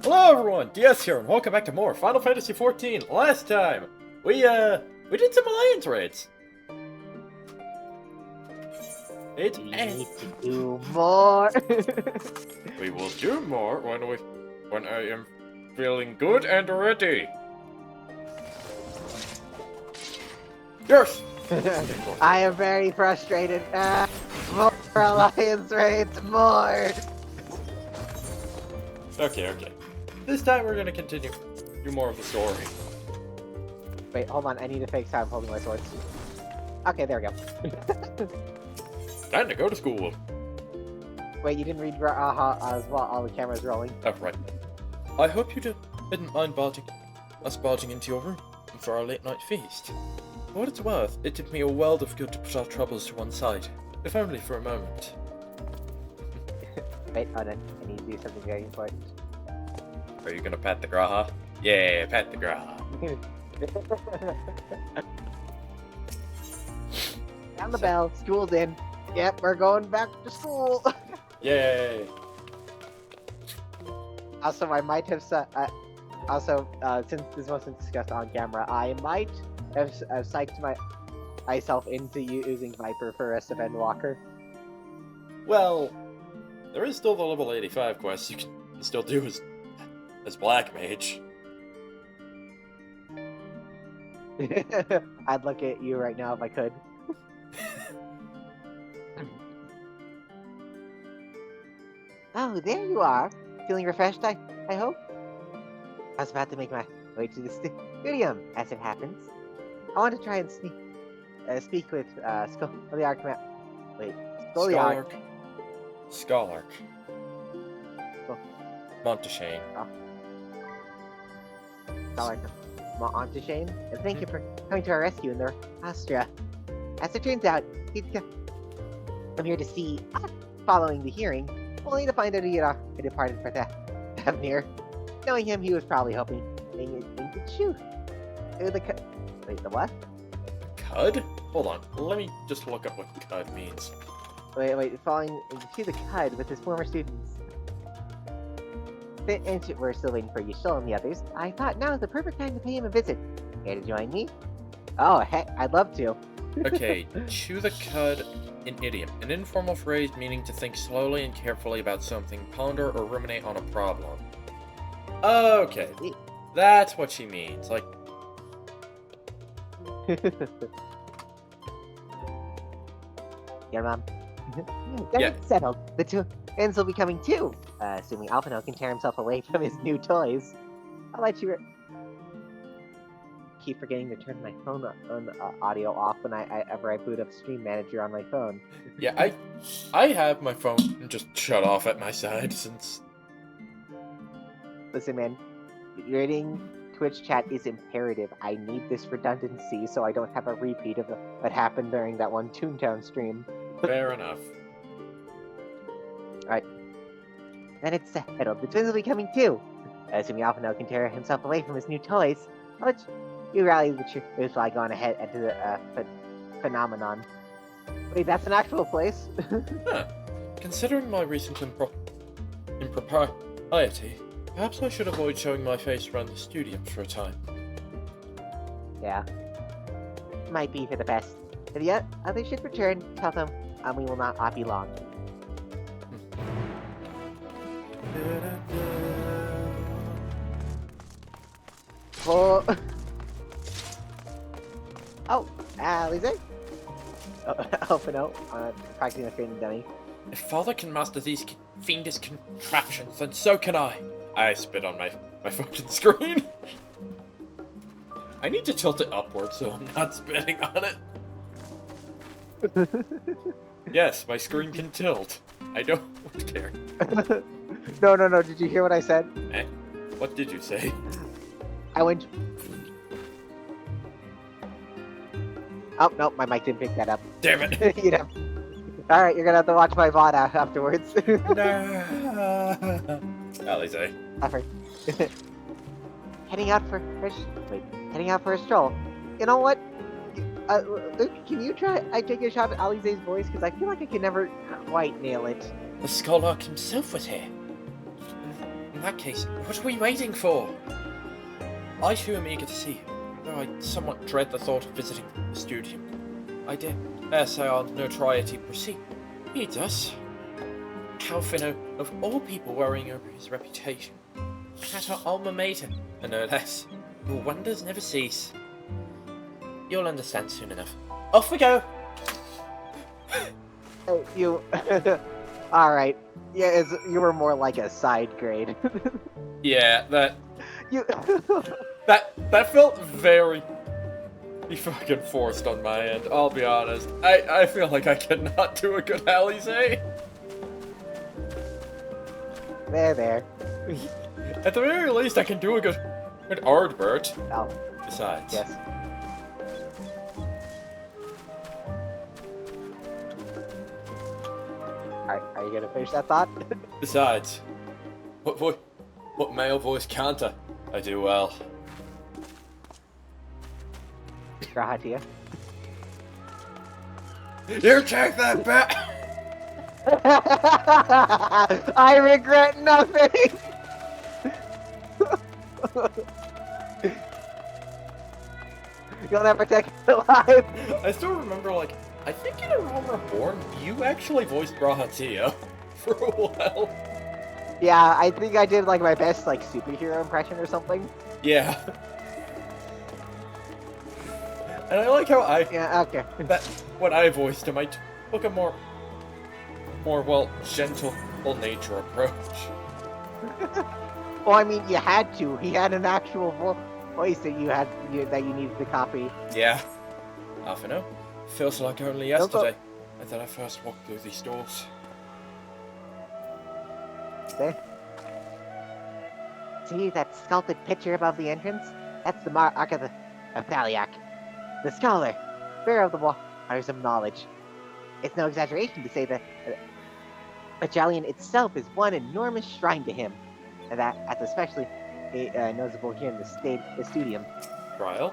Hello everyone, DS here, and welcome back to more Final Fantasy XIV. Last time, we did some alliance raids. We need to do more. We will do more when I am feeling good and ready. Yes! I am very frustrated. More alliance raids, more. Okay. This time we're gonna continue, do more of the story. Wait, hold on. I need to fake time holding my swords. Okay, there we go. Time to go to school. Wait, you didn't read as well. All the cameras rolling. Oh, right. I hope you didn't mind us barging into your room for our late night feast. For what it's worth, it did me a world of good to put our troubles to one side, if only for a moment. Wait, hold on. I need to do something very important. Are you gonna pat the Graha? Yeah, pat the Graha. Down the bell. School's in. Yep, we're going back to school. Yay! Also, I might have since this wasn't discussed on camera, I might have psyched myself into using Viper for a Savannah Walker. Well, there is still the level 85 quest you can still do as Black Mage. I'd look at you right now if I could. Oh, there you are. Feeling refreshed, I hope? I was about to make my way to the studio, as it happens. I want to try and speak with Scholiarch. Wait, Scholiarch. Scholark. Oh. Monteshane. Oh. Scholarch Monteshane. And thank you for coming to our rescue in the Austria. As it turns out, he's come here to see us following the hearing, only to find out he departed for Thavnir. Knowing him, he was probably hoping they could shoot. Wait, the what? Cud? Hold on, let me just look up what Cud means. Wait, falling to the Cud with his former students. And we're still waiting for Yashil and the others. I thought now is the perfect time to pay him a visit. Care to join me? Oh, heck, I'd love to. Okay, chew the cud, an idiom. An informal phrase meaning to think slowly and carefully about something, ponder or ruminate on a problem. Okay, that's what she means. Like, yeah, Mom. Yeah. It's settled. The twins will be coming too. Assuming Alpino can tear himself away from his new toys. I'll let you keep forgetting to turn my phone on audio off whenever I boot up Stream Manager on my phone. yeah, I have my phone just shut off at my side since... Listen, man. Reading Twitch chat is imperative. I need this redundancy so I don't have a repeat of what happened during that one Toontown stream. Fair enough. Alright. Then it's settled. The twins will be coming too. Assuming Alphino can tear himself away from his new toys, I'll let you rally the troops while I go on ahead into the phenomenon. Wait, that's an actual place? Huh. Considering my recent impropriety, perhaps I should avoid showing my face around the studio for a time. Yeah. Might be for the best. If the others should return, tell them we will not be long. Oh, Lizzie? Alphino, practicing a training dummy. If Father can master these fiendish contraptions, then so can I. I spit on my fucking screen. I need to tilt it upward so I'm not spitting on it. Yes, my screen can tilt. I don't care. No. Did you hear what I said? Eh? What did you say? I went... Oh, no, my mic didn't pick that up. Damn it! You know. Alright, you're gonna have to watch my VOD afterwards. No. Alize. Effort. Heading out for a stroll. You know what? Luke, can you try? I take a shot at Alize's voice because I feel like I can never quite nail it. The Scholark himself was here. that case, what are we waiting for? I too am eager to see him, though I somewhat dread the thought of visiting the studio. I dare say our notoriety precedes us. Alphino, of all people worrying over his reputation, at our alma mater, and no less. Your wonders never cease. You'll understand soon enough. Off we go! You... Alright. Yeah, you were more like a side grade. Yeah, that You... that felt very fucking forced on my end, I'll be honest. I feel like I cannot do a good Alizé. There. At the very least, I can do a good Ardbert. Oh, Besides. yes. Are you gonna finish that thought? Besides, what male voice can't I do well? Rahatia. You take that back! I regret nothing! You'll never take it alive! I still remember, like, I think in A Realm Reborn, you actually voiced Rahatia for a while. Yeah, I think I did, like, my best, like, superhero impression or something. Yeah. And I like how Yeah, okay. when I voiced him, I took a more, well, gentle nature approach. Well, I mean, you had to. He had an actual voice that you needed to copy. Yeah. Half an hour. Feels like only yesterday that I first walked through these doors. See that sculpted picture above the entrance? That's the mark of Thaliak, the scholar, bearer of the waters of knowledge. It's no exaggeration to say that Bajalian itself is one enormous shrine to him, and that's especially noticeable here in the studium. Trial?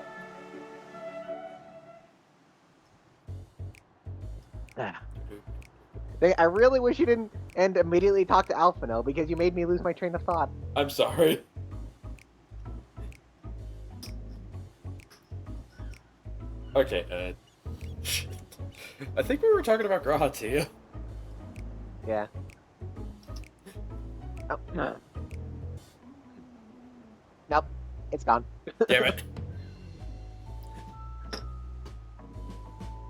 I really wish you didn't and immediately talk to Alphino, because you made me lose my train of thought. I'm sorry. Okay, I think we were talking about Grahatia. Yeah. Oh, no. Nope. It's gone. Damn it.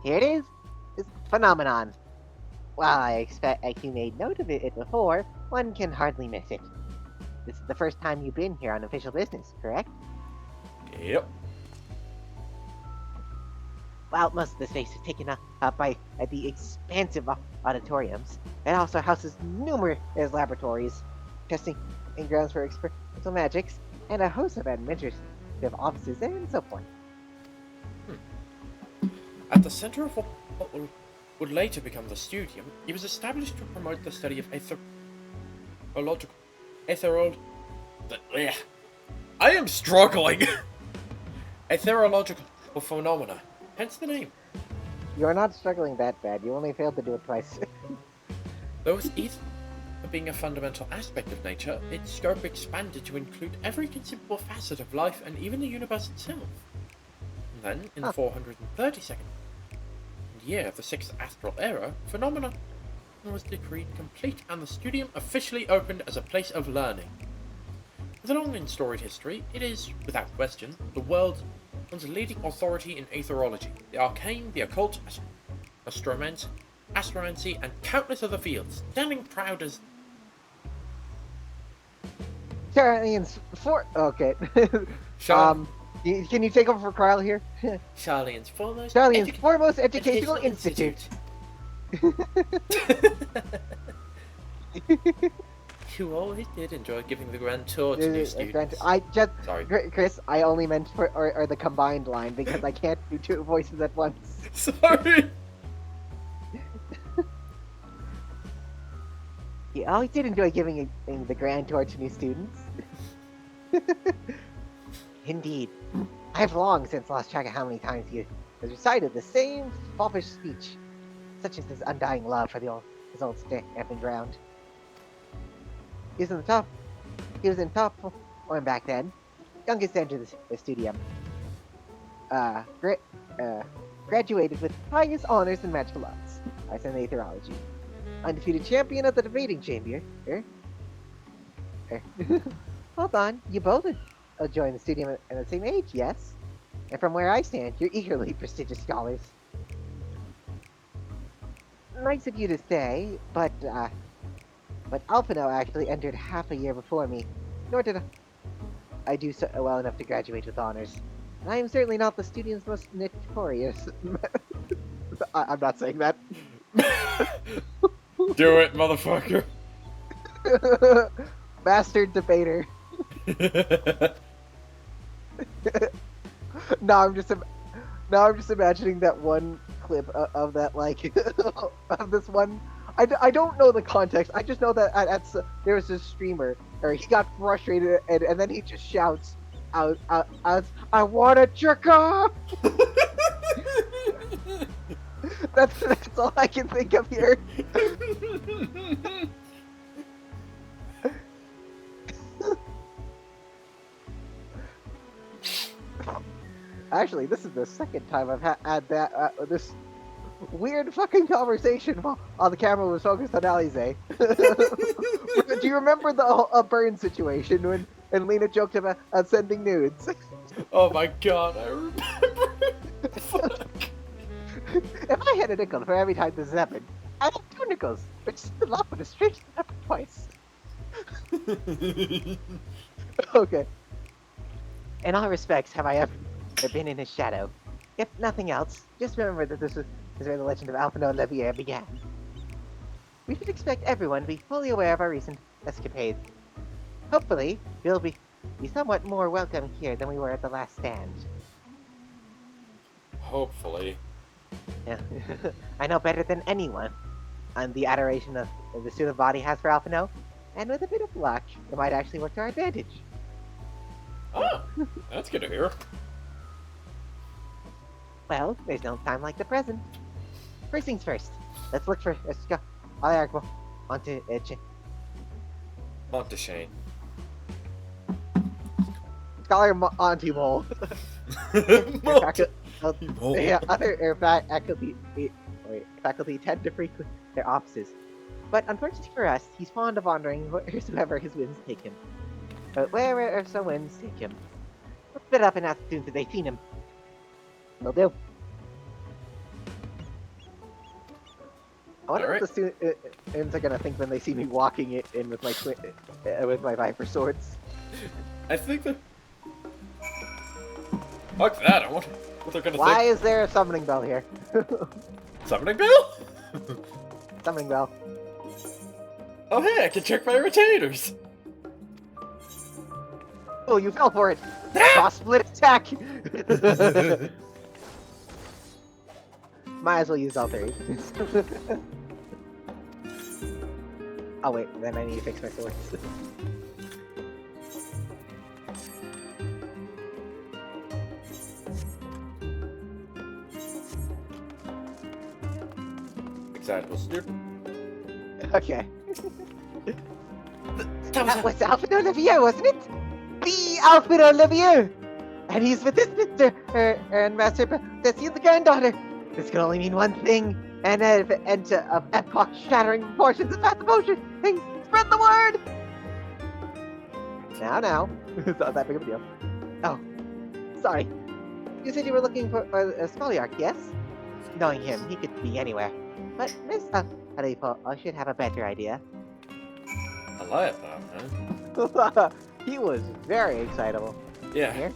Here it is. This phenomenon. While I expect you made note of it before, one can hardly miss it. This is the first time you've been here on official business, correct? Yep. While most of the space is taken up by the expansive auditoriums, it also houses numerous laboratories, testing and grounds for experimental magics, and a host of administrative offices and so forth. At the center of what would later become the studium, it was established to promote the study of I am struggling! Ethereological phenomena, hence the name. You're not struggling that bad, you only failed to do it twice. Though with ether being a fundamental aspect of nature, its scope expanded to include every conceivable facet of life and even the universe itself. And then, in the 432nd year of the 6th Astral Era, phenomenon was decreed complete and the studium officially opened as a place of learning. With a long and storied history, it is, without question, the world's leading authority in aetherology, the arcane, the occult, astromancy, and countless other fields, standing proud as... Charlian's okay. Can you take over for Carl here? Charlian's foremost educational institute. You always did enjoy giving the grand tour to new students. Sorry, Chris. I only meant for the combined line because I can't do two voices at once. Sorry. He always did enjoy giving the grand tour to new students. Indeed. I have long since lost track of how many times he has recited the same foppish speech, such as his undying love for his old stamping ground. He's in the top He was in top form back then. Youngest to enter the studium. Graduated with highest honors in magical arts. Science and aetherology. Undefeated champion of the debating chamber. Hold on, you both joined the studium at the same age, yes? And from where I stand, you're eagerly prestigious scholars. Nice of you to say, but Alphino actually entered half a year before me, nor did I do so well enough to graduate with honors. And I am certainly not the studium's most notorious. I'm not saying that. Do it, motherfucker. Bastard debater. Now I'm just imagining that one clip of that, like, of this one. I don't know the context. I just know that there was this streamer, or he got frustrated, and then he just shouts out, I want to jerk off! That's all I can think of here. Actually, this is the second time I've had that this weird fucking conversation while the camera was focused on Alize. Do you remember the burn situation when Lena joked about sending nudes? Oh my god, I remember. Fuck. If I had a nickel for every time this happened, I'd have 2 nickels, which is the law with a straight happened twice. Okay. In all respects, have I ever been in his shadow? If nothing else, just remember that this is where the legend of Alphino Levier began. We should expect everyone to be fully aware of our recent escapades. Hopefully, we'll be somewhat more welcome here than we were at the last stand. Hopefully. Yeah. I know better than anyone on the adoration of the student body has for Alphino, and with a bit of luck, it might actually work to our advantage. Oh, that's good to hear. Well, there's no time like the present. First things first, let's look for onto Shane. Scholar Monty Mole. Yeah, other faculty tend to frequent their offices. But unfortunately for us, he's fond of wandering wheresoever his winds take him. But wherever some winds take him, let's split up and ask the students if they've seen him. Will do. I wonder what the students are gonna think when they see me walking in with my Viper swords. I think that. Fuck that! I wonder what they're gonna think. Why is there a summoning bell here? Summoning bell? Summoning bell. Oh hey, I can check my retainers. Oh, you fell for it! Cross split attack! Might as well use all 3. Oh wait, then I need to fix my swords. Excitable student. Okay. That was Alfred Olivier, wasn't it? The Alfred Olivier! And he's with his sister, and Master Bessie, the granddaughter. This can only mean one thing, and of epoch-shattering proportions of past emotion. Hey, spread the word! Now. It's not that big of a deal. Oh, sorry. You said you were looking for a Scoliarch, yes? Knowing him, he could be anywhere. But Miss Haripo should have a better idea. I like that, man. He was very excitable. Yeah. Here?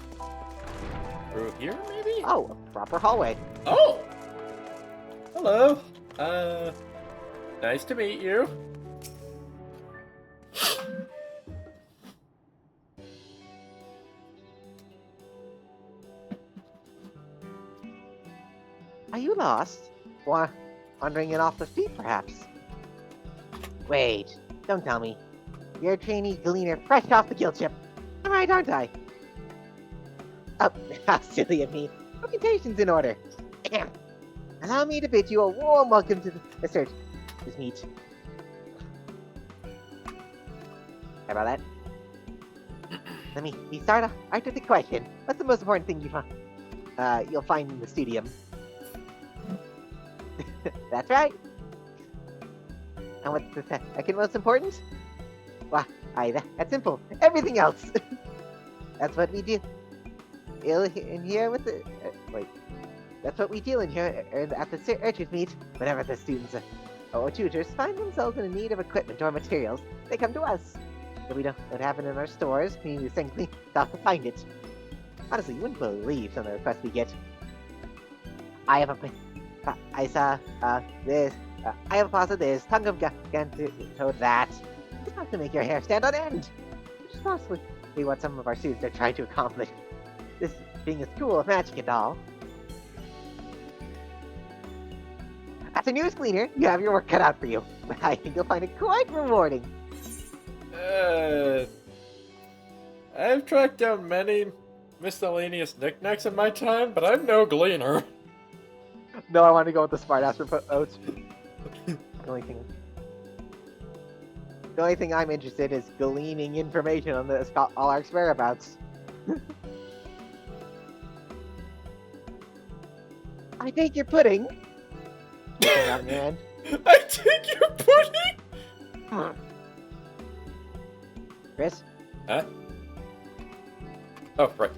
Through here, maybe? Oh, a proper hallway. Oh! Hello. Nice to meet you. Are you lost? Wandering in off the street, perhaps? Wait, don't tell me. You're a trainee gleaner fresh off the guild ship. I'm right, aren't I? Oh, how silly of me. Reputation's in order. Ahem. Allow me to bid you a warm welcome to the search. This meet. How about that? Let me start out with the question. What's the most important thing you'll find in the studium? That's right. And what's the second most important? Well, that's simple. Everything else. That's what we do. In here with the wait. That's what we deal in here at the urchins meet. Whenever the students or tutors find themselves in need of equipment or materials, they come to us. If we don't have it in our stores, we simply stop to find it. Honestly, you wouldn't believe some of the requests we get. I have a pasta this, tongue of to that. It's not to make your hair stand on end. Which is possibly what some of our students are trying to accomplish. This being a school of magic and all. As a news cleaner, you have your work cut out for you. But I think you'll find it quite rewarding. I've tracked down many miscellaneous knickknacks in my time, but I'm no gleaner. No, I want to go with the smart ass oats. The only thing I'm interested in is gleaning information on all our whereabouts. I take your pudding. Young man. I take your pudding. Chris? Huh? Oh, right.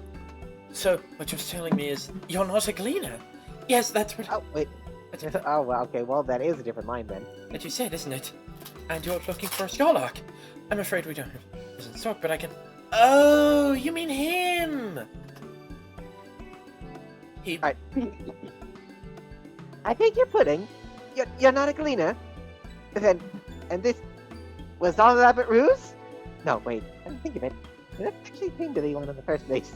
So, what you're telling me is you're not a gleaner? Yes, that's what... Oh, wait. Oh, well, okay, well, that is a different line, then. That you said, isn't it? And you're looking for a Skylark. I'm afraid we don't have this in stock, but I can... Oh, you mean him! He... I think you're pudding. You're not a gleaner. And this was all elaborate ruse? No, wait, I didn't think of it. That's actually the thing that he wanted in the first place.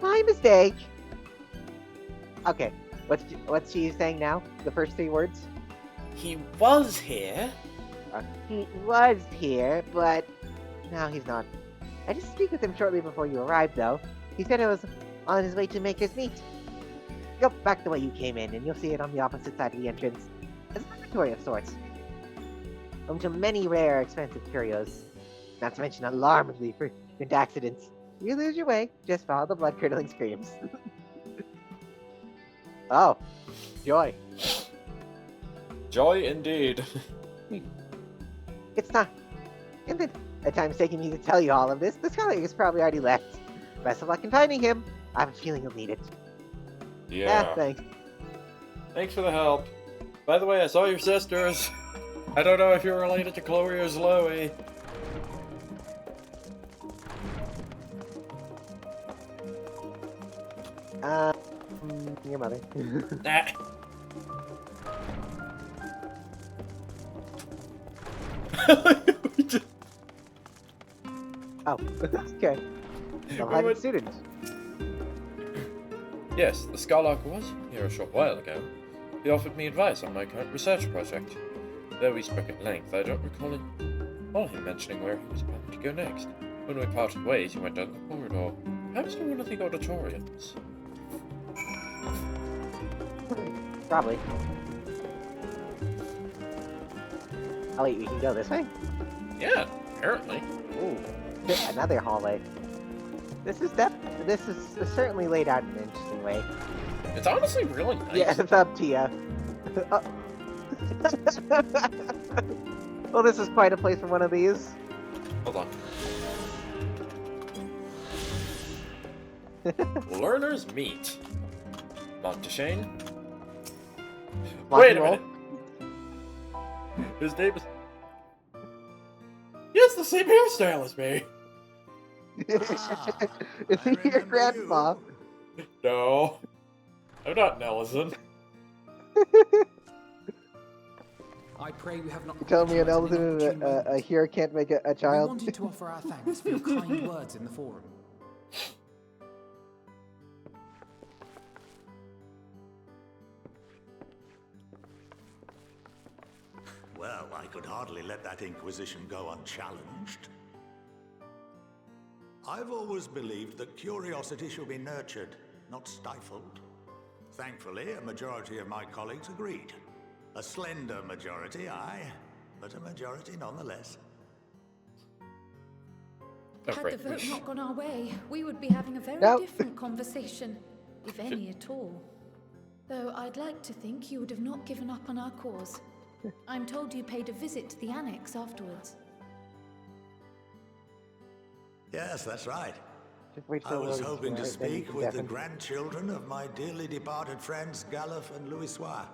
My mistake. Okay, what's she saying now? The first 3 words? He was here. He was here, but now he's not. I did speak with him shortly before you arrived, though. He said it was on his way to Maker's Meet. Go back the way you came in, and you'll see it on the opposite side of the entrance. It's a laboratory of sorts. Home to many rare, expensive curios. Not to mention alarmingly frequent accidents. If you lose your way, just follow the blood-curdling screams. Oh, joy. Joy indeed. It's not. And the time's taking me to tell you all of this. The scholar is probably already left. Best of luck in finding him. I have a feeling you'll need it. Yeah. Thanks. Thanks for the help. By the way, I saw your sisters. I don't know if you're related to Chloe or Zoe. Your mother. Ah. Oh, okay. Double-headed students. Yes, the Skylark was here a short while ago. He offered me advice on my current research project. Though we spoke at length, I don't recall him mentioning where he was planning to go next. When we parted ways, he went down the corridor, perhaps to one of the auditoriums. Probably. Oh wait, we can go this way? Yeah, apparently. Ooh, another hallway. This is certainly laid out in an interesting way. It's honestly really nice. Yeah, it's up to you. Well, this is quite a place for one of these. Hold on. Learners meet. Monteshane. Wait a minute. His name is... He has the same hairstyle as me. Is he your grandpa? No. I'm not Nelson. I pray we have not. You tell me an Nelson and a here can't make a We child? wanted to offer our thanks for your kind words in the forum. Well, I could hardly let that inquisition go unchallenged. I've always believed that curiosity should be nurtured, not stifled. Thankfully, a majority of my colleagues agreed. A slender majority, aye, but a majority nonetheless. Oh, Had right. the vote not gone our way, we would be having a very Nope. different conversation, if any at all. Though I'd like to think you would have not given up on our cause. I'm told you paid a visit to the annex afterwards. Yes, that's right. Just wait I till was Lord's hoping to here, then you speak can with the deafen. grandchildren of my dearly departed friends Galuf and Louisois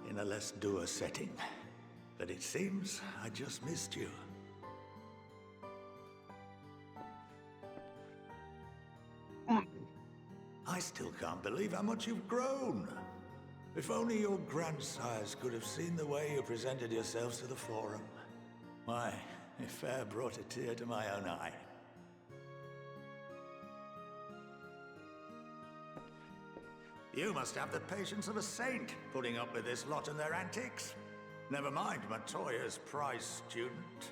in a less dour setting. But it seems I just missed you. I still can't believe how much you've grown. If only your grandsires could have seen the way you presented yourselves to the Forum. Why, it fair brought a tear to my own eye. You must have the patience of a saint, putting up with this lot and their antics. Never mind Matoya's prize student.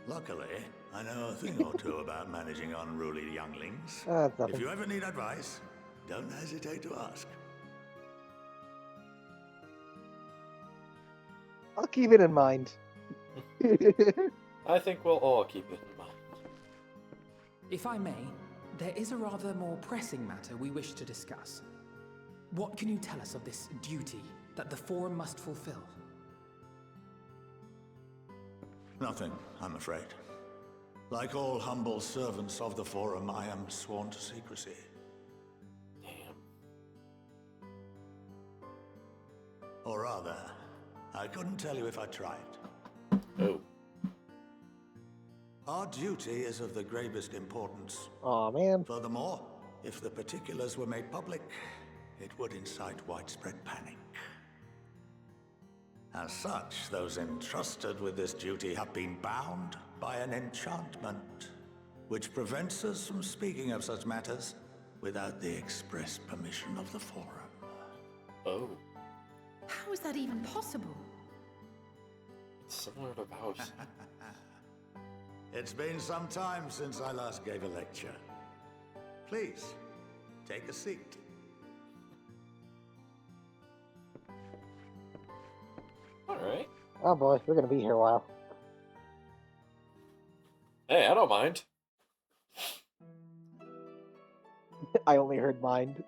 Luckily, I know a thing or two about managing unruly younglings. That's If nothing. you ever need advice, don't hesitate to ask. I'll keep it in mind. I think we'll all keep it in mind. If I may, there is a rather more pressing matter we wish to discuss. What can you tell us of this duty that the Forum must fulfill? Nothing, I'm afraid. Like all humble servants of the Forum, I am sworn to secrecy. Damn. Or rather, I couldn't tell you if I tried. Oh. Our duty is of the gravest importance. Aw, man. Furthermore, if the particulars were made public, it would incite widespread panic. As such, those entrusted with this duty have been bound by an enchantment, which prevents us from speaking of such matters without the express permission of the Forum. Oh. How is that even possible? It's similar to Vows. It's been some time since I last gave a lecture. Please, take a seat. Alright. Oh boy, we're gonna be here a while. Hey, I don't mind. I only heard mind.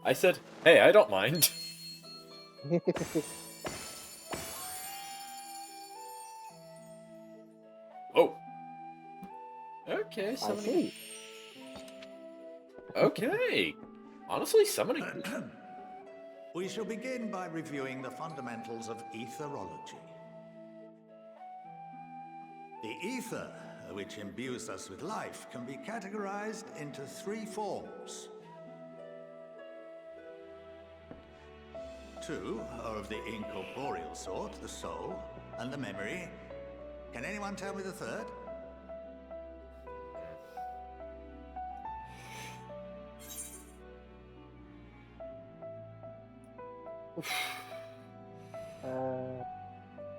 I said, hey, I don't mind. Oh. Okay, I summoning. see. Okay. Honestly, summoning. We shall begin by reviewing the fundamentals of etherology. The ether, which imbues us with life, can be categorized into three forms. Two are of the incorporeal sort, the soul, and the memory. Can anyone tell me the third?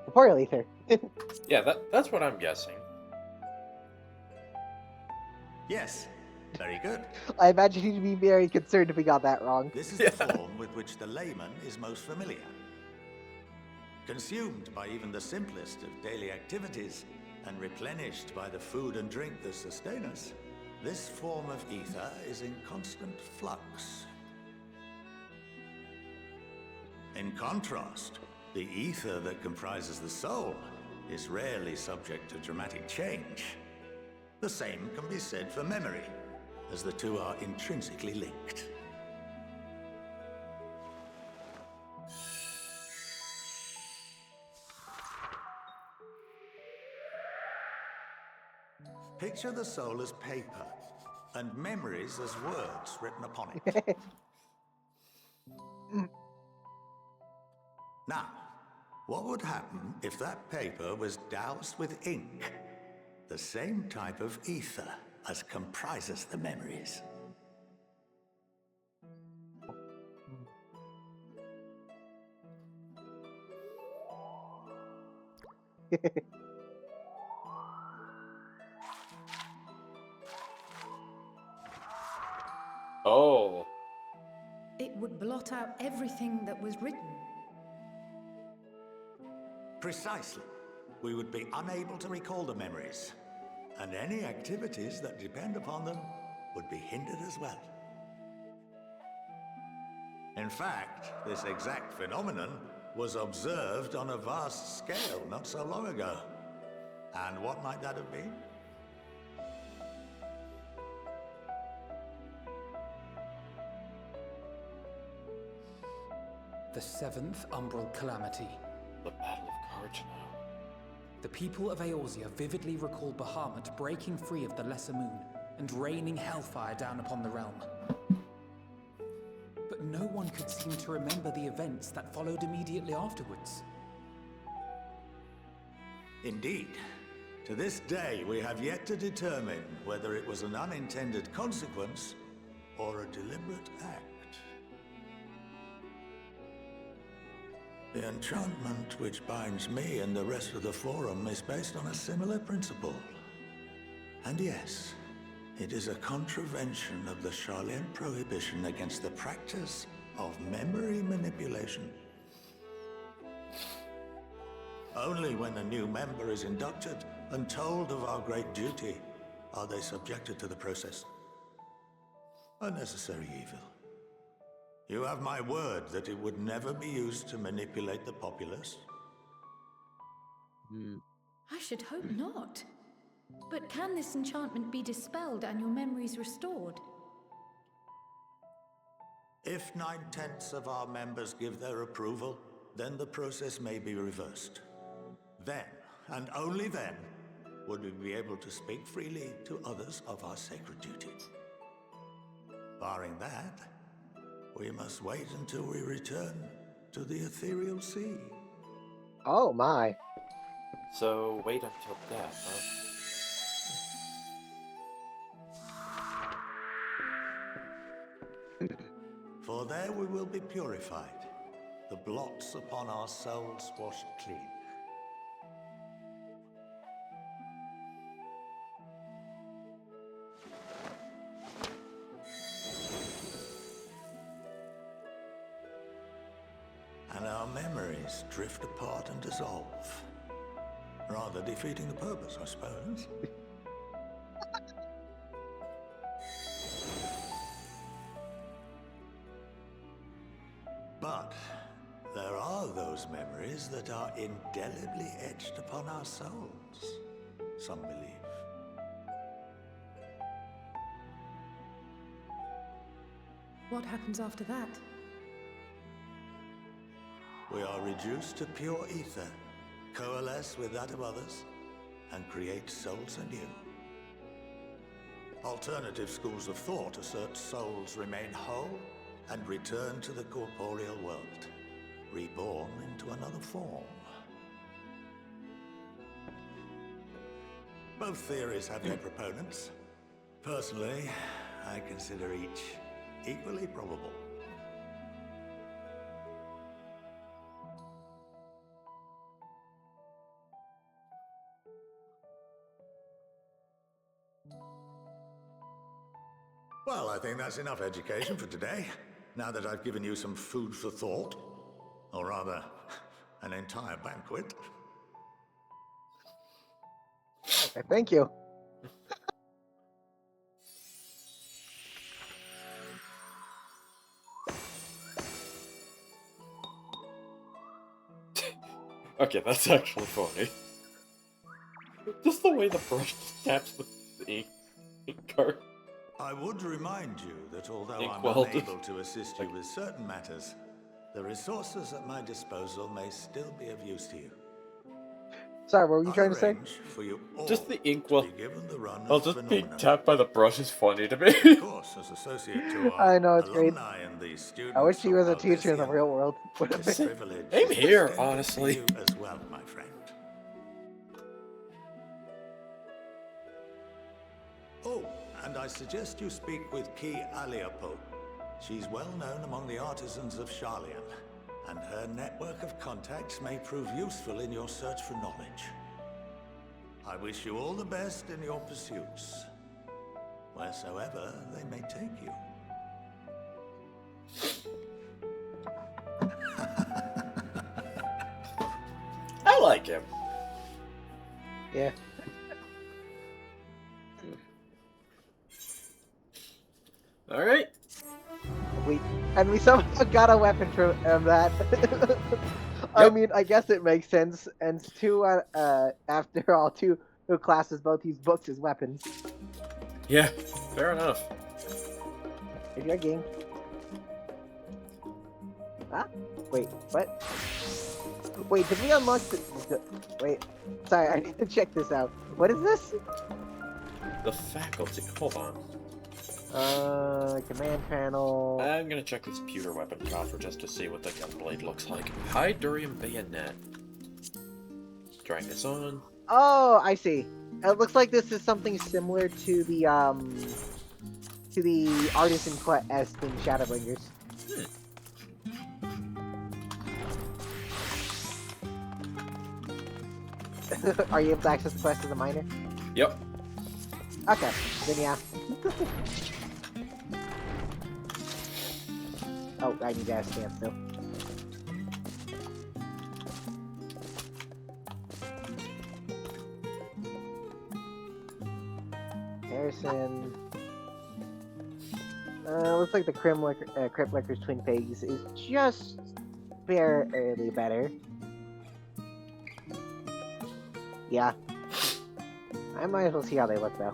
Corporeal ether. Yeah, that's what I'm guessing. Yes. Very good. I imagine he'd be very concerned if we got that wrong. This is the form with which the layman is most familiar. Consumed by even the simplest of daily activities and replenished by the food and drink that sustain us, this form of ether is in constant flux. In contrast, the ether that comprises the soul is rarely subject to dramatic change. The same can be said for memory, as the two are intrinsically linked. Picture the soul as paper, and memories as words written upon it. Now, what would happen if that paper was doused with ink? The same type of ether as comprises the memories. Oh. It would blot out everything that was written. Precisely. We would be unable to recall the memories, and any activities that depend upon them would be hindered as well. In fact, this exact phenomenon was observed on a vast scale not so long ago. And what might that have been? The 7th Umbral Calamity. The Battle of Cargenow. The people of Eorzea vividly recall Bahamut breaking free of the Lesser Moon and raining hellfire down upon the realm. But no one could seem to remember the events that followed immediately afterwards. Indeed. To this day, we have yet to determine whether it was an unintended consequence or a deliberate act. The enchantment which binds me and the rest of the Forum is based on a similar principle. And yes, it is a contravention of the Sharlayan prohibition against the practice of memory manipulation. Only when a new member is inducted and told of our great duty are they subjected to the process. A necessary evil. You have my word that it would never be used to manipulate the populace? I should hope not. But can this enchantment be dispelled and your memories restored? If 9/10 of our members give their approval, then the process may be reversed. Then, and only then, would we be able to speak freely to others of our sacred duty. Barring that, we must wait until we return to the ethereal sea. Oh my. So, wait until death, huh? For there we will be purified, the blots upon our souls washed clean. And our memories drift apart and dissolve. Rather defeating the purpose, I suppose. But there are those memories that are indelibly etched upon our souls, some believe. What happens after that? We are reduced to pure ether, coalesce with that of others, and create souls anew. Alternative schools of thought assert souls remain whole and return to the corporeal world, reborn into another form. Both theories have their proponents. Personally, I consider each equally probable. Well, I think that's enough education for today, now that I've given you some food for thought. Or rather, an entire banquet. Thank you. Okay, that's actually funny. Just the way the brush taps the ink card. I would remind you that although I'm Inkwell. unable to assist you with certain matters, the resources at my disposal may still be of use to you. Sorry, what were you I'll trying to say? arrange for you all Just the to inkwell. be given the run I'll of just being phenomena. tapped by the brush is funny to me. Of course, as associate to our I know, it's great. alumni and the students I wish he was a of teacher in the Aldissian. real world. Would have This been. privilege Same is here, extended to honestly. you as well, my friend. Oh, and I suggest you speak with Ki Aliapo. She's well known among the artisans of Sharlayan, and her network of contacts may prove useful in your search for knowledge. I wish you all the best in your pursuits, wheresoever they may take you. I like like him. Yeah. Alright. We somehow got a weapon from that. I Yep. mean, I guess it makes sense. And after all, two classes both use books as weapons. Yeah, fair enough. If you're game. Ah? Wait, what? Wait, did we unlock wait, sorry, I need to check this out. What is this? The faculty. Hold on. Command panel. I'm gonna check this pewter weapon coffer just to see what the gunblade looks like. High Durium bayonet. Trying this on. Oh, I see. It looks like this is something similar to the Artisan Quest in Shadowbringers. Are you able to access the quest as a miner? Yep. Okay, then yeah. Oh, I need to stand still. Harrison. Looks like the Crypt Liquor's Twin Pigs is just barely better. Yeah. I might as well see how they look, though.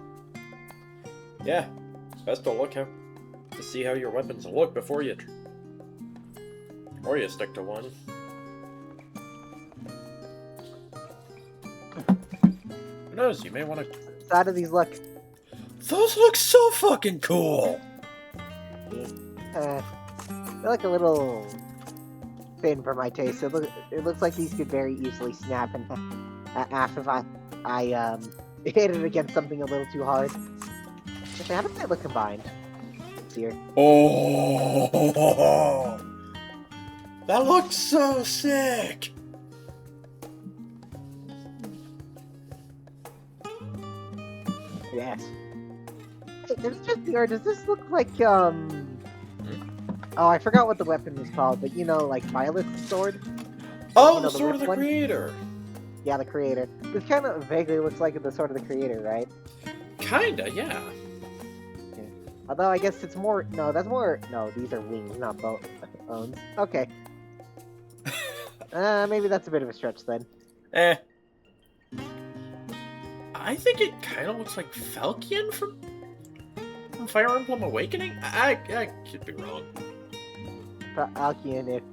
Yeah. Best to look to see how your weapons look before you... Or you stick to one. Who knows, you may want to... So how do these look? Those look so fucking cool! They're like a little thin for my taste. It looks like these could very easily snap in half if I hit it against something a little too hard. Okay, how does that look combined? Let's see here. Oh! That looks so sick! Yes. Hey, does this look like, Oh, I forgot what the weapon was called, but you know, like Violet's sword? Oh, You know, the Sword of the one? Creator! Yeah, the Creator. This kind of vaguely looks like the Sword of the Creator, right? Kinda, yeah. Although I guess it's more... No, that's more... No, these are wings, not bones. Okay. Maybe that's a bit of a stretch then. Eh. I think it kind of looks like Falkion from Fire Emblem Awakening? I could be wrong. Falcon if,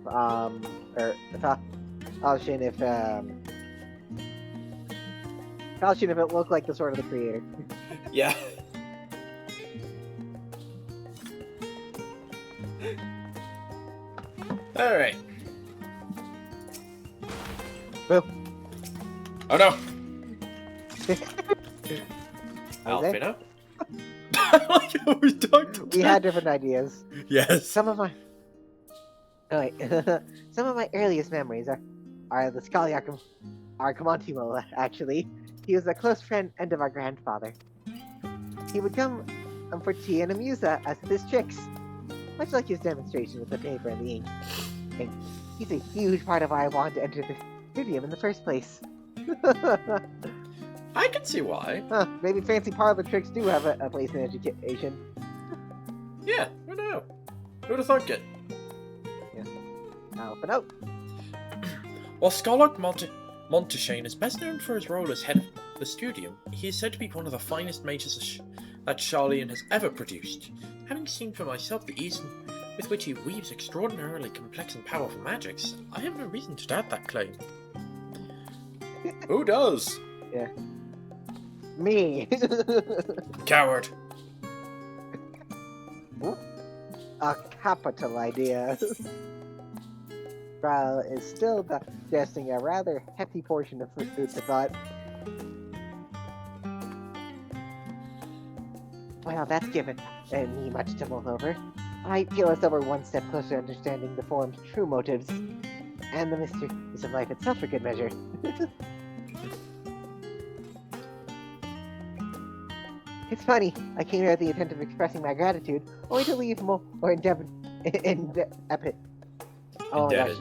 Falcon if it looked like the Sword of the Creator. Yeah. Alright. Boo. Oh no! Okay. Alfina? I like how we talked. We had different ideas. Yes. Some of my earliest memories are the Skaliak Arkamantimo, actually. He was a close friend and of our grandfather. He would come for tea and amuse us with his tricks, much like his demonstration with the paper and the ink. And he's a huge part of why I wanted to enter the studium in the first place. I can see why. Huh, maybe fancy parlor tricks do have a place in education. Yeah, who knew? Who'd have thunk it? But no. While Scarlock Monteshane is best known for his role as head of the studium, he is said to be one of the finest mages that Charlian has ever produced. Having seen for myself the ease with which he weaves extraordinarily complex and powerful magics, I have no reason to doubt that claim. Who does? Yeah. Me. Coward. A capital idea. Trial is still digesting a rather hefty portion of food for thought. Well, that's given me much to mull over. I feel as though we're one step closer to understanding the forum's true motives, and the mysteries of life itself for good measure. It's funny, I came here with the intent of expressing my gratitude, only to leave more indebted. Oh my gosh.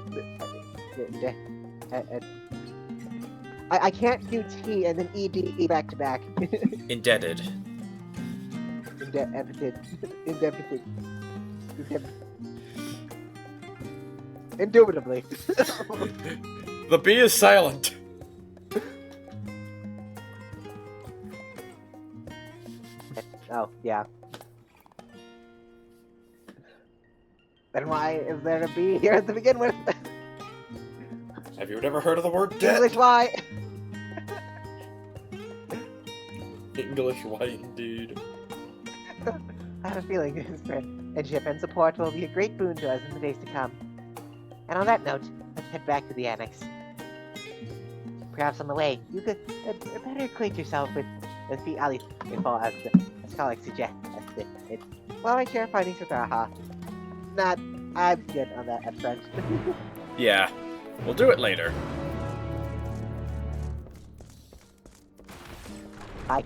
I can't do T and then ED back to back. Indebted. Indebited. Indubitably. The B is silent. Oh, yeah. Then why is there a B here to begin with? Have you ever heard of the word debt? English why? English why indeed. I have a feeling his friendship and support will be a great boon to us in the days to come. And on that note, let's head back to the annex. Perhaps on the way, you could better acquaint yourself with the alley before as colleagues suggest. Well, I share findings with Raha. I'm good on that at front. Yeah, we'll do it later. Hi.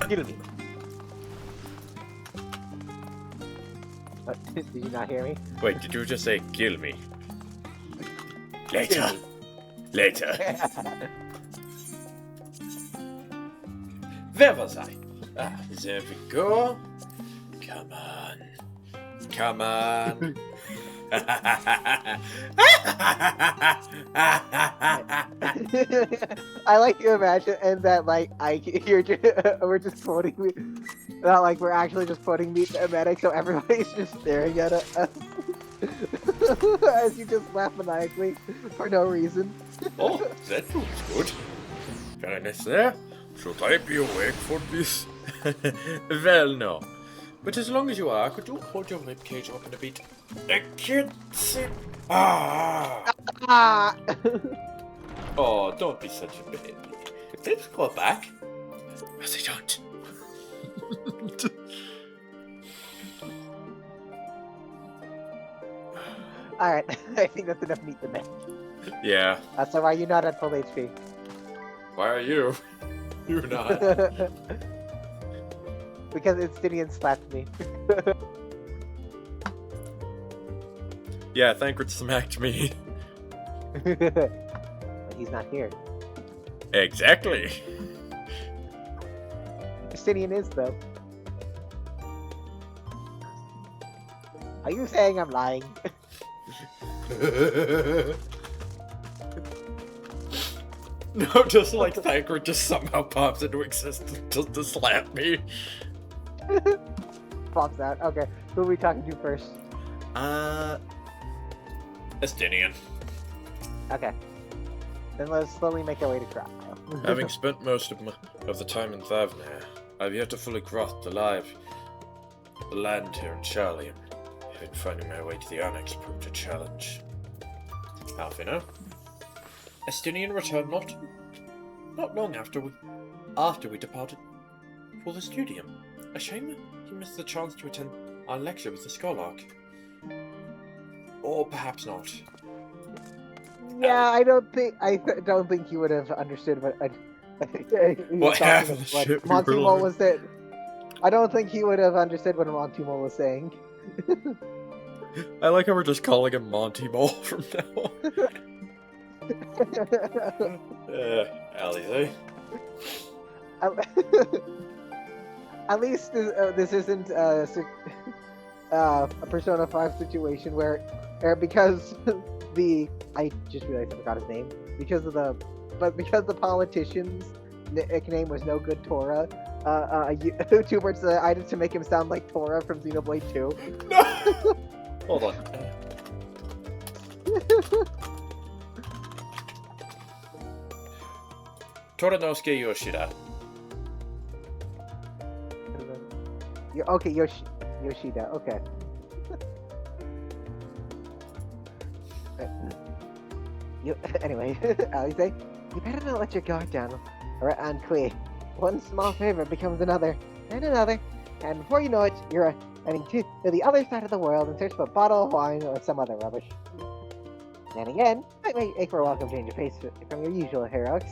Kill me. What? Did you not hear me? Wait, did you just say kill me? Later. Later. Where was I? Ah, there we go. Come on. Come on. I like to imagine, and that we're just quoting, not like we're actually just quoting Meet the Medic, so everybody's just staring at us as you just laugh maniacally for no reason. Oh, that looks good. Fairness there. Should I be awake for this? Well, no. But as long as you are, could you hold your ribcage open a bit? I can't sit. Ah! Ah! Oh, don't be such a baby. Let's go back. No, they don't. Alright, I think that's enough Meet the Medic. Yeah. So why are you not at full HP? Why are you? You're not. Because Instinian slapped me. Yeah, Thancred smacked me. But he's not here. Exactly. Instinian is, though. Are you saying I'm lying? No, just like Thancred just somehow pops into existence just to slap me. Pops out. Okay, who are we talking to first? Estinian. Okay. Then let's slowly make our way to Crocodile. Having spent most of the time in Thavnair, I've yet to fully grasp the land here in Charlium. Even finding my way to the Annex proved a challenge. Alfina? Estinian returned not long after we departed for the studium. A shame he missed the chance to attend our lecture with the Scholark. Or perhaps not. Yeah, I don't think he would have understood what What half of the shit we were Montemol learning. was saying. I don't think he would have understood what Montemol was saying. I like how we're just calling him Monty Mole from now on. Ally, At least this isn't a Persona 5 situation where because I just realized I forgot his name because the politician's nickname was No Good Tora. YouTubers decided to make him sound like Tora from Xenoblade 2. No! Hold on. Toranosuke Yoshida. Okay, Yoshida. Okay. Anyway, Alize, you better not let your guard down around Klee. One small favor becomes another, and another, and before you know it, you're heading to the other side of the world in search of a bottle of wine or some other rubbish. And again, might make for a welcome change of pace from your usual heroics.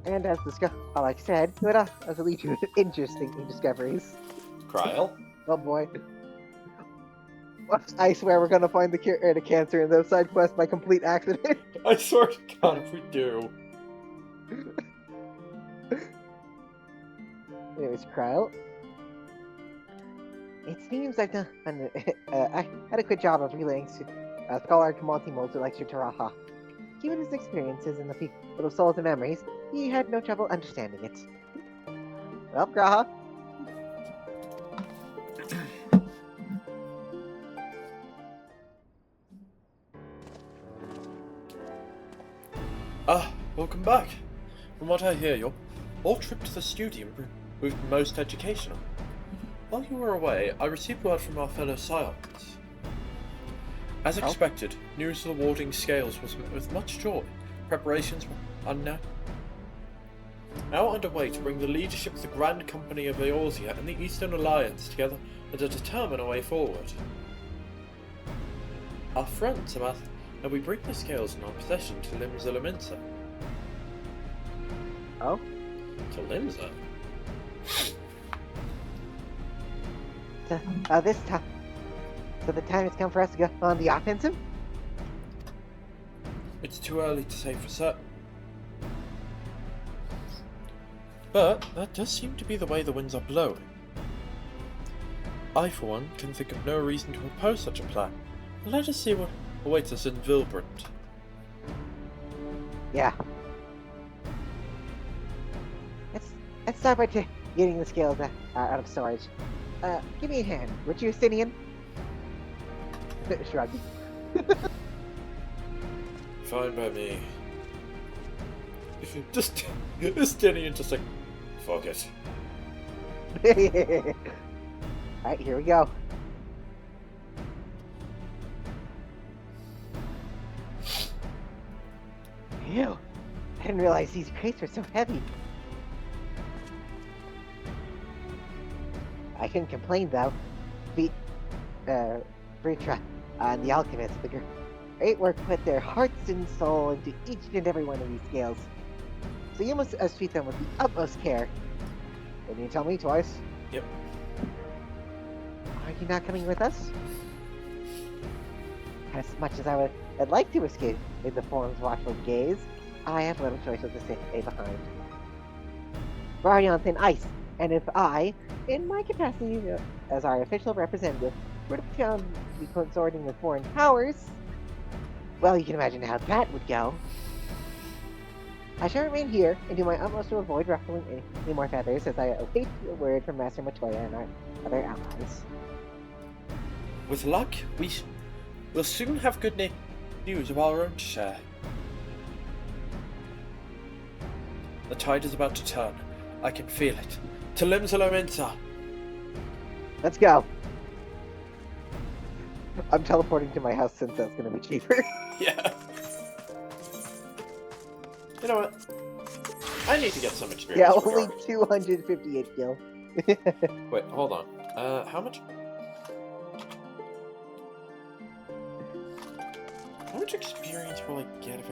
And as like I said, it will lead to interesting new discoveries. Kryl? Oh boy. I swear we're gonna find the cure to cancer in those side quests by complete accident. I swear to God if we do. Anyways, Kryl. It seems I've done an adequate job of relaying Scholar Montymold's lecture to Raha. Given his experiences in the field of souls and memories, he had no trouble understanding it. Well, Graha. Welcome back. From what I hear, your trip to the studio proved most educational. While you were away, I received word from our fellow Scions. As expected, news of the warding scales was met with much joy. Preparations were now underway to bring the leadership of the Grand Company of Eorzea and the Eastern Alliance together and to determine a way forward. Our friends have asked that we bring the scales in our possession to Limsa. Oh? To Limsa? This time. So the time has come for us to go on the offensive? It's too early to say for certain. But that does seem to be the way the winds are blowing. I, for one, can think of no reason to oppose such a plan. Let us see what awaits us in Vilbrand. Yeah. Let's start by getting the scales out of storage. Give me a hand, would you, Stinian? Shrug. Fine by me. Just Stinian just like, fuck it. Alright, here we go. Ew, I didn't realize these crates were so heavy. I couldn't complain though. Vritra and the alchemists, the great work put their hearts and soul into each and every one of these scales. So you must treat them with the utmost care. Didn't you tell me twice? Yep. Are you not coming with us? As much as I would like to escape in the form's watchful gaze, I have little choice but to stay behind. We're already on thin ice, and if I, in my capacity as our official representative, were to be found to be consorting with foreign powers, well, you can imagine how that would go. I shall remain here and do my utmost to avoid ruffling any more feathers as I await a word from Master Matoya and our other allies. With luck, we'll soon have good news of our own to share. The tide is about to turn. I can feel it. To Limsa. Let's go. I'm teleporting to my house since that's going to be cheaper. Yeah. You know what? I need to get some experience. Yeah, only 258 gil. Wait, hold on. How much? How much experience will I get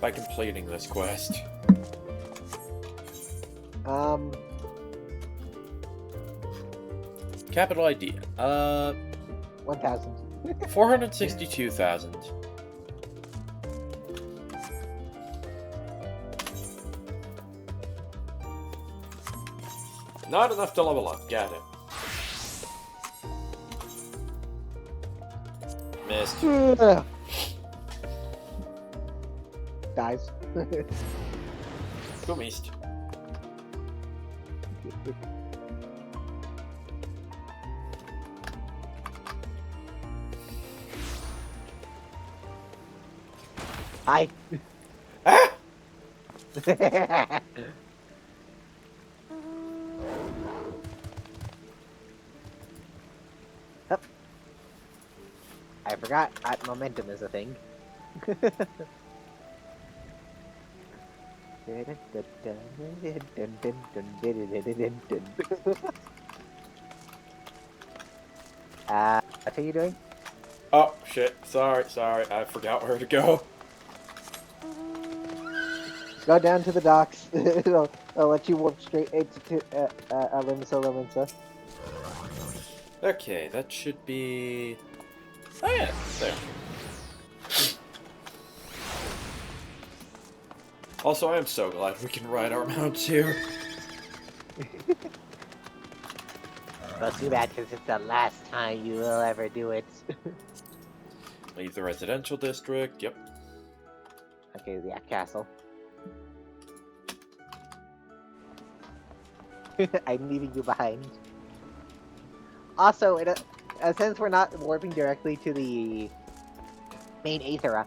by completing this quest? Capital idea. 1,000. 462,000. Not enough to level up. Got it. Missed. Dies. Go missed. Hi. Ah! Oh. I forgot that momentum is a thing. What are you doing? Oh shit! Sorry. I forgot where to go. Go down to the docks. I'll let you warp straight into Limsa. Okay, that should be... Oh yeah, there. Also, I am so glad we can ride our mounts here. Well, too bad, because it's the last time you will ever do it. Leave the residential district, yep. Okay, yeah, castle. I'm leaving you behind. Also, since we're not warping directly to the main Aethera,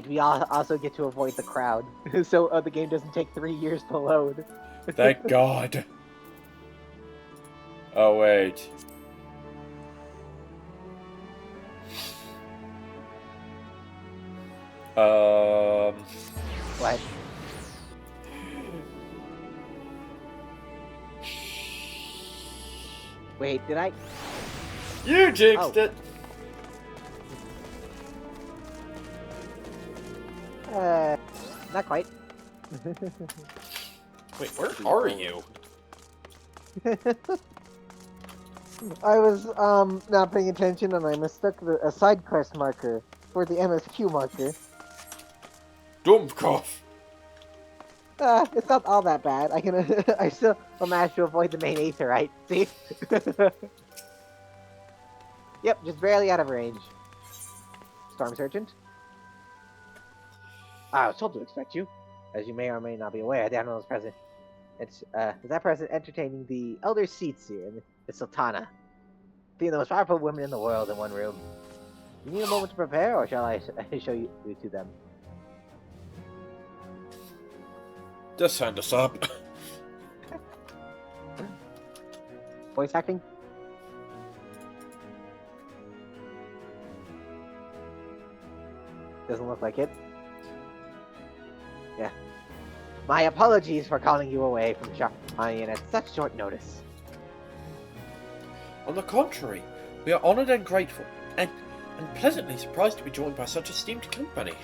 we also get to avoid the crowd, so the game doesn't take 3 years to load. Thank God. Oh, wait. What? Wait, did I? You jinxed Oh. it! Not quite. Wait, where are you? I was, not paying attention and I mistook a side quest marker for the MSQ marker. Dummkopf! It's not all that bad. I still managed to avoid the main Aetherite, see? Yep, just barely out of range. Storm Sergeant? I was told to expect you. As you may or may not be aware, the Admiral is present. Is that present entertaining the elder seats here in the Sultana? Being the most powerful women in the world in one room. You need a moment to prepare, or shall I show you to them? Just send us up. Voice acting? Doesn't look like it. Yeah. My apologies for calling you away from Sharian at such short notice. On the contrary, we are honoured and grateful, and pleasantly surprised to be joined by such esteemed company.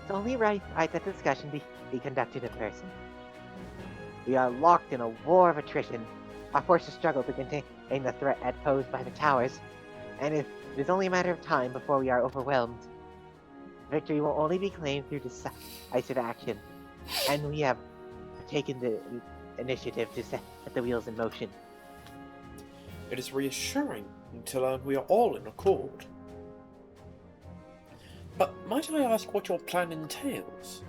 It's only right that the discussion be conducted in person. We are locked in a war of attrition. Our forces struggle to contain the threat posed by the towers, and it is only a matter of time before we are overwhelmed. Victory will only be claimed through decisive action, and we have taken the initiative to set the wheels in motion. It is reassuring to learn we are all in accord. But might I ask what your plan entails?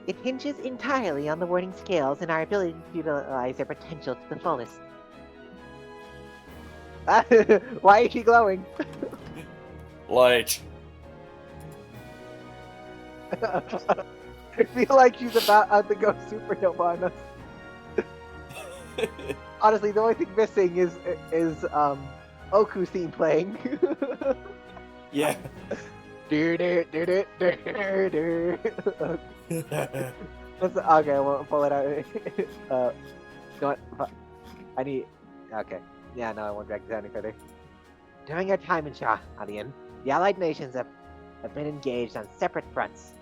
It hinges entirely on the warding scales and our ability to utilize their potential to the fullest. Why is she glowing? Light. I feel like she's about to go supernova on us. Honestly, the only thing missing is Oku's theme playing. Yeah. Okay, I won't pull it out. I need. Okay. Yeah, no, I won't drag this out any further. During our time in Sharian, the Allied nations have been engaged on separate fronts.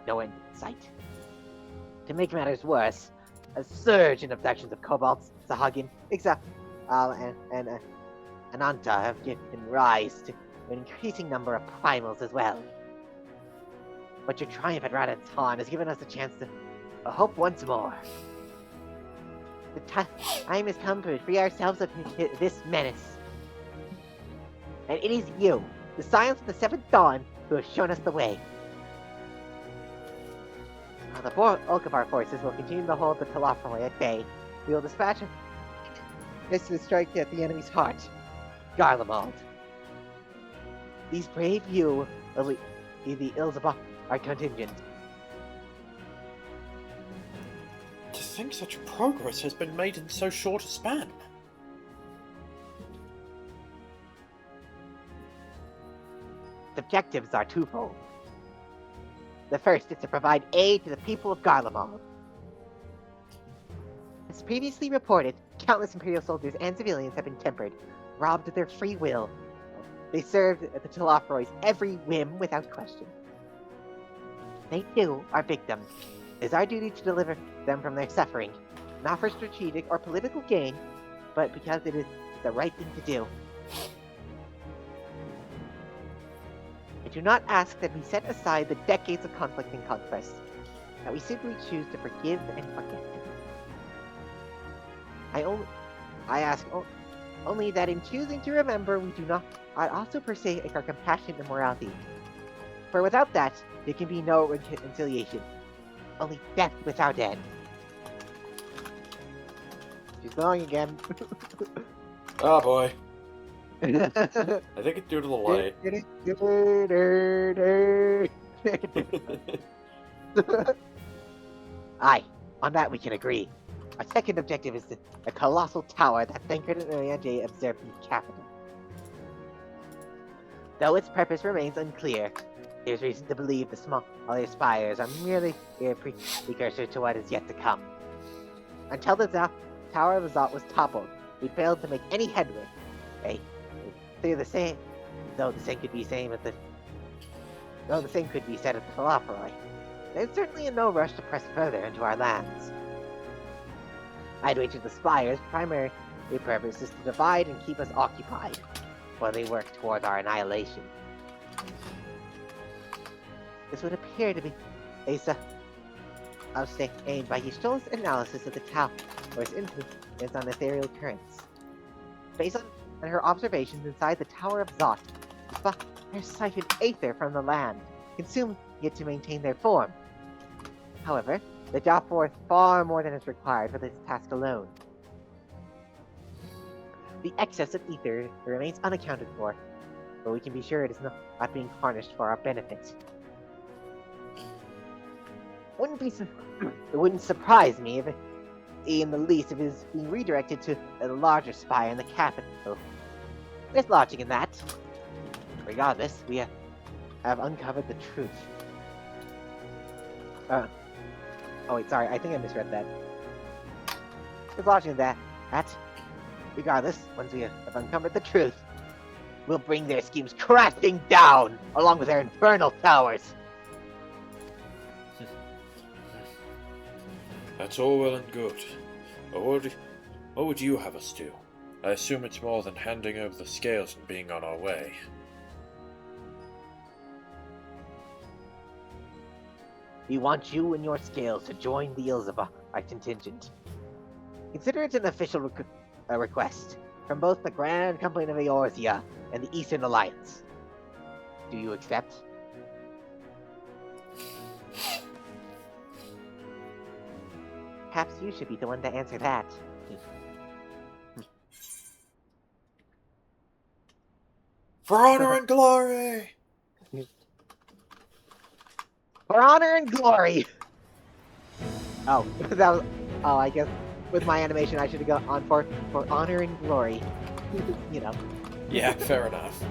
No end in sight. To make matters worse, a surge in abductions of kobolds, Sahagin, Ixal, and Ananta have given rise to an increasing number of primals as well. But your triumph at Radhaton has given us a chance to hope once more. The time has come to free ourselves of this menace. And it is you, the Scions of the Seventh Dawn, who have shown us the way. Now, the bulk of our forces will continue to hold the Telophroi at bay. We will dispatch this to strike at the enemy's heart, Garlemald. These brave few will lead the Ilsabard contingent. To think such progress has been made in so short a span. The objectives are twofold. The first is to provide aid to the people of Garlemald. As previously reported, countless Imperial soldiers and civilians have been tempered, robbed of their free will. They served the Telophoroids every whim without question. They too are victims. It is our duty to deliver them from their suffering, not for strategic or political gain, but because it is the right thing to do. I do not ask that we set aside the decades of conflict and conquest, that we simply choose to forgive and forget. I ask only that in choosing to remember, we do not also forsake our compassion and morality. For without that, there can be no reconciliation. Only death without end. She's going again. Oh boy. I think it's due to the light. Aye, on that we can agree. Our second objective is the colossal tower that Thancred and Oriente observed in the capital. Though its purpose remains unclear, there's reason to believe the smaller spires are merely a precursor to what is yet to come. Until the Tower of Azot was toppled, we failed to make any headway. They're the same, though the same could be said at the Telophoroi. There's certainly no rush to press further into our lands. I'd wager the Spire's primary purpose is to divide and keep us occupied, while they work toward our annihilation. This would appear to be Asa aimed by Yishtol's analysis of the tower's influence on ethereal currents. Based on her observations inside the Tower of Zot, the Spire siphoned aether from the land, consuming it to maintain their form. However, they draw forth far more than is required for this task alone. The excess of ether remains unaccounted for, but we can be sure it is not being harnessed for our benefit. It wouldn't surprise me if in the least if it is being redirected to a larger spire in the capital. There's logic in that. Regardless, we have uncovered the truth. Oh wait, sorry, I think I misread that. There's logic in that. Regardless, once we have uncovered the truth, we'll bring their schemes crashing down, along with their infernal towers. That's all well and good. But what would you have us do? I assume it's more than handing over the scales and being on our way. We want you and your scales to join the Ilsabard contingent. Consider it an official request from both the Grand Company of Eorzea and the Eastern Alliance. Do you accept? Perhaps you should be the one to answer that. For honor and glory! For honor and glory! Oh, that was... Oh, I guess with my animation I should have gone on for honor and glory. You know. Yeah, fair enough.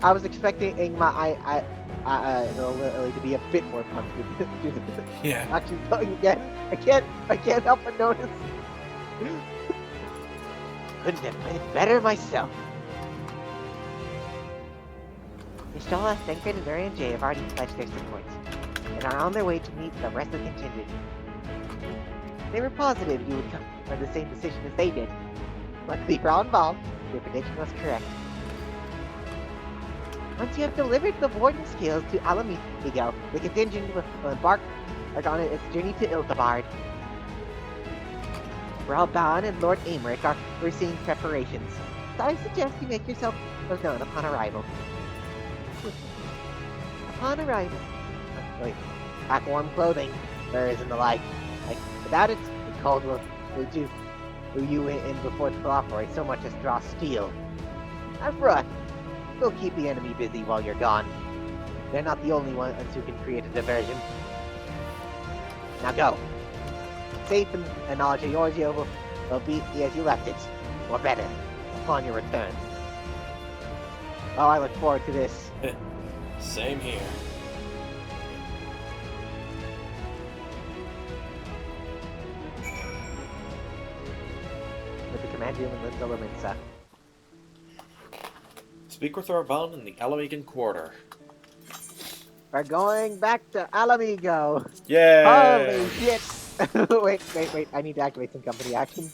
I was expecting my to be a bit more punctured. Yeah. Actually going again. I can't help but notice. Couldn't have played it better myself. Nishala, Thancred, and Arian J have already pledged their support, and are on their way to meet the rest of the contingent. They were positive you would come to the same decision as they did. Luckily for all involved, their prediction was correct. Once you have delivered the Warden Scales to Alamigo, the contingent will embark on its journey to Ilsabard. Ralban and Lord Aymeric are overseeing preparations, so I suggest you make yourself known upon arrival. Upon arrival. Pack warm clothing, furs and the like. Without it, the cold will do you in before the Telophoroi so much as draw steel. As for us, we'll keep the enemy busy while you're gone. They're not the only ones who can create a diversion. Now go. Safe and knowledge of Eorzea will be as you left it, or better, upon your return. Oh, I look forward to this. Same here. With the commander and Linda Laminsa. Speak with Orban in the Alamegan Quarter. We're going back to Alamigo. Yay! Holy shit! wait. I need to activate some company action.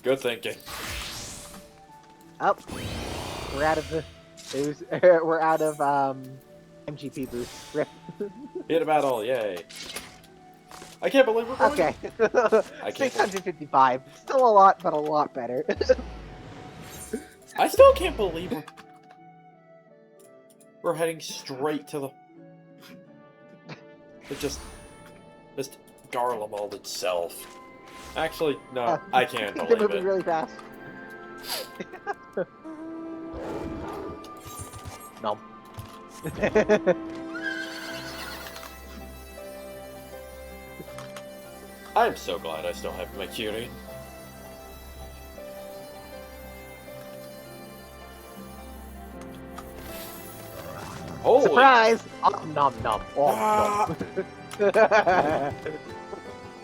Good thinking. Oh, we're out of the boost. We're out of MGP boost. Rip. Hit a battle, yay. I can't believe we're going. Okay. I can't 655. Still a lot, but a lot better. I still can't believe we're heading straight to the just Garlemald itself. Actually, no, I can't They're believe moving it. really fast. No. I'm so glad I still have my cutie. Holy! Surprise! Oh, nom nom. Oh, Ah.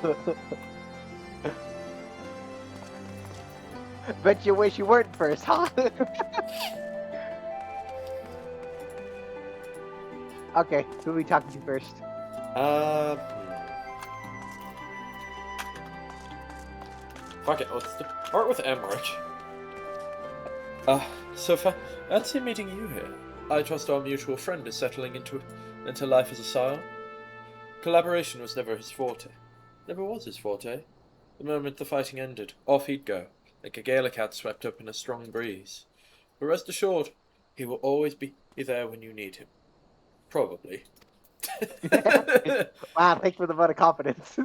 nom. Bet you wish you weren't first, huh? Okay, who are we talking to first? Fuck it, let's start with Emmerich. So fancy meeting you here. I trust our mutual friend is settling into life as a sire. Collaboration was never his forte. Never was his forte. The moment the fighting ended, off he'd go, like a Gaelic cat swept up in a strong breeze. But rest assured, he will always be there when you need him. Probably. Wow, thanks for the vote of confidence.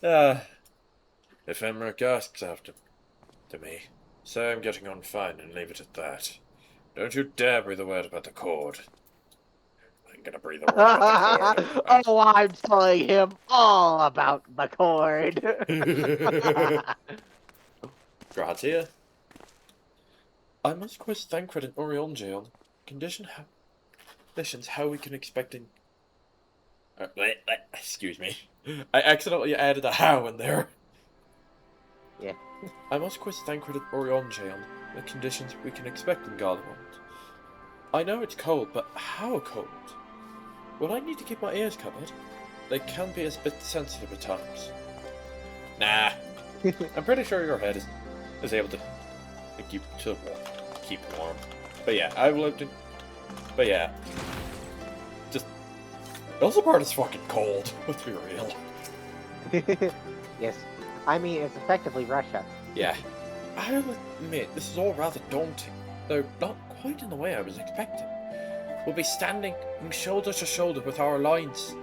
If Emmerich asks after to me, say I'm getting on fine and leave it at that. Don't you dare breathe a word about the cord. I'm gonna breathe a word about the cord. Oh, I'm telling him all about the cord. Gratia. I must quest Thancred and Orionje on conditions how we can expect in... excuse me. I accidentally added a how in there. Yeah. I must quest Thancred and Orionje on the conditions we can expect in Garlemald. I know it's cold, but how cold? Will I need to keep my ears covered? They can be a bit sensitive at times. Nah. I'm pretty sure your head is able to keep warm. But yeah, I've lived in... But yeah. Just... Ilsabard is fucking cold. Let's be real. Yes. I mean, it's effectively Russia. Yeah. I'll admit, this is all rather daunting, though not quite in the way I was expecting. We'll be standing shoulder to shoulder with our alliance's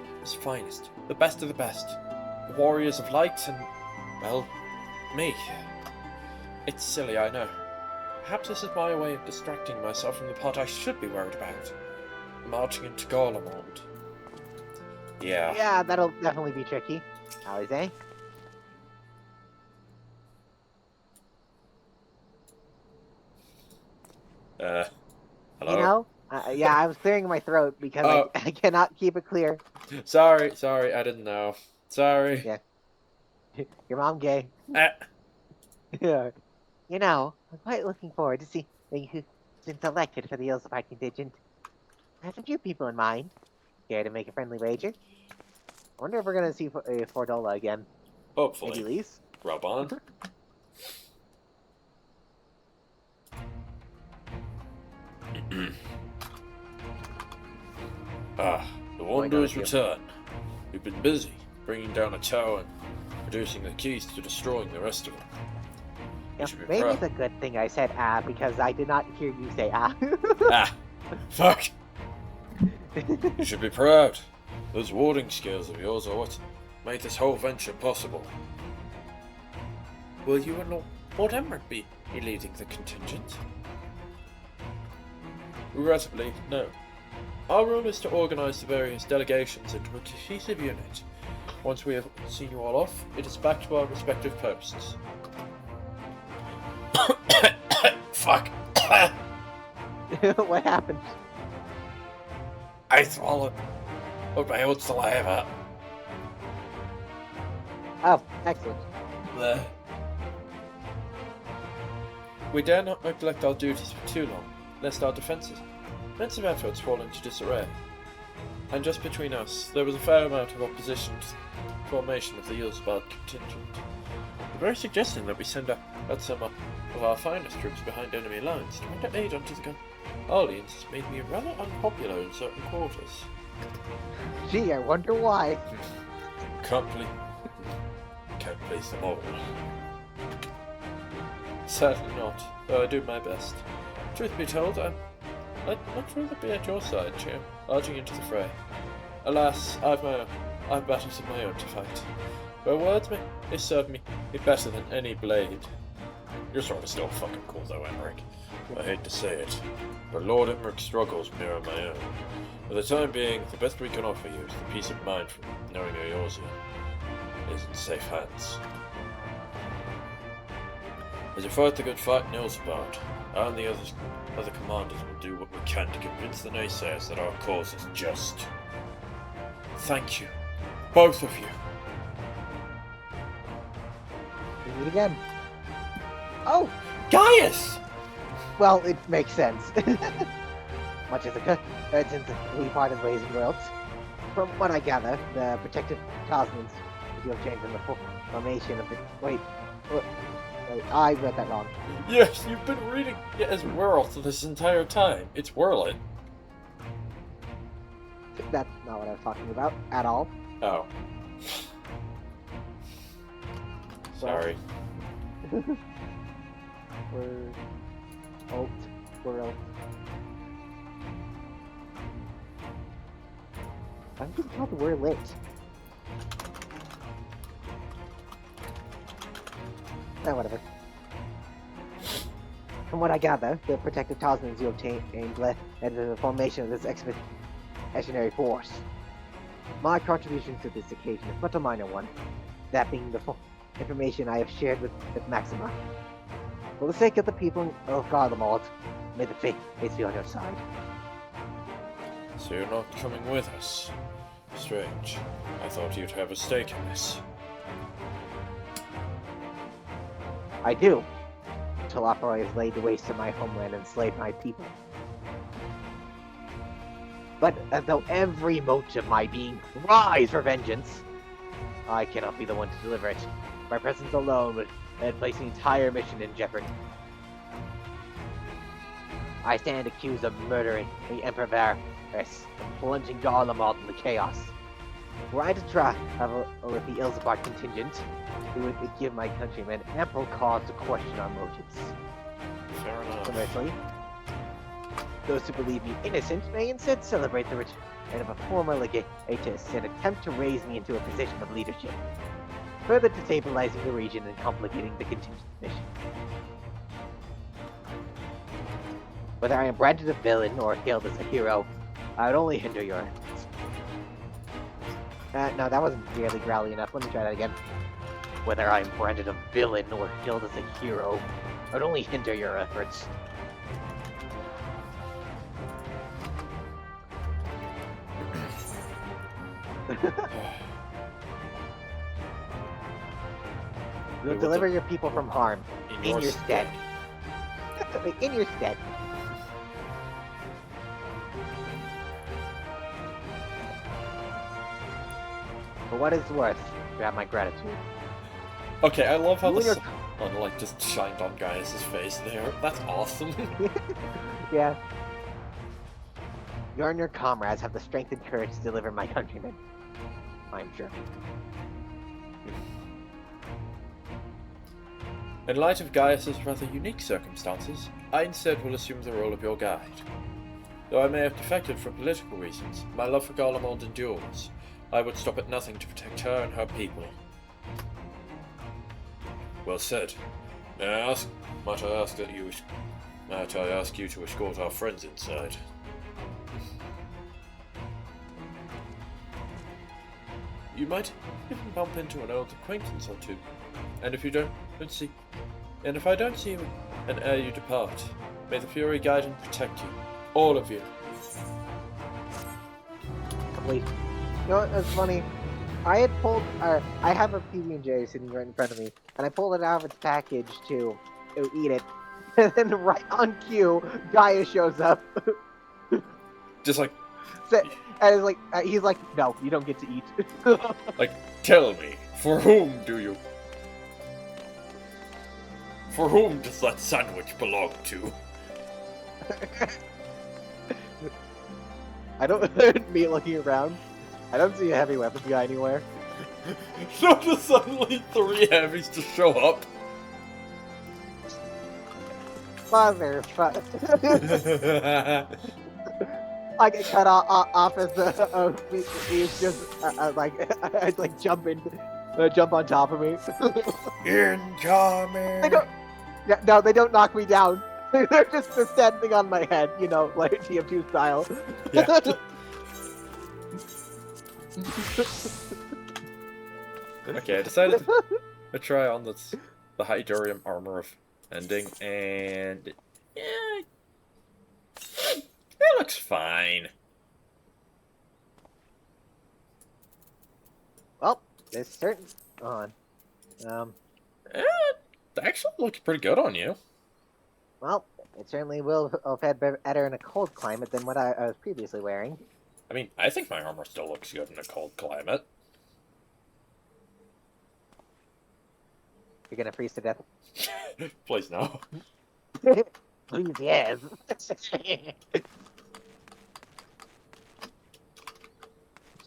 finest, the best of the best, the warriors of light and, well, me. It's silly, I know. Perhaps this is my way of distracting myself from the part I should be worried about. Marching into Garlemald. Yeah. Yeah, that'll definitely be tricky. Always, eh? Hello? You know? Yeah, I was clearing my throat because I cannot keep it clear. Sorry, I didn't know. Sorry. Yeah. Your mom gay. Ah. Yeah. You know, I'm quite looking forward to seeing who's been selected for the Ilsabard contingent. I have a few people in mind. Care to make a friendly wager? I wonder if we're gonna see Fordola again. Hopefully. Maybe Lise? Rub on. The Wanderer's return. We've been busy, bringing down a tower and producing the keys to destroying the rest of them. Yeah, maybe it's a good thing I said because I did not hear you say Fuck! You should be proud. Those warding skills of yours are what made this whole venture possible. Will you and Lord Emmerich be leading the contingent? Regrettably, no. Our role is to organize the various delegations into a cohesive unit. Once we have seen you all off, it is back to our respective posts. Fuck! What happened? I swallowed my own saliva. Oh, excellent. We dare not neglect our duties for too long. lest our defences efforts fall into disarray. And just between us, there was a fair amount of opposition to the formation of the Ilsabard contingent. The very suggestion that we send out some of our finest troops behind enemy lines to render aid unto the Garlemald made me rather unpopular in certain quarters. Gee, I wonder why. Can't please them all. Certainly not, though I do my best. Truth be told, I'd much rather be at your side, charging into the fray. Alas, I've battles of my own to fight. Where words may serve me better than any blade. Your sword is still fucking cool though, Emmerich. I hate to say it, but Lord Emmerich's struggles mirror my own. For the time being, the best we can offer you is the peace of mind from knowing Eorzea is in safe hands. As you fight the good fight in Ilsabard, I and the other commanders will do what we can to convince the naysayers that our cause is just. Thank you, both of you. We meet again. Oh! Gaius! Well, it makes sense. Much as since we parted ways in worlds. From what I gather, the protective talismans you have changed in the formation of the... Wait, I read that wrong. Yes, you've been reading it as Whirl this entire time. It's Whirling. That's not what I was talking about at all. Oh. Sorry. Whirl. I'm just called We're Lit. Whatever. From what I gather, the protective talismans you obtained led to the formation of this expeditionary force. My contribution to this occasion is but a minor one, that being the information I have shared with Maxima. For the sake of the people of Garlemald, may the fates be on your side. So you're not coming with us? Strange. I thought you'd have a stake in this. I do, until Opera has laid waste to my homeland and enslaved my people. But as though every mote of my being cries for vengeance, I cannot be the one to deliver it. My presence alone would place the entire mission in jeopardy. I stand accused of murdering the Emperor Varys and plunging Garlemald into chaos. Were I to travel with the Ilsabard contingent, it would give my countrymen ample cause to question our motives. Fair enough. Conversely, those who believe me innocent may instead celebrate the return of a former legatus and attempt to raise me into a position of leadership, further destabilizing the region and complicating the contingent mission. Whether I am branded a villain or hailed as a hero, I would only hinder your efforts. No, that wasn't really growly enough. Let me try that again. Whether I am branded a villain or hailed as a hero, I would only hinder your efforts. You'll deliver your people from harm in your stead. In your stead. For what it's worth, you have my gratitude. Okay, I love how the sun like just shined on Gaius' face there. That's awesome. Yeah. You and your comrades have the strength and courage to deliver my countrymen. I'm sure. In light of Gaius' rather unique circumstances, I instead will assume the role of your guide. Though I may have defected for political reasons, my love for Garlemald endures. I would stop at nothing to protect her and her people. Well said. Might I ask you to escort our friends inside? You might even bump into an old acquaintance or two, and if I don't see you and ere you depart, may the Fury guide and protect you, all of you. Complete. You know what, that's funny. I had pulled, I have a PB&J sitting right in front of me, and I pulled it out of its package to eat it, And then right on cue, Gaia shows up. Just like, And is like, he's like, no, you don't get to eat. like, tell me, for whom does that sandwich belong to? I don't, me looking around, I don't see a heavy weapons guy anywhere. So just suddenly 3 heavies just show up. Motherfucker. I get cut off as he's just like jump on top of me. Incoming! They don't knock me down. They're just standing on my head, you know, like TF2 style. Yeah. Okay, I decided to try on the Hydorium Armor of Ending, and yeah, it looks fine. Well, there's certain on. It actually looks pretty good on you. Well, it certainly will have had better in a cold climate than what I was previously wearing. I mean, I think my armor still looks good in a cold climate. You're gonna freeze to death. Please no. Please, yes. Actually,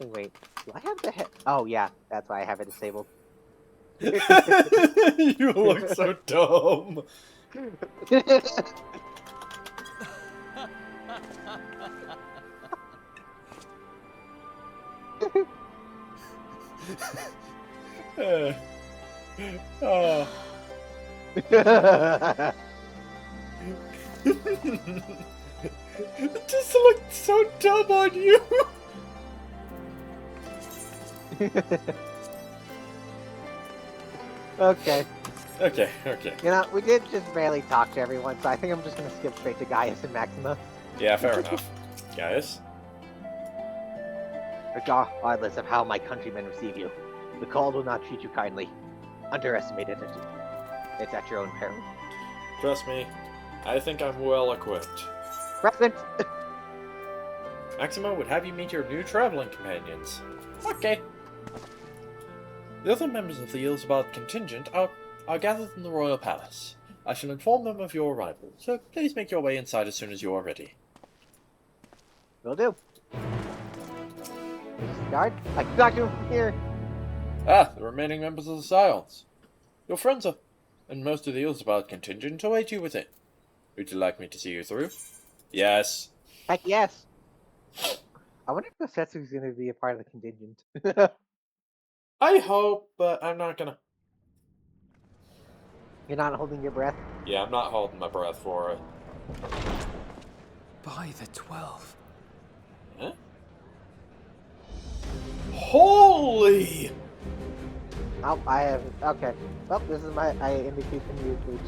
wait. Do I have the head? Oh, yeah. That's why I have it disabled. You look so dumb. Oh. It just looked so dumb on you. Okay. Okay. You know, we did just barely talk to everyone, so I think I'm just gonna skip straight to Gaius and Maxima. Yeah, fair enough. Guys? Regardless of how my countrymen receive you, the Cold will not treat you kindly. Underestimate it. It's at your own peril. Trust me, I think I'm well equipped. Present! Maxima would have you meet your new traveling companions. Okay. The other members of the Ilsabard contingent are gathered in the royal palace. I shall inform them of your arrival, so please make your way inside as soon as you are ready. Will do. Guard, I can talk to him from here. Ah, the remaining members of the Scions. Your friends are, and most of the Ilsabard contingent await you within. Would you like me to see you through? Yes. Heck yes. I wonder if the Setsu's gonna be a part of the contingent. I hope, but I'm not gonna. You're not holding your breath? Yeah, I'm not holding my breath for it. By the 12. Huh? Holy! Oh, I have. Okay. Well, this is my. I indicate the new page.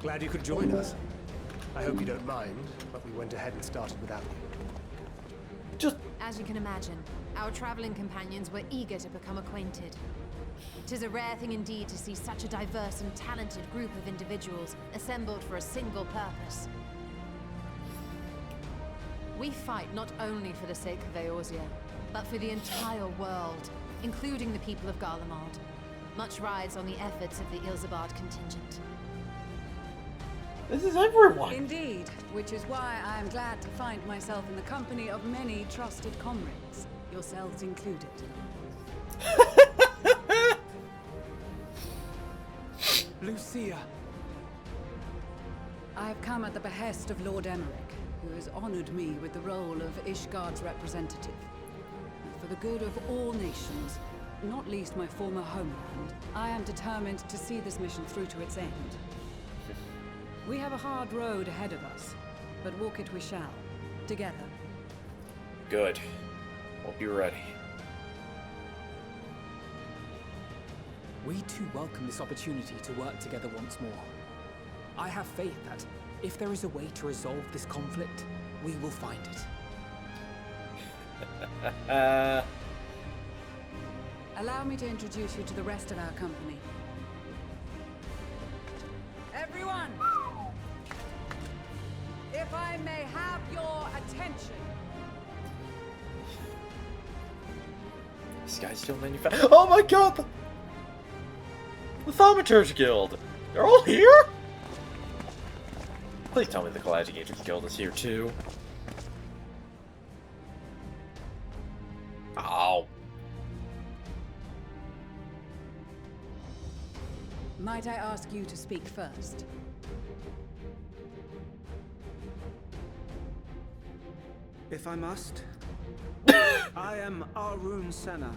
Glad you could join us. I hope you don't mind, but we went ahead and started without you. Just. As you can imagine, our traveling companions were eager to become acquainted. 'Tis a rare thing indeed to see such a diverse and talented group of individuals assembled for a single purpose. We fight not only for the sake of Eorzea, but for the entire world, including the people of Garlemald. Much rides on the efforts of the Ilsabard contingent. This is everyone! Indeed, which is why I am glad to find myself in the company of many trusted comrades, yourselves included. Lucia! I have come at the behest of Lord Emmerich, who has honored me with the role of Ishgard's representative. And for the good of all nations, not least my former homeland, I am determined to see this mission through to its end. We have a hard road ahead of us, but walk it we shall, together. Good. We'll be ready. We too welcome this opportunity to work together once more. I have faith that, if there is a way to resolve this conflict, we will find it. Allow me to introduce you to the rest of our company. This guy's still manufacturing. Oh my god! The Thaumaturge Guild! They're all here? Please tell me the Gladiators Guild is here too. Ow. Might I ask you to speak first? If I must. I am Arun Senna,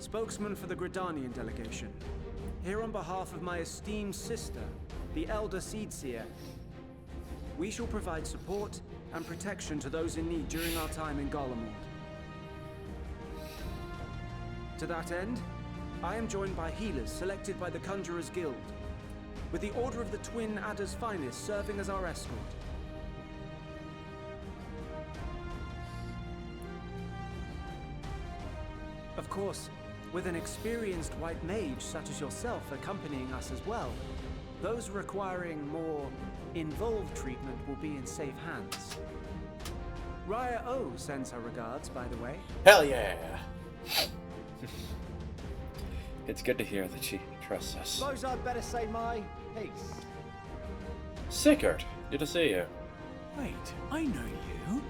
spokesman for the Gridanian delegation. Here on behalf of my esteemed sister, the Elder Seedseer. We shall provide support and protection to those in need during our time in Garlemald. To that end, I am joined by healers selected by the Conjurers Guild, with the Order of the Twin Adder's Finest serving as our escort. Of course, with an experienced white mage such as yourself accompanying us as well, those requiring more involved treatment will be in safe hands. Raya O sends her regards, by the way. Hell yeah! It's good to hear that she trusts us. Suppose I'd better say my piece. Sickert, good to see you. Wait, I know you.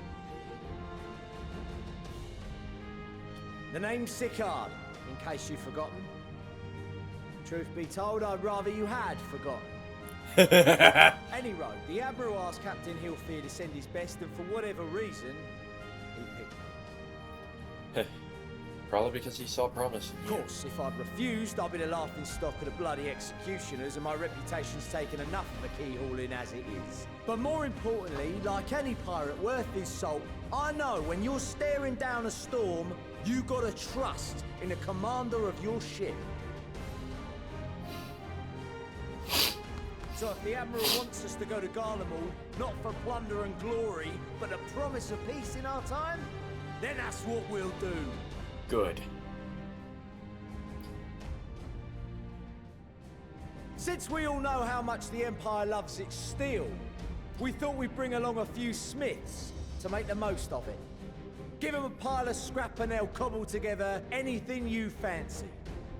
The name's Sickard, in case you've forgotten. Truth be told, I'd rather you had forgotten. Any road, the Admiral asked Captain Hilfear to send his best, and for whatever reason, he picked me. Probably because he saw promise. Of course, if I'd refused, I'd be the laughing stock of the bloody executioners, and my reputation's taken enough of a keyhauling as it is. But more importantly, like any pirate worth his salt, I know when you're staring down a storm, you gotta trust in the commander of your ship. So if the Admiral wants us to go to Garlemald, not for plunder and glory, but a promise of peace in our time, then that's what we'll do. Good. Since we all know how much the Empire loves its steel, we thought we'd bring along a few smiths to make the most of it. Give them a pile of scrap and they'll cobble together anything you fancy.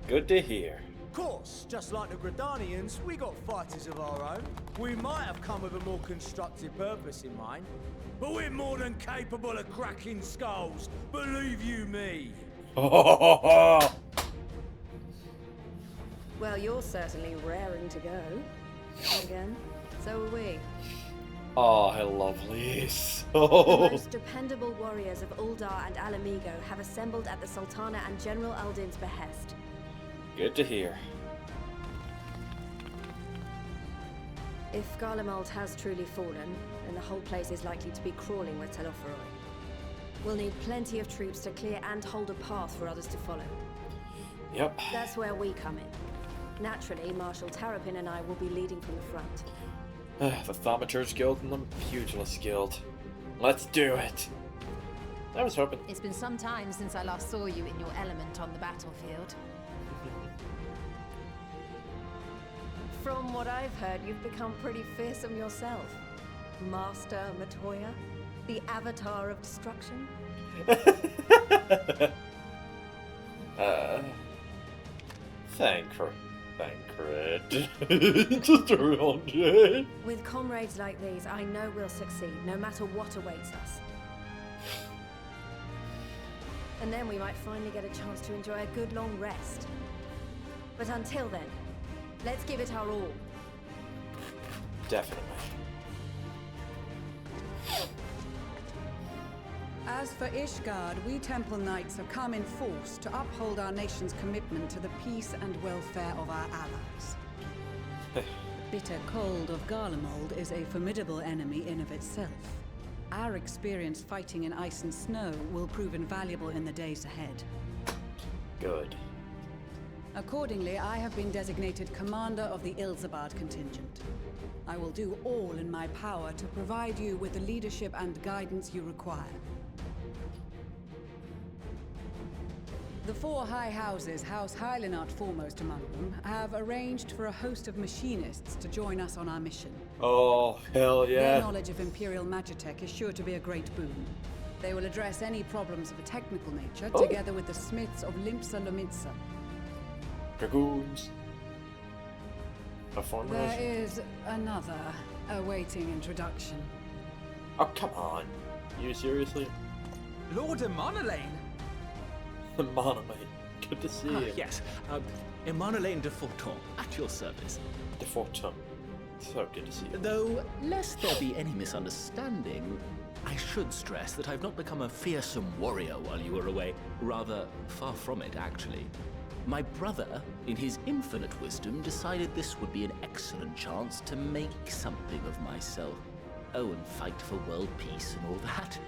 Good to hear. Of course, just like the Gridanians, we got fighters of our own. We might have come with a more constructive purpose in mind, but we're more than capable of cracking skulls, believe you me. Well, you're certainly raring to go. Again, so are we. Oh, how lovely. The most dependable warriors of Uldar and Alamigo have assembled at the Sultana and General Aldin's behest. Good to hear. If Garlemald has truly fallen, then the whole place is likely to be crawling with Telophoroi. We'll need plenty of troops to clear and hold a path for others to follow. Yep. That's where we come in. Naturally, Marshal Terrapin and I will be leading from the front. The Thaumaturge Guild and the Pugilist Guild. Let's do it. I was hoping. It's been some time since I last saw you in your element on the battlefield. From what I've heard, you've become pretty fearsome yourself. Master Matoya, the Avatar of Destruction. Thancred. Just around it. With comrades like these, I know we'll succeed, no matter what awaits us. And then we might finally get a chance to enjoy a good long rest. But until then, let's give it our all. Definitely. As for Ishgard, we Temple Knights have come in force to uphold our nation's commitment to the peace and welfare of our allies. The bitter cold of Garlemald is a formidable enemy in of itself. Our experience fighting in ice and snow will prove invaluable in the days ahead. Good. Accordingly, I have been designated commander of the Ilsabard contingent. I will do all in my power to provide you with the leadership and guidance you require. The four high houses, House Hylinart foremost among them, have arranged for a host of machinists to join us on our mission. Oh, hell Their yeah. knowledge of Imperial Magitech is sure to be a great boon. They will address any problems of a technical nature together with the smiths of Limpsa Lomitsa. Dragoons. A There formation. is another awaiting introduction. Oh, come on. You seriously? Lord Emonelaine! Monomate. Good to see you. Yes, Emonelaine de Forton, at your service. De Fortune. So good to see you. Though, lest there be any misunderstanding, I should stress that I've not become a fearsome warrior while you were away. Rather, far from it, actually. My brother, in his infinite wisdom, decided this would be an excellent chance to make something of myself. Oh, and fight for world peace and all that.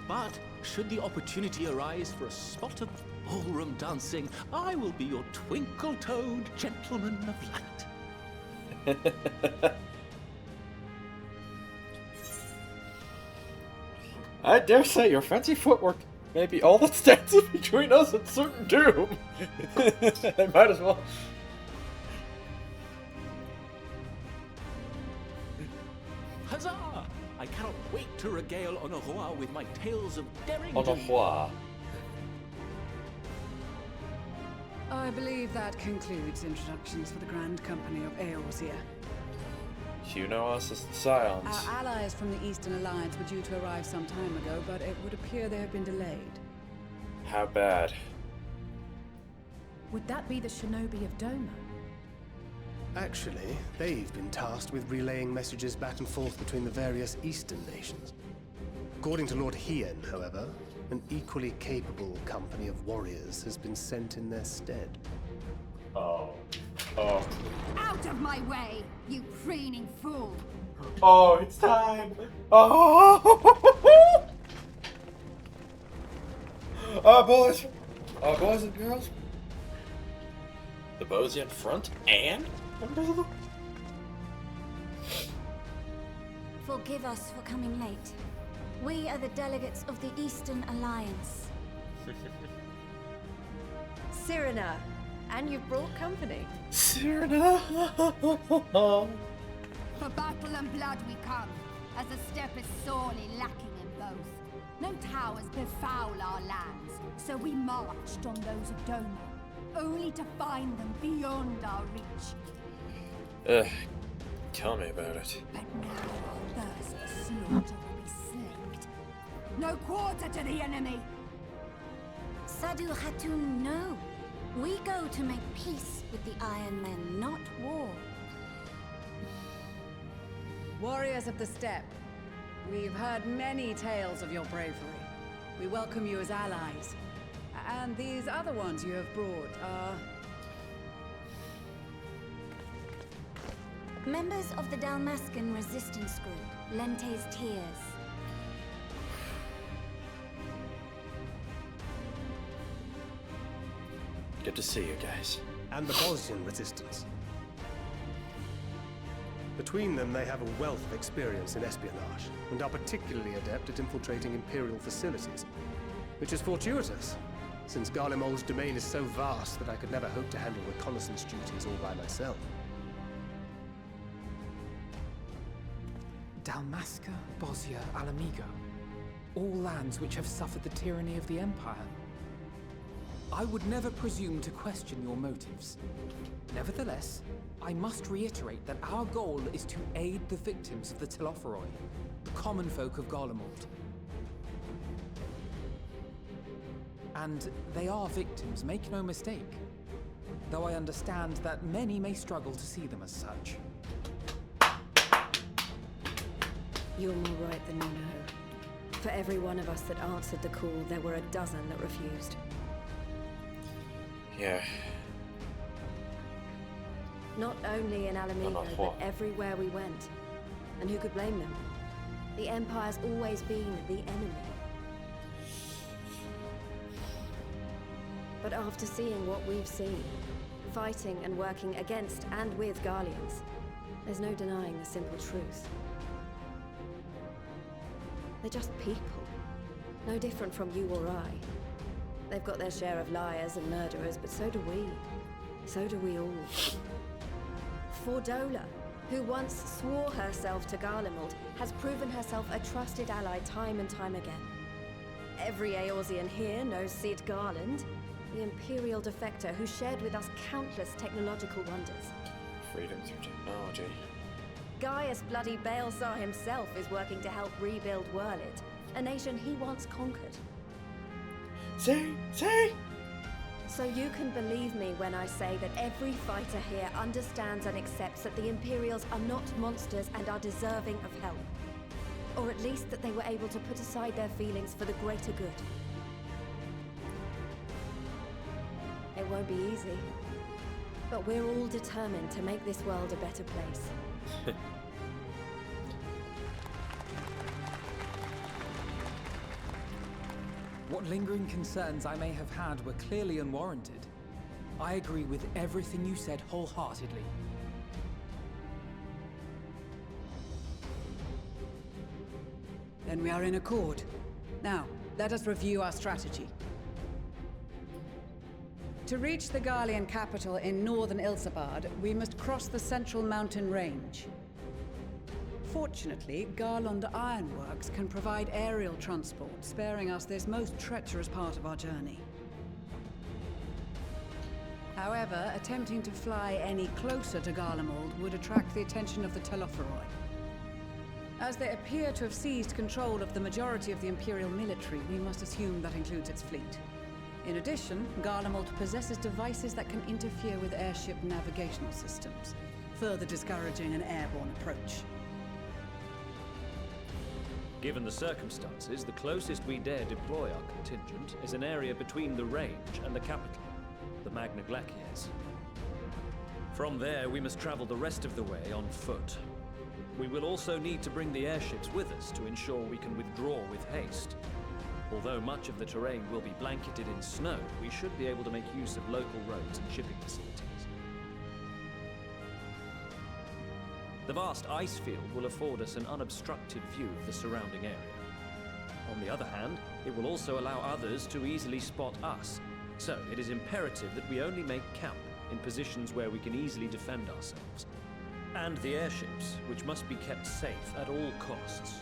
But, should the opportunity arise for a spot of ballroom dancing, I will be your twinkle-toed gentleman of light. I dare say your fancy footwork may be all that stands in between us and certain doom. I might as well. Huzzah! I cannot wait to regale Honoroa with my tales of daring. Honoroa. I believe that concludes introductions for the Grand Company of Eorzea. You know us as the Scions. Our allies from the Eastern Alliance were due to arrive some time ago, but it would appear they have been delayed. How bad? Would that be the shinobi of Doma? Actually, they've been tasked with relaying messages back and forth between the various Eastern nations. According to Lord Hien, however, an equally capable company of warriors has been sent in their stead. Oh. Oh. Out of my way, you preening fool! Oh, it's time! Oh! Boys! Boys and girls? The Bosie in front and invisible? Forgive us for coming late. We are the delegates of the Eastern Alliance. Cyrena, and you've brought company. Cyrena! For battle and blood we come, as the steppe is sorely lacking in both. No towers befoul our lands, so we marched on those of Doma, only to find them beyond our reach. Tell me about it. But now our thirst for slaughter will be slaked. No quarter to the enemy! Sadu Hatun, no. We go to make peace with the Iron Men, not war. Warriors of the Steppe, we've heard many tales of your bravery. We welcome you as allies. And these other ones you have brought are... Members of the Dalmascan resistance group, Lente's Tears. Good to see you guys. And the Bosnian resistance. Between them, they have a wealth of experience in espionage, and are particularly adept at infiltrating Imperial facilities. Which is fortuitous, since Garlemald's domain is so vast that I could never hope to handle reconnaissance duties all by myself. Dalmasca, Bosnia, Alamigo. All lands which have suffered the tyranny of the Empire. I would never presume to question your motives. Nevertheless, I must reiterate that our goal is to aid the victims of the Telophoroi, the common folk of Garlemald. And they are victims, make no mistake. Though I understand that many may struggle to see them as such. You're more right than you know. For every one of us that answered the call, there were a dozen that refused. Yeah. Not only in Alamigo, but everywhere we went. And who could blame them? The Empire's always been the enemy. But after seeing what we've seen, fighting and working against and with Garleans, there's no denying the simple truth. They're just people. No different from you or I. They've got their share of liars and murderers, but so do we. So do we all. Fordola, who once swore herself to Garlemald, has proven herself a trusted ally time and time again. Every Eorzean here knows Sid Garland, the Imperial defector who shared with us countless technological wonders. Freedom through technology. Gaius bloody Balesar himself is working to help rebuild Whirlid, a nation he once conquered. See? So you can believe me when I say that every fighter here understands and accepts that the Imperials are not monsters and are deserving of help. Or at least that they were able to put aside their feelings for the greater good. It won't be easy, but we're all determined to make this world a better place. What lingering concerns I may have had were clearly unwarranted. I agree with everything you said wholeheartedly. Then we are in accord. Now, let us review our strategy. To reach the Garlean capital in northern Ilsabard, we must cross the central mountain range. Fortunately, Garland Ironworks can provide aerial transport, sparing us this most treacherous part of our journey. However, attempting to fly any closer to Garlemald would attract the attention of the Telophoroi. As they appear to have seized control of the majority of the Imperial military, we must assume that includes its fleet. In addition, Garlemald possesses devices that can interfere with airship navigational systems, further discouraging an airborne approach. Given the circumstances, the closest we dare deploy our contingent is an area between the range and the capital, the Magna Glaciers. From there, we must travel the rest of the way on foot. We will also need to bring the airships with us to ensure we can withdraw with haste. Although much of the terrain will be blanketed in snow, we should be able to make use of local roads and shipping facilities. The vast ice field will afford us an unobstructed view of the surrounding area. On the other hand, it will also allow others to easily spot us, so it is imperative that we only make camp in positions where we can easily defend ourselves. And the airships, which must be kept safe at all costs.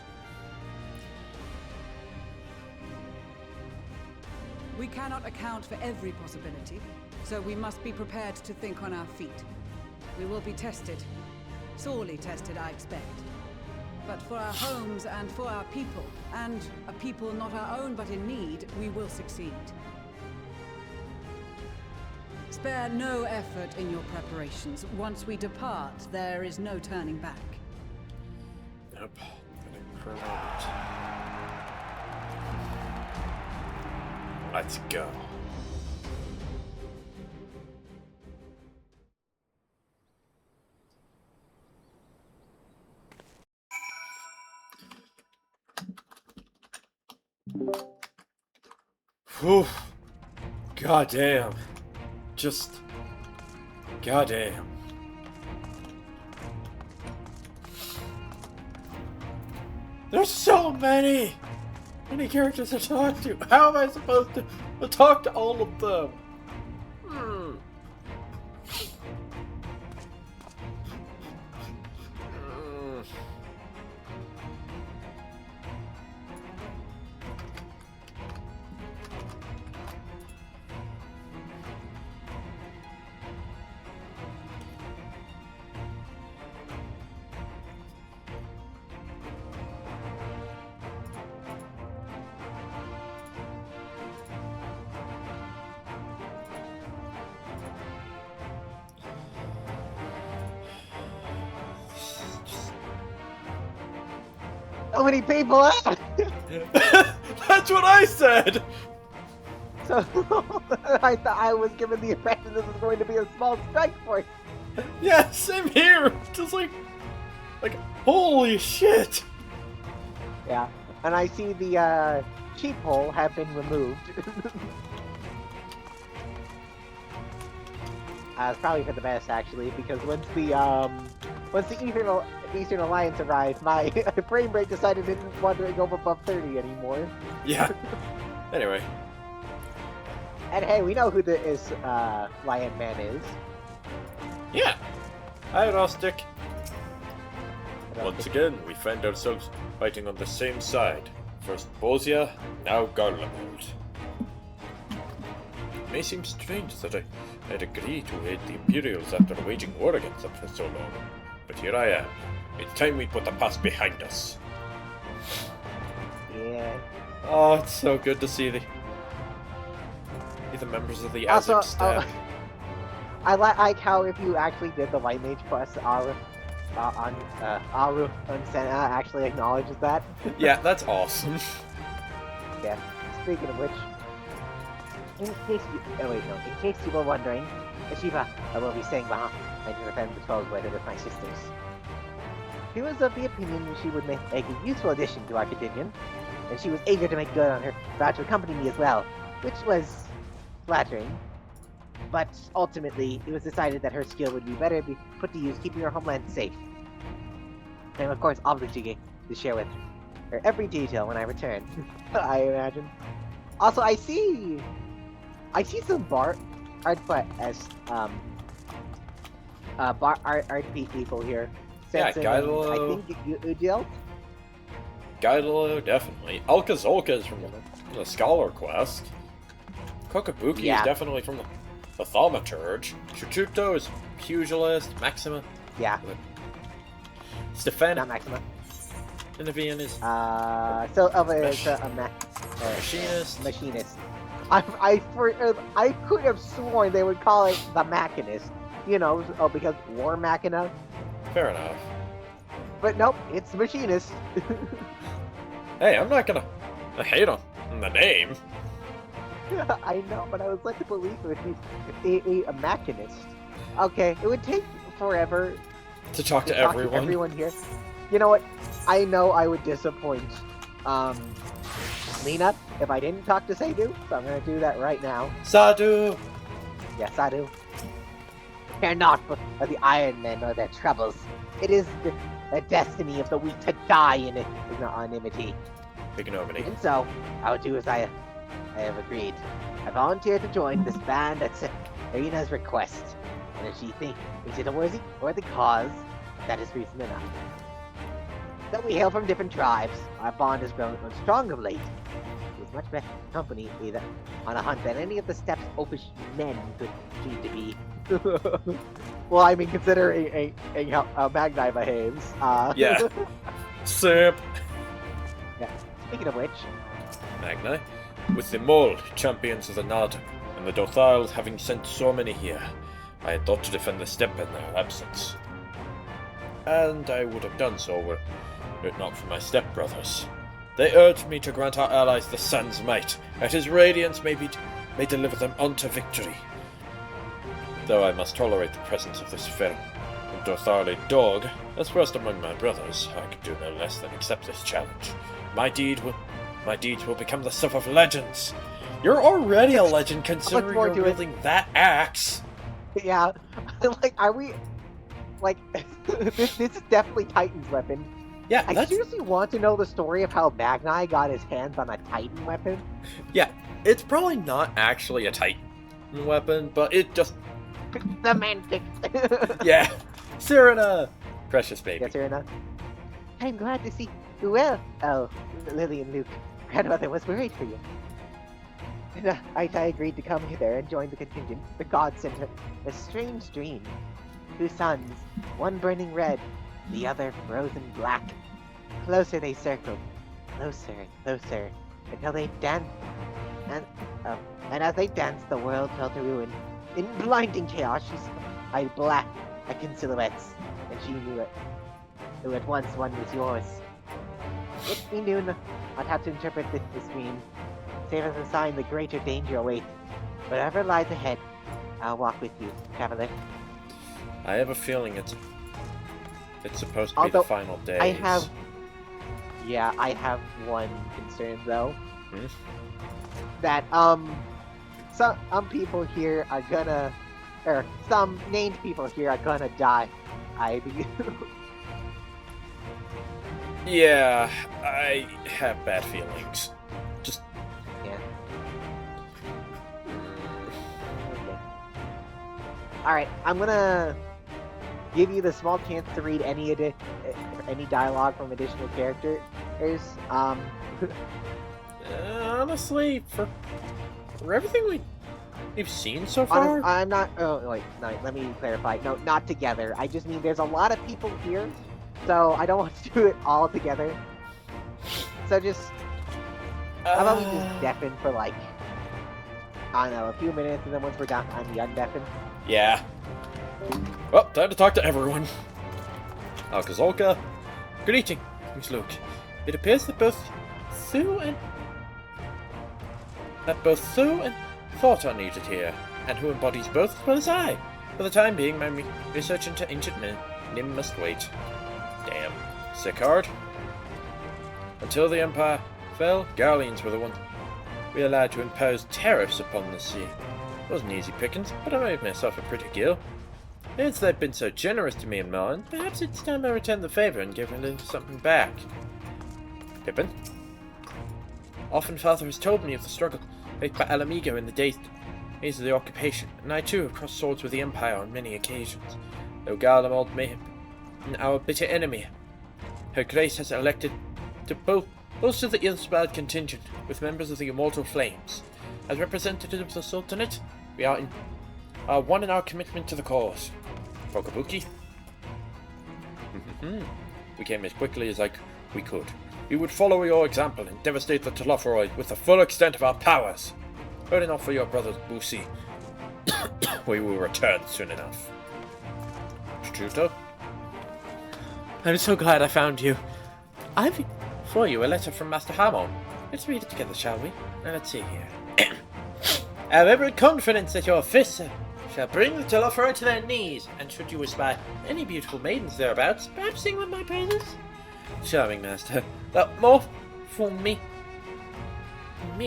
We cannot account for every possibility, so we must be prepared to think on our feet. We will be tested. Sorely tested, I expect. But for our homes and for our people, and a people not our own but in need, we will succeed. Spare no effort in your preparations. Once we depart, there is no turning back. Nope. Gonna promote. Let's go. Whew. Goddamn. Just... goddamn. There's so many characters to talk to. How am I supposed to talk to all of them? So many people! That's what I said! So, I thought I was given the impression this was going to be a small strike force. Yeah, same here! Just like, holy shit! Yeah, and I see the, sheep hole have been removed. It's probably for the best, actually, because once the Eastern Alliance arrived, my frame rate decided it didn't want to go above 30 anymore. Yeah. Anyway. And hey, we know who the Lion Man is. Yeah. Hi, Rustic. Once again, we find ourselves fighting on the same side. First Bosia, now Garlemald. It may seem strange that I'd agree to aid the Imperials after waging war against them for so long, but here I am. It's time we put the past behind us. Yeah. Oh, it's so good to see the members of the Azim staff. I like how if you actually did the White Mage quest, Aru Unsena actually acknowledges that. Yeah, that's awesome. Yeah. Speaking of which, in case you were wondering, Ashiva will be staying behind to defend the patrols with my sisters. She was of the opinion she would make a useful addition to our contingent, and she was eager to make good on her vow to accompany me as well, which was flattering. But ultimately, it was decided that her skill would be better be put to use keeping her homeland safe. I'm of course obligated to share with her every detail when I return. I imagine. Also, I see some art people here. Yeah, Sensing, Gaidalo. I think Udiel. Gaidalo, definitely. Alka-Zolka is from the Scholar Quest. Kokabuki is definitely from the Thaumaturge. Chuchuto is Pugilist. Maxima. Yeah. Stefan. Not Maxima. Inavian is. Machinist. Machinist. I could have sworn they would call it the Machinist. You know, because War Machina. Fair enough. But nope, it's Machinist. Hey, I'm not gonna hate on the name. I know, but I was led to believe it would be a Machinist. Okay, it would take forever to talk to everyone. Everyone here. You know what? I know I would disappoint Lena if I didn't talk to Sadu, so I'm gonna do that right now. Sadu! Yes, Sadu. Care not for the Iron Men or their troubles. It is the destiny of the weak to die in anonymity. Ignominy. And so, I'll do as I have agreed. I volunteered to join this band at Serena's request. And if she thinks it a worthy cause, that is reason enough. Though we hail from different tribes, our bond has grown strong of late. It is much better company either on a hunt than any of the steppes oafish men could seem to be. Well, I mean, considering how Magni behaves. Yeah. Sip. Yeah. Speaking of which, Magni, with the Mole, champions of the Nod, and the Dothiles having sent so many here, I had thought to defend the steppe in their absence. And I would have done so were it not for my stepbrothers. They urged me to grant our allies the sun's might, that his radiance may deliver them unto victory. Though I must tolerate the presence of this feral and Dotharli dog, as first among my brothers, I could do no less than accept this challenge. My deeds will become the stuff of legends. You're already a legend considering you're wielding that axe. Yeah, like, are we... Like, this is definitely Titan's weapon. Yeah, I seriously want to know the story of how Magni got his hands on a Titan weapon. Yeah, it's probably not actually a Titan weapon, but it just... Semantics. Yeah, Serena! Precious baby. Yeah, Serena. I'm glad to see you well. Oh, Lily and Luke. Grandmother was worried for you. And I agreed to come here and join the contingent. The gods sent her a strange dream. 2 suns, one burning red, the other frozen black. Closer they circled, closer and closer, until they danced. And as they danced, the world fell to ruin. In blinding chaos, she spied black in silhouettes, and she knew it. Who at once one was yours. Yet we knew not how to interpret this dream, save as a sign the greater danger awaits. Whatever lies ahead, I'll walk with you, traveler. I have a feeling it's supposed to be the final days. I have one concern though. Hmm? That some people here are gonna, or some named people here are gonna die. Yeah, I have bad feelings. Just... Yeah. Okay. Alright, I'm gonna give you the small chance to read any dialogue from additional characters. Honestly, for everything we've seen so far, I'm not. Oh, no, let me clarify. No, not together. I just mean there's a lot of people here, so I don't want to do it all together. So just, how about we just deafen for like, I don't know, a few minutes, and then once we're done, I'm the undeafen. Yeah. Well, time to talk to everyone. Alcazolka. Good evening, Miss Luke. It appears that both Sue and Thought are needed here, and who embodies both as well as I. For the time being, my research into ancient Nim must wait. Damn. Sicard. Until the Empire fell, Garleans were the ones we allowed to impose tariffs upon the sea. It wasn't easy pickings, but I made myself a pretty deal. Since they've been so generous to me and mine, perhaps it's time I return the favor and give a little something back. Pippin? Often Father has told me of the struggle faced by Alamigo in the days of the occupation, and I too have crossed swords with the Empire on many occasions. Though Garlemald may have been our bitter enemy, Her Grace has elected to bolster the Ilsabard contingent with members of the Immortal Flames. As representatives of the Sultanate, we are one in our commitment to the cause. Pokabuki? We came as quickly as we could. We would follow your example and devastate the Telophoroid with the full extent of our powers. Holding off for your brother's Busi. We will return soon enough. Struto? I'm so glad I found you. I've for you a letter from Master Hamon. Let's read it together, shall we? Now let's see here. I have every confidence that your fists shall bring the Telophoroid to their knees, and should you espy any beautiful maidens thereabouts, perhaps sing them my praises? Charming, Master. But more for me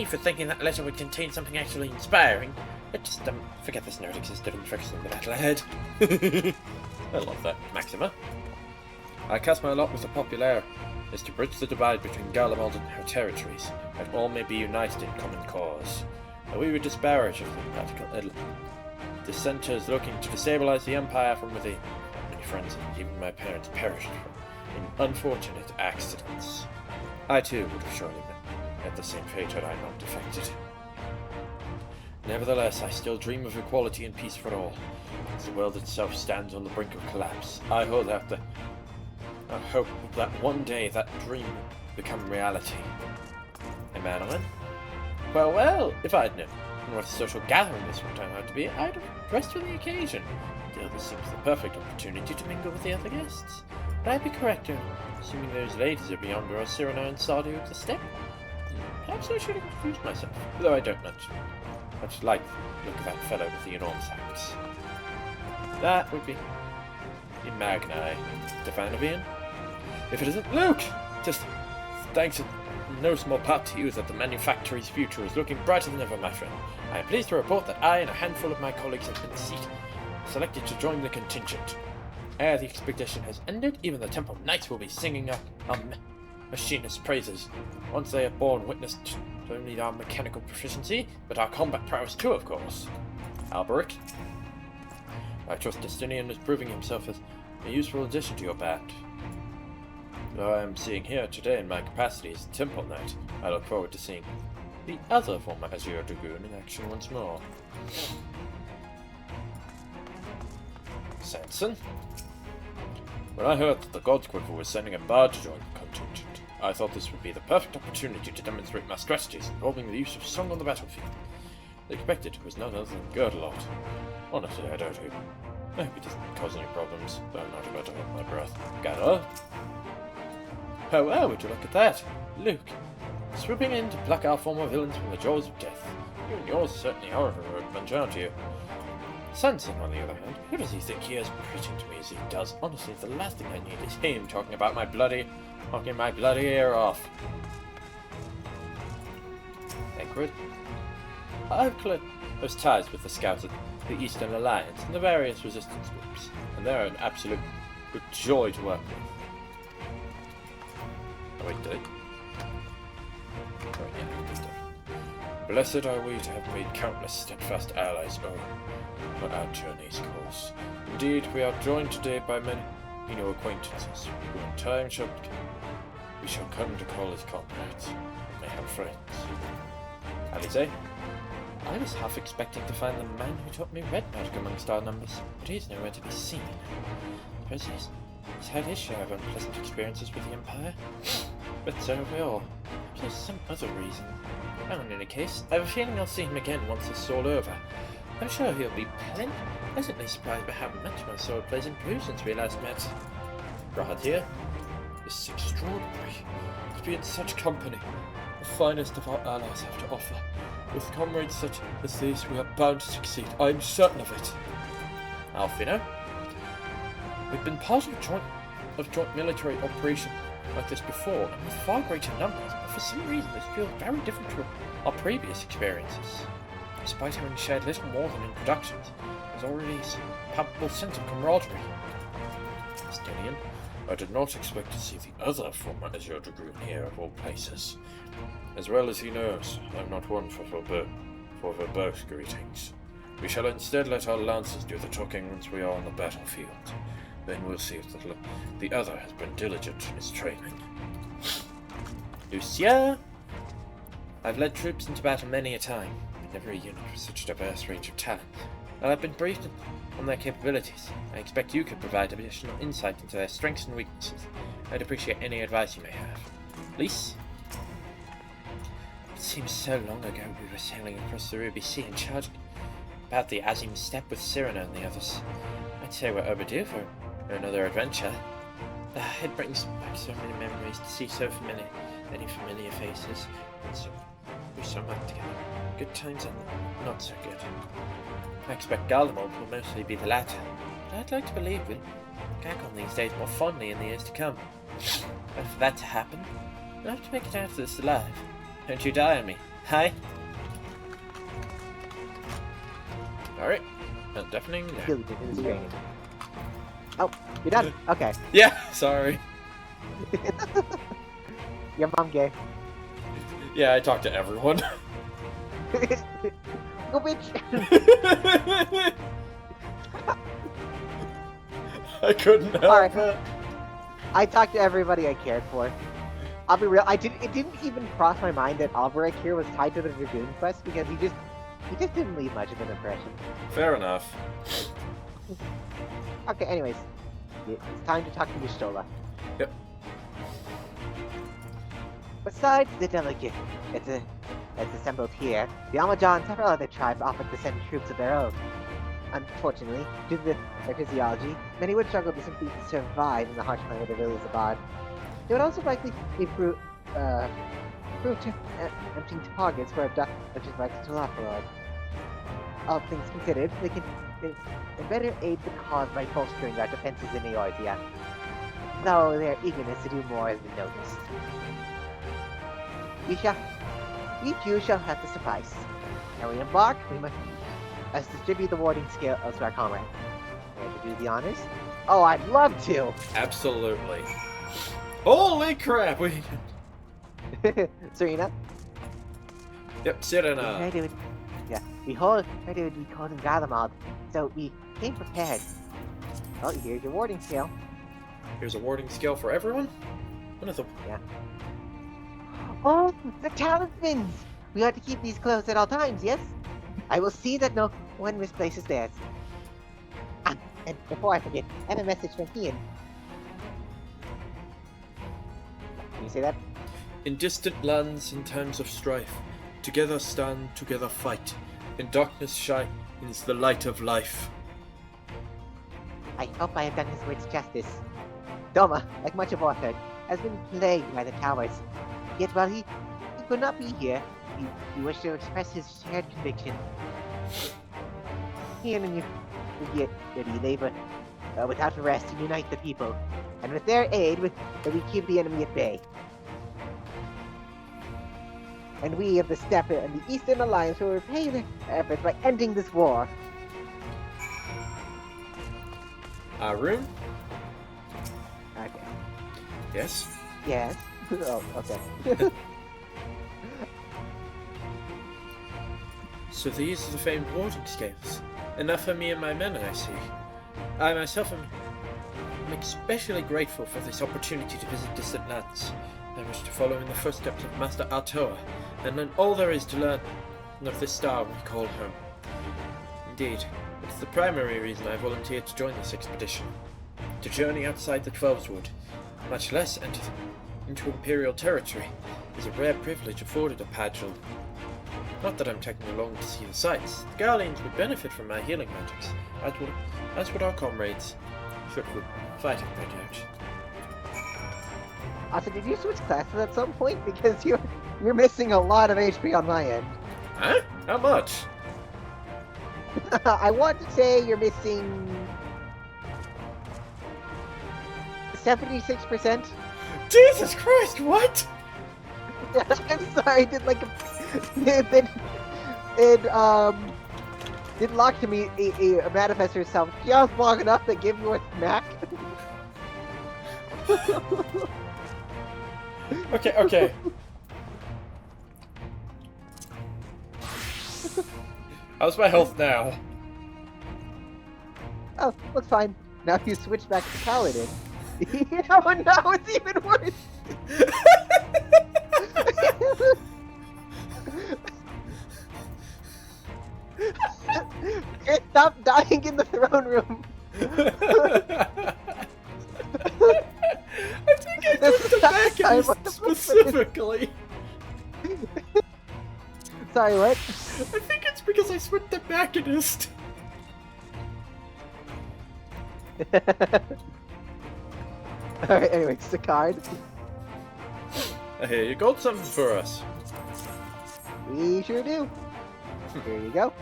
for thinking that letter would contain something actually inspiring. But just forget this note existed and focus on the battle ahead. I love that. Maxima. I cast my lot with the popular is to bridge the divide between Garlemald and her territories, that all may be united in common cause. But we would disparage of the radical dissenters looking to destabilize the Empire from within. Many friends and even my parents perished in unfortunate accidents. I too would have surely met the same fate had I not defected. Nevertheless, I still dream of equality and peace for all. As the world itself stands on the brink of collapse, I hope that one day that dream will become reality. A man? Well, if I'd known what a social gathering this would turn out to be, I'd have dressed for the occasion. Still, this seems the perfect opportunity to mingle with the other guests. Would I be correct in assuming those ladies are beyond our Cyrano and Sardu of the steppe? Perhaps I should have confused myself, though I don't much like the look of that fellow with the enormous axe. That would be Magni, Stefanovian. If it isn't Luke! Just thanks in no small part to you that the manufactory's future is looking brighter than ever, my friend. I am pleased to report that I and a handful of my colleagues have been selected to join the contingent. Ere the expedition has ended, even the Temple Knights will be singing our machinist's praises. Once they have borne witness to not only our mechanical proficiency, but our combat prowess too, of course. Alberic? I trust Justinian is proving himself as a useful addition to your band. Though I am seeing here today in my capacity as a Temple Knight, I look forward to seeing the other former Azure Dragoon in action once more. Sanson? When I heard that the Godsquiver was sending a bard to join the contingent, I thought this would be the perfect opportunity to demonstrate my strategies involving the use of song on the battlefield. The expected was none other than Gerdelot. Honestly, I don't hope. I hope he doesn't cause any problems, but I'm not about to hold my breath. Gather? Oh, well, would you look at that? Luke, swooping in to pluck our former villains from the jaws of death. You and yours certainly are a heroic bunch, aren't you? Sanson, on the other hand, who does he think he is, preaching to me as he does? Honestly, the last thing I need is him talking my bloody ear off. Eckred? I've close ties with the scouts of the Eastern Alliance and the various resistance groups, and they're an absolute joy to work with. Oh, wait, did I? Oh, yeah, good stuff. Blessed are we to have made countless steadfast allies over our journey's course. Indeed, we are joined today by many new acquaintances, who in time we shall come to call as comrades, may have friends. Alize, I was half expecting to find the man who taught me red magic amongst our numbers, but he is nowhere to be seen. Suppose he's had his share of unpleasant experiences with the Empire, but so have we all. There's some other reason. Well, in any case, I have a feeling I'll see him again once this is all over. I'm sure he'll be pleasantly surprised by how much my sword plays improved since we last met. Right here, this is extraordinary. To be in such company, the finest of our allies have to offer. With comrades such as these, we are bound to succeed. I am certain of it. Alfino, we've been part of a joint military operation like this before, and with far greater numbers, but for some reason this feels very different to our previous experiences. Despite having shared little more than introductions, there's already a palpable sense of camaraderie. Stenian, I did not expect to see the other former Azure Dragoon here of all places. As well as he knows, I'm not one for verbose greetings. We shall instead let our lancers do the talking once we are on the battlefield. Then we'll see if the other has been diligent in his training. Lucia, I've led troops into battle many a time, but never a unit with such a diverse range of talent. While I've been briefed on their capabilities, I expect you could provide additional insight into their strengths and weaknesses. I'd appreciate any advice you may have. Lise? It seems so long ago we were sailing across the Ruby Sea and charging about the Azim Steppe with Cyrano and the others. I'd say we're overdue for another adventure. It brings back so many memories to see many familiar faces, and do so much together. Good times and not so good. I expect Garlemald will mostly be the latter, but I'd like to believe we'll gag on these days more fondly in the years to come. But for that to happen, we'll have to make it out of this alive. Don't you die on me, hi? Alright, a deafening no. Oh, you're done? Okay. Yeah, sorry. Your mom gay. Yeah, I talked to everyone. Go bitch! I couldn't help it. I talked to everybody I cared for. I'll be real, it didn't even cross my mind that Alberic here was tied to the Dragoon quest because he just didn't leave much of an impression. Fair enough. Okay, anyways. It's time to talk to Y'shtola. Yep. Besides the delegate that's assembled here, the Amaja and several other tribes offered to send troops of their own. Unfortunately, due to their physiology, many would struggle to simply survive in the harsh climate of Ilsabard. They would also likely be proved emptying targets for abductions by Lord. All things considered, they can better aid the cause by bolstering our defenses in Eorzea, though their eagerness to do more has been noticed. We too shall have to suffice. Now we embark, we must distribute the warding skill to our comrades. Care to do the honors? Oh, I'd love to! Absolutely. Holy crap! Serena? Yep, Serena. We hold ready to be called in Garlemald, so we came prepared. Well, here's your warding skill. Here's a warding skill for everyone? One of them. Yeah. Oh, the talismans! We ought to keep these close at all times, yes? I will see that no one misplaces theirs. Ah, and before I forget, I have a message from Ian. Can you say that? In distant lands in times of strife, together stand, together fight. In darkness shines the light of life. I hope I have done his words justice. Doma, like much of Orthed, has been plagued by the towers. Yet while he could not be here, he wished to express his shared conviction. He and you labor without rest to unite the people, and with their aid, we keep the enemy at bay. And we of the Steppe and the Eastern Alliance will repay their efforts by ending this war. Arun? Okay. Yes? Yes. Oh, okay. So these are the famed warding scales. Enough for me and my men, I see. I myself am especially grateful for this opportunity to visit distant lands. I wish to follow in the footsteps of Master Artoa, and learn all there is to learn of this star we call home. Indeed, it's the primary reason I volunteered to join this expedition. To journey outside the Twelveswood, much less enter into Imperial territory, is a rare privilege afforded a Padgel. Not that I'm taking along to see the sights. The Garleans would benefit from my healing magics, as would our comrades, should we fight it break out. Also, did you switch classes at some point? Because you're missing a lot of HP on my end. Huh? How much? I want to say you're missing 76%. Jesus Christ, what? I'm sorry, did lock to me manifest herself just long enough to give you a smack? Okay. How's my health now? Oh, looks fine. Now if you switch back to Paladin. Oh no, it's even worse! Stop dying in the throne room! I think I took the back specifically. Sorry, what? I think it's because I switched the Machinist. Alright, anyway, it's the card. Here, you got something for us. We sure do. Here you go.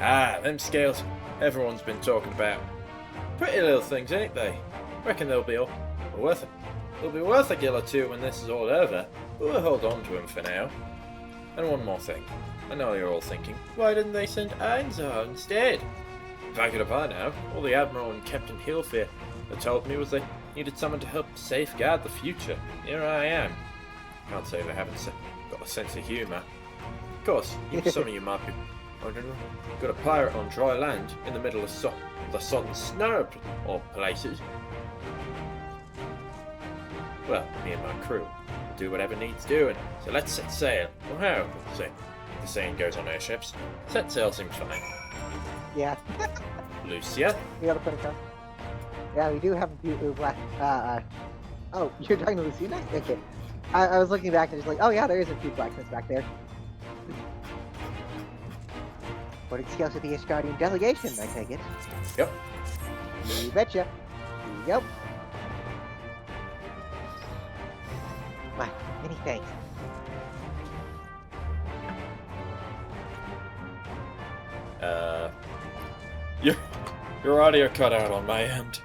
Ah, them scales everyone's been talking about. Pretty little things, ain't they? Reckon they'll be worth it. They'll be worth a gill or two when this is all over, but we'll hold on to them for now. And one more thing. I know you're all thinking, why didn't they send Einzar instead? If I could have by now, all the Admiral and Captain Hilfear had told me was they needed someone to help safeguard the future. Here I am. Can't say they haven't got a sense of humour. Of course, some of you might be wondering, got a pirate on dry land in the middle of the sodden snow or places. Well, me and my crew will do whatever needs doing, so let's set sail. Or how, the saying goes on airships. Set sail seems fine. Yeah. Lucia? We gotta put it down. Yeah, we do have a few black. Oh, you're talking to Lucia next? Okay. I was looking back and just like, oh yeah, there is a few blacksmiths back there. Boarding scales with the Ishgardian delegation, I take it. Yep. You betcha. Here you go. My, many thanks. Your audio cut out on my end.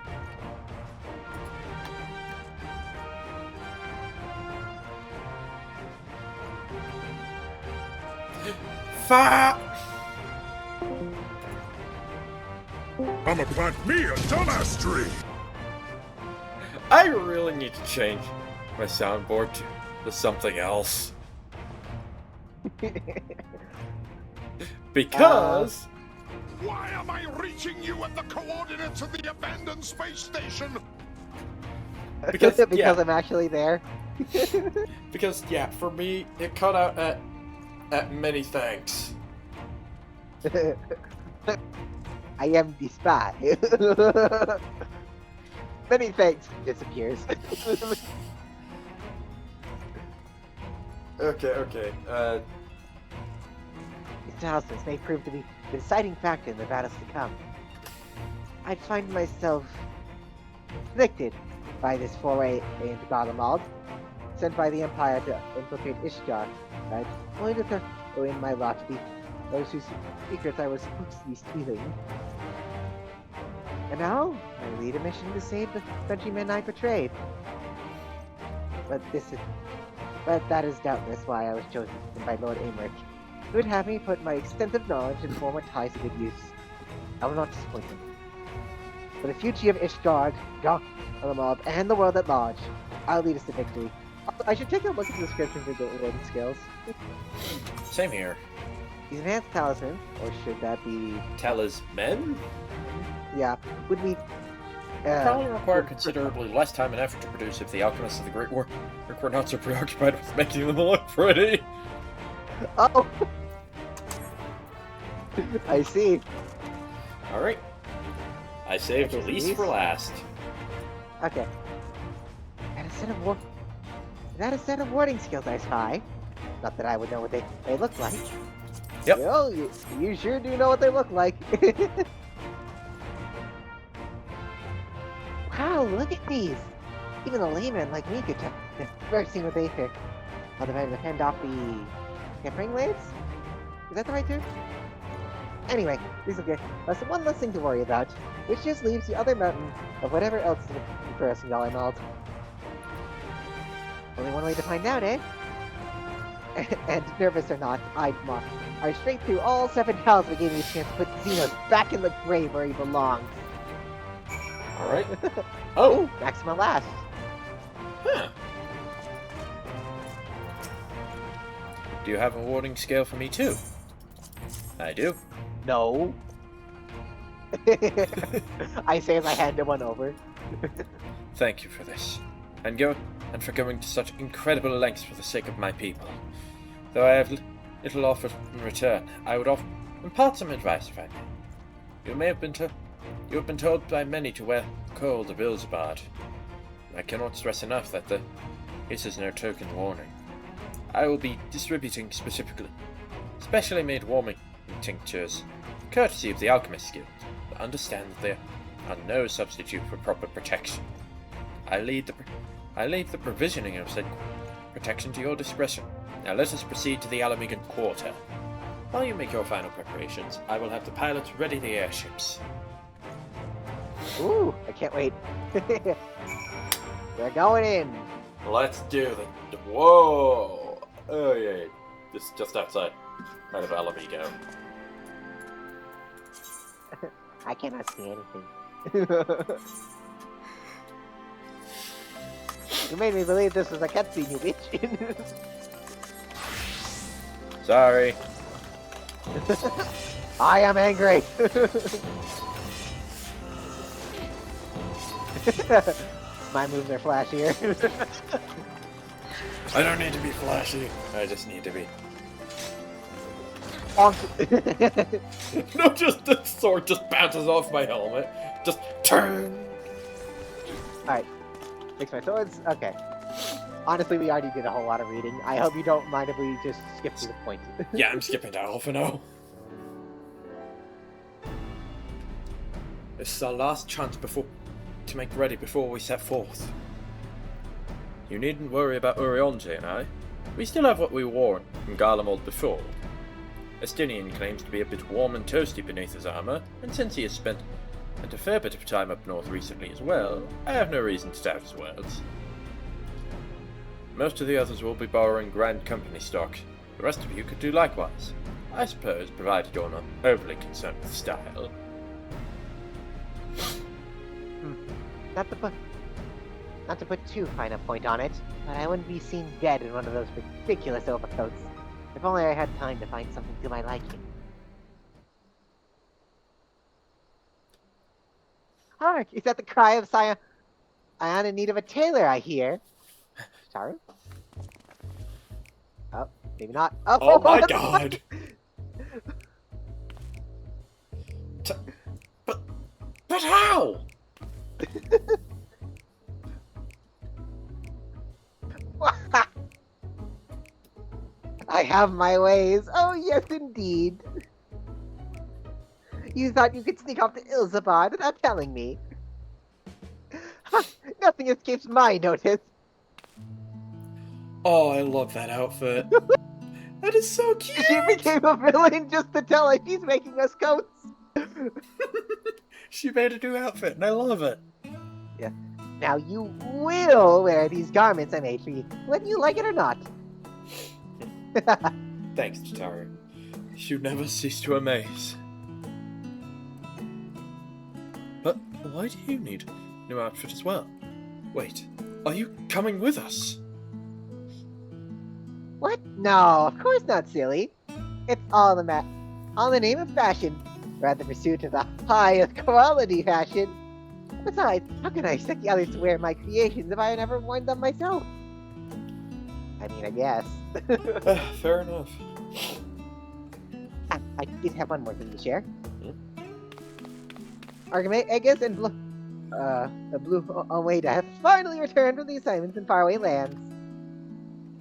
Fire! I'ma plant me a dumbass tree! I really need to change my soundboard to something else. Because... Why am I reaching you at the coordinates of the abandoned space station? Because I'm actually there. Because, yeah, for me, it cut out at many thanks. I am the spy. Many thanks disappears. Okay. These announcements may prove to be the deciding factor in the battles to come. I'd find myself afflicted by this foray into Garlemald, sent by the Empire to infiltrate Ishgard. I'd only to throw in my lot to be those whose secrets I was supposed to be stealing. And now, I lead a mission to save the countrymen I betrayed. But that is doubtless why I was chosen by Lord Aymeric, who would have me put my extensive knowledge and former ties to good use. I will not disappoint him. For the future of Ishgard, Garlemald, and the world at large, I'll lead us to victory. I should take a look at the description for the warding skills. Same here. He's an enhanced talisman, or should that be... Talisman? Yeah, would we... Probably require considerably less time and effort to produce if the alchemists of the Great War were not so preoccupied with making them look pretty. Oh! I see. Alright. I saved the least for last. Okay. That a set of warding skills I spy. Not that I would know what they look like. Yep. You sure do know what they look like. Wow, look at these! Even a layman like me could have never seen what they pick. Oh, they're to fend off the tampering blades? Is that the right term? Anyway, this is good. One less thing to worry about, which just leaves the other mountain of whatever else is for us in Garlemald. Only one way to find out, eh? And nervous or not, I'd march straight through all 7 houses that gave me a chance to put Xenos back in the grave where he belongs. Alright. Oh! Maxima last. Huh. Do you have a warding scale for me too? I do. No. I say as I hand one over. Thank you for this. And for going to such incredible lengths for the sake of my people. Though I have little offered in return, I would impart some advice if I may. You have been told by many to wear the cold of Ilsabard. I cannot stress enough that this is no token warning. I will be distributing specially made warming tinctures, courtesy of the Alchemist Guild, but understand that they are no substitute for proper protection. I leave the provisioning of said protection to your discretion. Now let us proceed to the Alamigan Quarter. While you make your final preparations, I will have the pilots ready the airships. Ooh, I can't wait. We're going in. Let's do the... Whoa! Oh yeah, this is just outside of Alamigo. I cannot see anything. You made me believe this was a cutscene, you bitch. Sorry. I am angry. My moves are flashier. I don't need to be flashy. I just need to be. No, just the sword just bounces off my helmet. Just turn. Alright. Fix my swords. Okay. Honestly, we already did a whole lot of reading. I hope you don't mind if we just skip to the point. Yeah, I'm skipping that all for now. This is our last chance to make ready before we set forth. You needn't worry about Urionte and I. We still have what we wore from Garlemald before. Estinian claims to be a bit warm and toasty beneath his armour, and since he has spent a fair bit of time up north recently as well, I have no reason to doubt his words. Most of the others will be borrowing Grand Company stock. The rest of you could do likewise, I suppose, provided you're not overly concerned with style. Not to put too fine a point on it, but I wouldn't be seen dead in one of those ridiculous overcoats. If only I had time to find something to my liking. Hark! Is that the cry of Saya? I am in need of a tailor, I hear. Sorry? Oh, maybe not. Oh my god! But how? I have my ways. Oh, yes, indeed. You thought you could sneak off to Ilsabard without telling me. Nothing escapes my notice. Oh, I love that outfit. That is so cute. She became a villain just to tell us she's making us coats. She made a new outfit, and I love it. Yeah. Now you will wear these garments I made for you, whether you like it or not. Thanks, Tataru. You never cease to amaze. But why do you need a new outfit as well? Wait, are you coming with us? What? No, of course not, silly. It's all in the name of fashion, rather the pursuit of the highest quality fashion. Besides, how can I expect the others to wear my creations if I had never worn them myself? I mean, I guess. Fair enough. I did have one more thing to share. Argument, Aegis, and the Blue Almeida have finally returned from the assignments in faraway lands.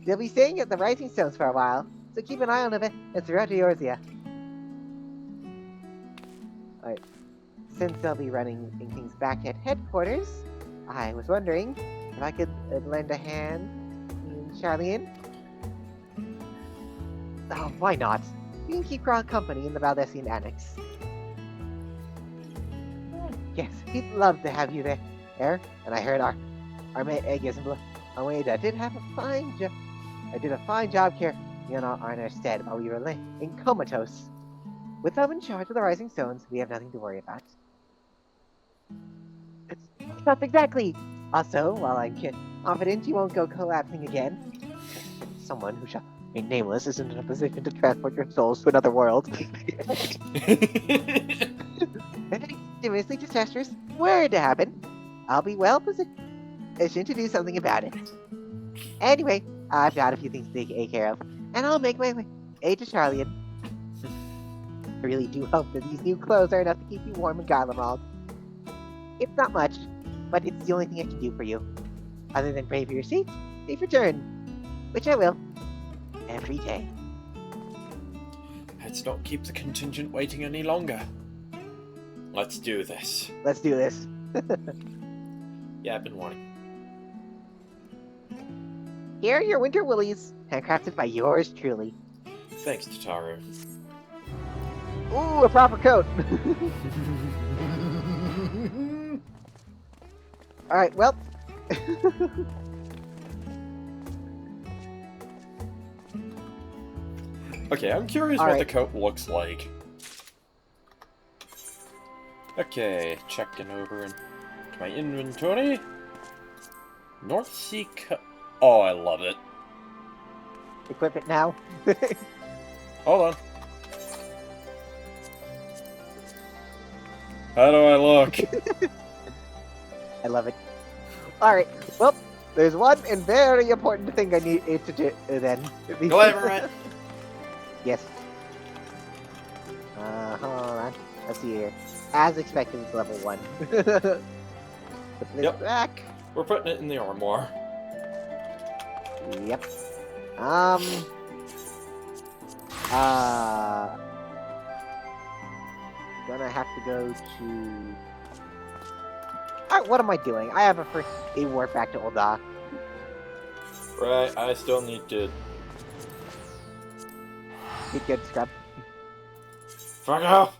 They'll be staying at the Rising Stones for a while, so keep an eye on it and throughout Eorzea. Alright. Since they'll be running things back at headquarters, I was wondering if I could lend a hand in Charlene. Oh, why not? We can keep Grog company in the Valdesian Annex. Yes, he'd love to have you there. And I heard our Aegis and Almeida did a fine job carrying on our stead while we were in Comatose. With them in charge of the Rising Stones, we have nothing to worry about. Not exactly! Also, while I'm confident you won't go collapsing again, someone who shall remain nameless isn't in a position to transport your souls to another world. If any disasters were to happen, I'll be well positioned to do something about it. Anyway, I've got a few things to take care of, and I'll make my way to Charlian. I really do hope that these new clothes are enough to keep you warm in Garlemald. It's not much, but it's the only thing I can do for you. Other than pray for your safe return, which I will, every day. Let's not keep the contingent waiting any longer. Let's do this. Let's do this. Yeah, I've been wanting. Here are your winter woolies, handcrafted by yours truly. Thanks, Tataru. Ooh, a proper coat! Alright, well. Okay, I'm curious what the coat looks like. Okay, checking over into my inventory. North Sea coat. Oh, I love it. Equip it now. Hold on. How do I look? I love it. Alright, well, there's one and very important thing I need to do then. Glamour it! Yes. Hold on. Let's see here. As expected, it's level 1. Put this back. We're putting it in the armoire. Yep. Gonna have to go to... Alright, what am I doing? I have a warp back to Ul'dah. Right, I still need to... Get good, scrub. Fuck off!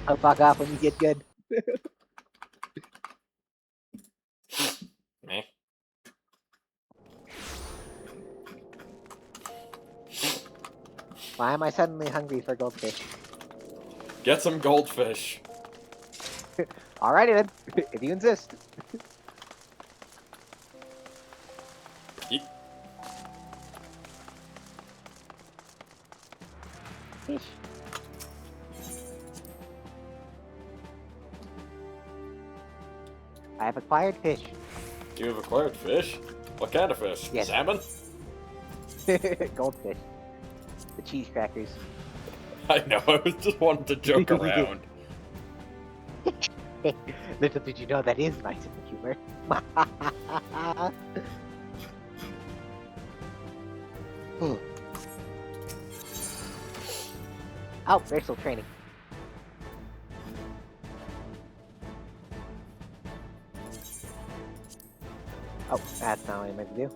I'll fuck off when you get good. Meh. Why am I suddenly hungry for goldfish? Get some goldfish. Alrighty then, if you insist. Yeet. Fish. I have acquired fish. You have acquired fish? What kind of fish? Yes. Salmon? Goldfish. The cheese crackers. I know, I was just wanting to joke around. Little did you know that is my sense of humor. Oh, they're still training. Oh, that's not what I meant to do.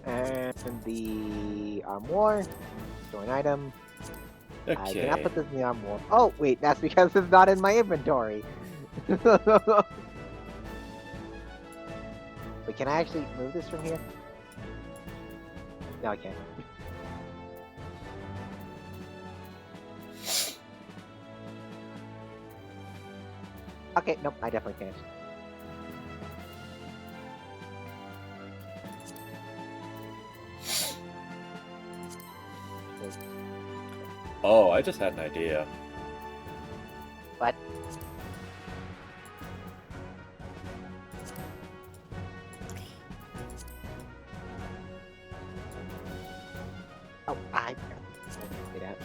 And the armoire. Store an item. Okay. I cannot put this in the armoire. Oh, wait, that's because it's not in my inventory. But can I actually move this from here? No, I can't. Okay, nope, I definitely can't. Oh, I just had an idea. What? Oh, I get out.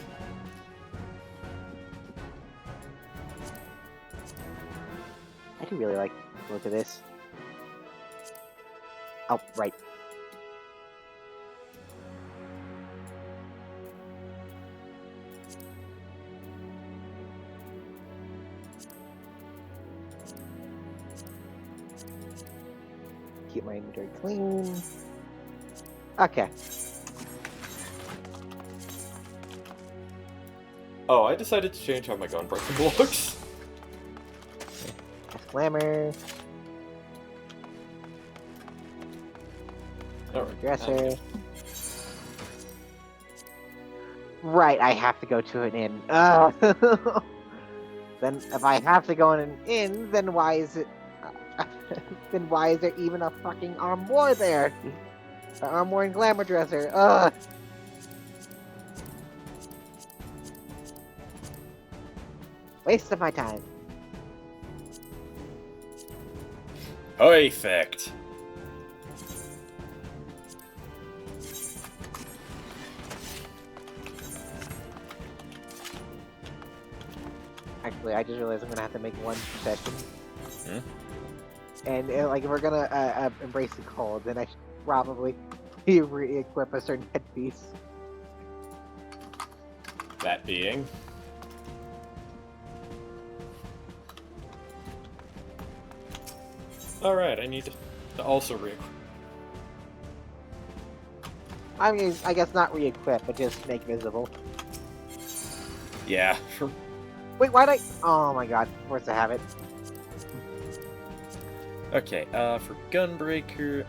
I do really like the look of this. Oh, right. Keep my inventory clean. Okay. Oh, I decided to change how my gunbreaker looks. That's glamour. Alright. Dresser. Right, I have to go to an inn. Then if I have to go in an inn, then why is it... then why is there even a fucking armoire there? An armoire and glamour dresser. Ugh. Waste of my time. Perfect. Actually, I just realized I'm gonna have to make one concession. Hmm? And like, if we're gonna embrace the cold, then I should probably re-equip a certain headpiece. That being... Alright, I need to also re-equip. I mean, I guess not re-equip, but just make visible. Yeah. Wait, why'd I... Oh my god, of course I have it. Okay, for Gunbreaker,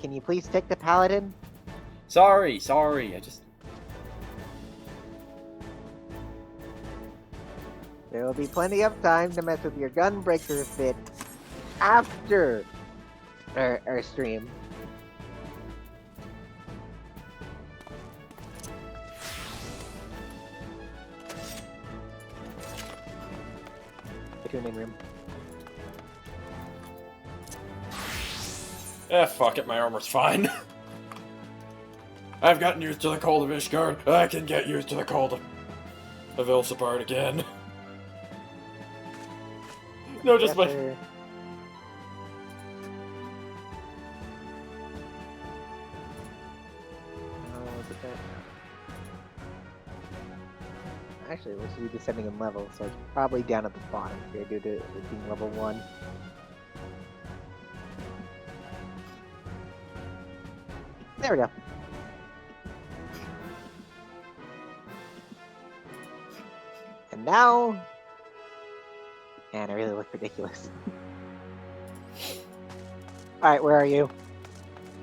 Can you please take the paladin? Sorry, I just... There will be plenty of time to mess with your Gunbreaker fit after our stream. To an in room. Fuck it, my armor's fine. I've gotten used to the cold of Ishgard. I can get used to the cold of Ilsabard again. No, just my... Sir. Actually, it looks to be descending in level, so it's probably down at the bottom here due to it being level 1. There we go. And now... Man, I really look ridiculous. Alright, where are you?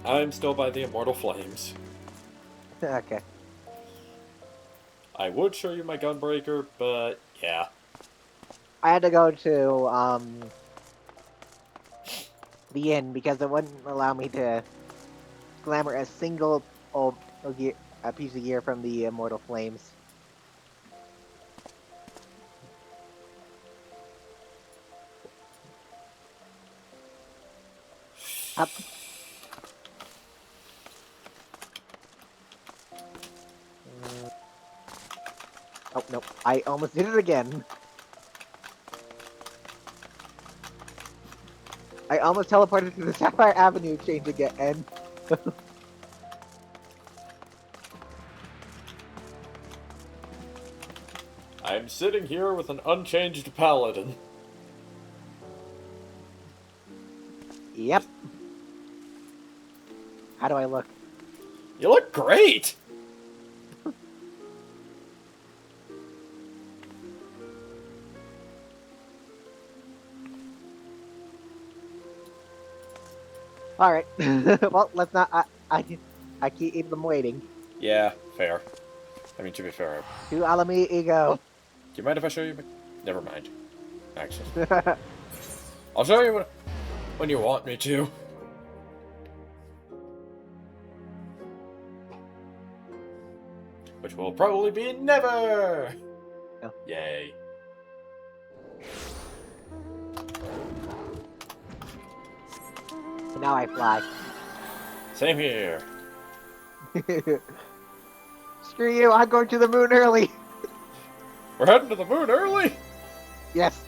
I'm still by the Immortal Flames. Okay. I would show you my Gunbreaker, but yeah. I had to go to, the inn because it wouldn't allow me to glamour a single a piece of gear from the Immortal Flames. Up. Oh, no. I almost did it again. I almost teleported to the Sapphire Avenue exchange again. I'm sitting here with an unchanged paladin. Yep. How do I look? You look great! Alright. Well, let's not... I keep them waiting. Yeah, fair. I mean, to be fair. To Alami Ego. Do you mind if I show you? Never mind. Actually. I'll show you when you want me to. which will probably be never! No. Yay. So now I fly. Same here. Screw you, I'm going to the moon early! We're heading to the moon early? Yes!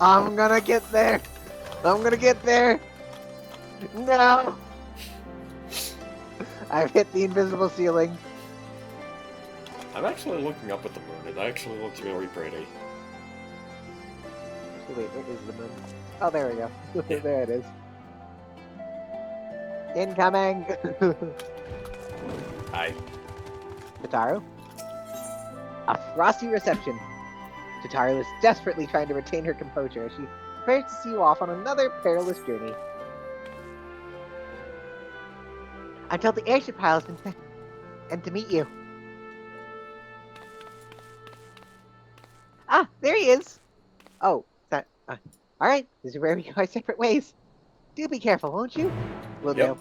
I'm gonna get there! I'm gonna get there! No! I've hit the invisible ceiling. I'm actually looking up at the moon. It actually looks very pretty. Wait, where is the moon? Oh, there we go. There it is. Incoming! Hi. Tataru? A frosty reception. Tataru is desperately trying to retain her composure as she prepares to see you off on another perilous journey. Until the airship pile has been set, and to meet you. Ah, there he is! Oh, that. Alright, this is where we go our separate ways. Do be careful, won't you? Will do.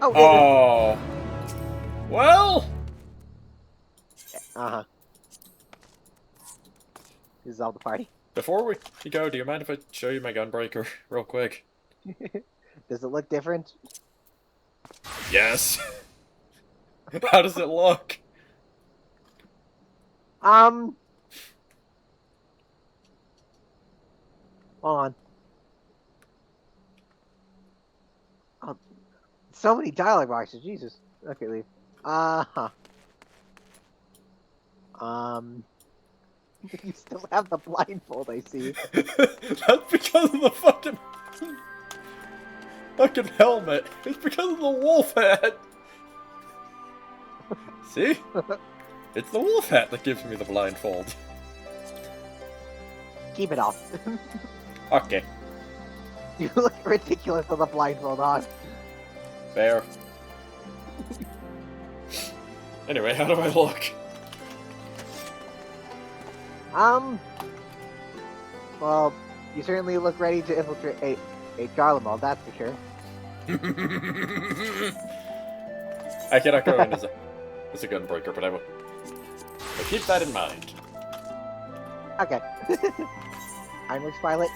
Oh. Well. Uh-huh. This is all the party. Before we go, do you mind if I show you my gunbreaker real quick? Does it look different? Yes. How does it look? Hold on. Oh, so many dialogue boxes, Jesus. Okay, leave. You still have the blindfold, I see. That's because of the fucking helmet. It's because of the wolf hat. See? It's the wolf hat that gives me the blindfold. Keep it off. Okay. You look ridiculous with the blindfold on. Fair. Anyway, how do I look? Well, you certainly look ready to infiltrate a Garlemald, that's for sure. I cannot go in as a gunbreaker, but I will. But keep that in mind. Okay. Heinrich's pilot.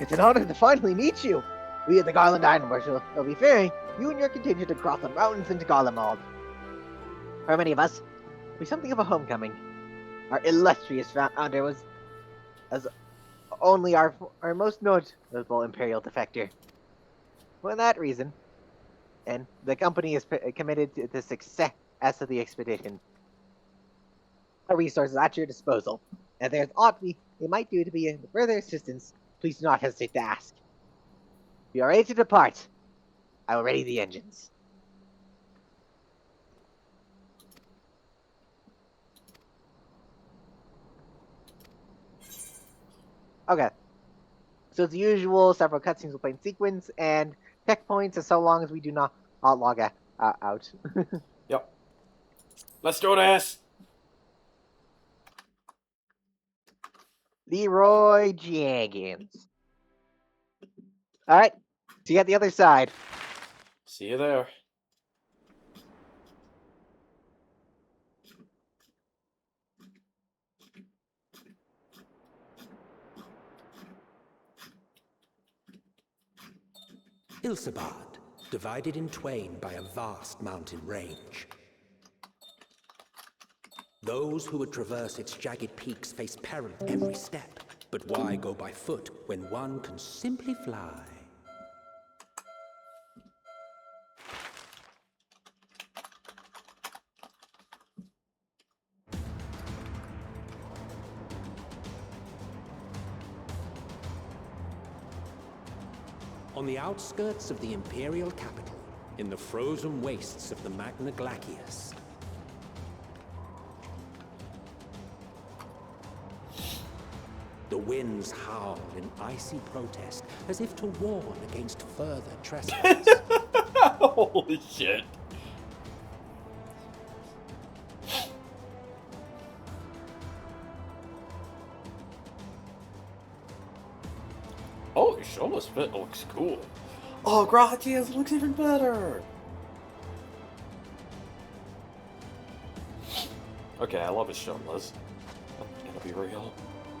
It's an honor to finally meet you. We at the Garland Island Marshal will be ferrying you and your contingent across the mountains into Garlemald. For many of us, it'll be something of a homecoming. Our illustrious founder was as only our most notable Imperial defector. For that reason, and the company is committed to the success of the expedition. Our resources at your disposal, and if there's aught we might do to be of further assistance, please do not hesitate to ask. We are ready to depart. I will ready the engines. Okay. So it's the usual, several cutscenes will play in sequence, and checkpoints as so long as we do not log out. Yep. Let's do this! Leroy Jenkins. Alright, see you at the other side. See you there. Ilsabard, divided in twain by a vast mountain range. Those who would traverse its jagged peaks face peril at every step. But why go by foot when one can simply fly? On the outskirts of the Imperial capital, in the frozen wastes of the Magna Glacius, the winds howl in icy protest, as if to warn against further trespass. Holy shit. Holy shit, this bit looks cool. Oh, Gratias looks even better. Okay, I love his show, Liz. It's gonna be real.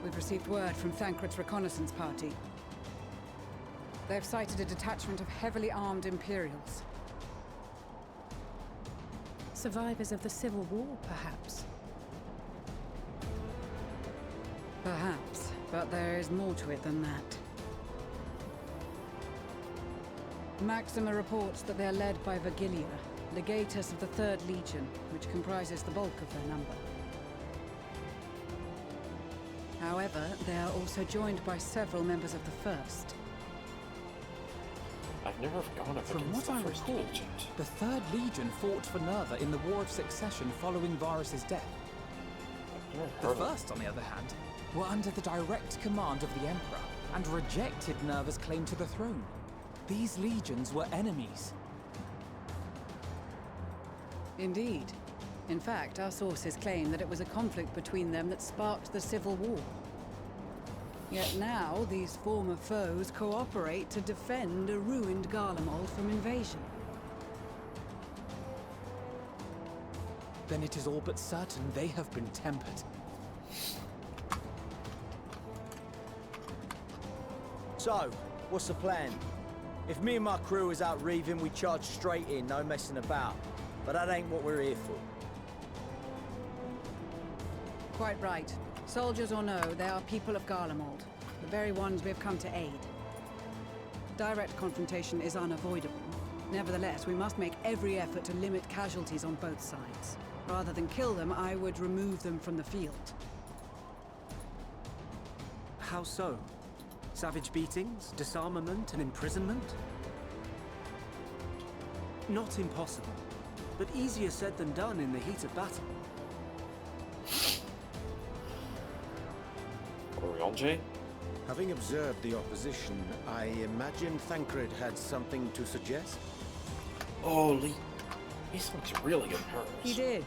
We've received word from Thancred's reconnaissance party. They've sighted a detachment of heavily armed Imperials. Survivors of the Civil War, perhaps? Perhaps, but there is more to it than that. Maxima reports that they are led by Vergilia, legatus of the 3rd Legion, which comprises the bulk of their number. However, they are also joined by several members of the 1st. I've never gone up From against what I the First recall, Legion. the 3rd Legion fought for Nerva in the War of Succession following Varus's death. The 1st, on the other hand, were under the direct command of the Emperor and rejected Nerva's claim to the throne. These legions were enemies. Indeed. In fact, our sources claim that it was a conflict between them that sparked the Civil War. Yet now, these former foes cooperate to defend a ruined Garlemald from invasion. Then it is all but certain they have been tempered. So, what's the plan? If me and my crew is out reaving, we charge straight in, no messing about. But that ain't what we're here for. Quite right. Soldiers or no, they are people of Garlemald, the very ones we have come to aid. Direct confrontation is unavoidable. Nevertheless, we must make every effort to limit casualties on both sides. Rather than kill them, I would remove them from the field. How so? Savage beatings, disarmament, and imprisonment? Not impossible, but easier said than done in the heat of battle. Oriolje? Having observed the opposition, I imagine Thancred had something to suggest? Holy, he looks really good hers. He did.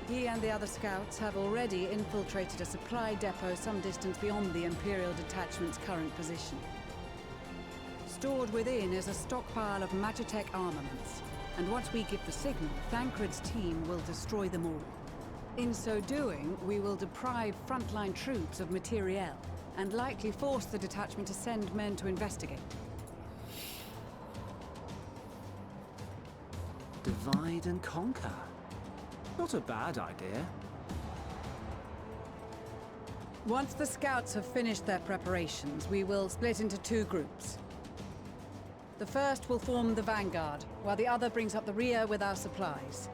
He and the other scouts have already infiltrated a supply depot some distance beyond the Imperial detachment's current position. Stored within is a stockpile of Magitech armaments, and once we give the signal, Thancred's team will destroy them all. In so doing, we will deprive frontline troops of materiel, and likely force the detachment to send men to investigate. Divide and conquer. Not a bad idea. Once the scouts have finished their preparations, we will split into 2 groups. The first will form the vanguard, while the other brings up the rear with our supplies.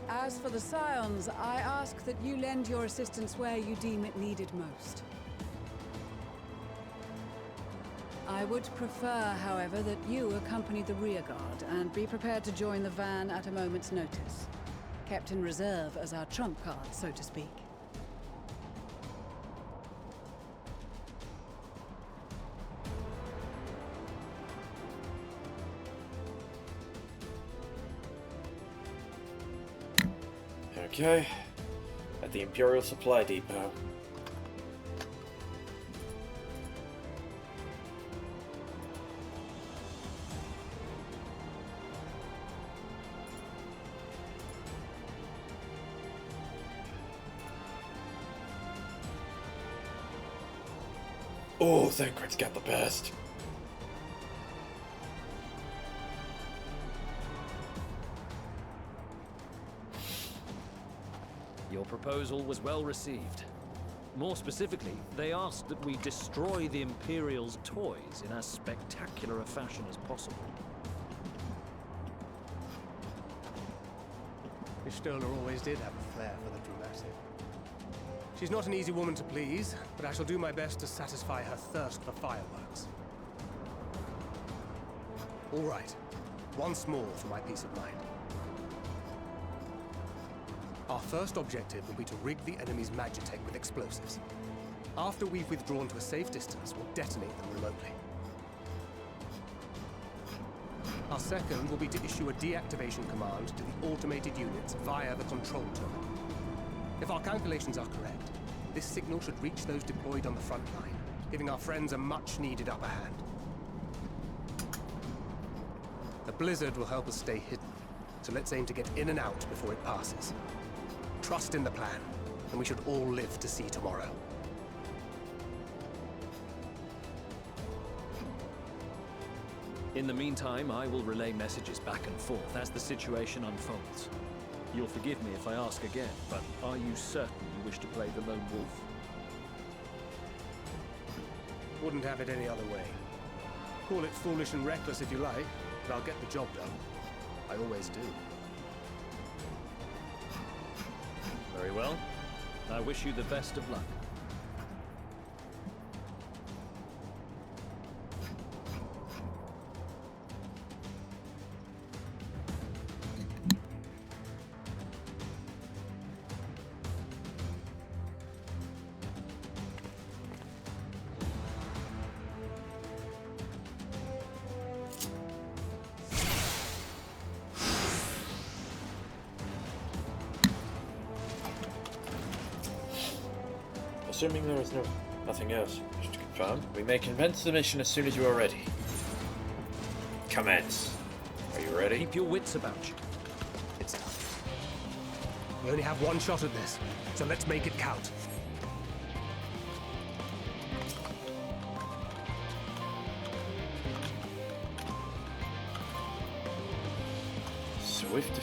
As for the Scions, I ask that you lend your assistance where you deem it needed most. I would prefer, however, that you accompany the rearguard and be prepared to join the van at a moment's notice. Kept in reserve as our trump card, so to speak. Okay. At the Imperial Supply Depot. Oh, Thancred's got the best. Your proposal was well received. More specifically, they asked that we destroy the Imperial's toys in as spectacular a fashion as possible. Y'shtola always did have a flair for the dramatic. She's not an easy woman to please, but I shall do my best to satisfy her thirst for fireworks. All right, once more for my peace of mind. Our first objective will be to rig the enemy's Magitech with explosives. After we've withdrawn to a safe distance, we'll detonate them remotely. Our second will be to issue a deactivation command to the automated units via the control terminal. If our calculations are correct, this signal should reach those deployed on the front line, giving our friends a much-needed upper hand. blizzard will help us stay hidden. So let's aim to get in and out before it passes. Trust in the plan, and we should all live to see tomorrow. In the meantime, I will relay messages back and forth as the situation unfolds. You'll forgive me if I ask again, but are you certain you wish to play the lone wolf? Wouldn't have it any other way. Call it foolish and reckless if you like, but I'll get the job done. I always do. Very well. I wish you the best of luck. Assuming there is nothing else, just to confirm, we may commence the mission as soon as you are ready. Commence. Are you ready? Keep your wits about you. It's tough. We only have one shot at this, so let's make it count. Swift.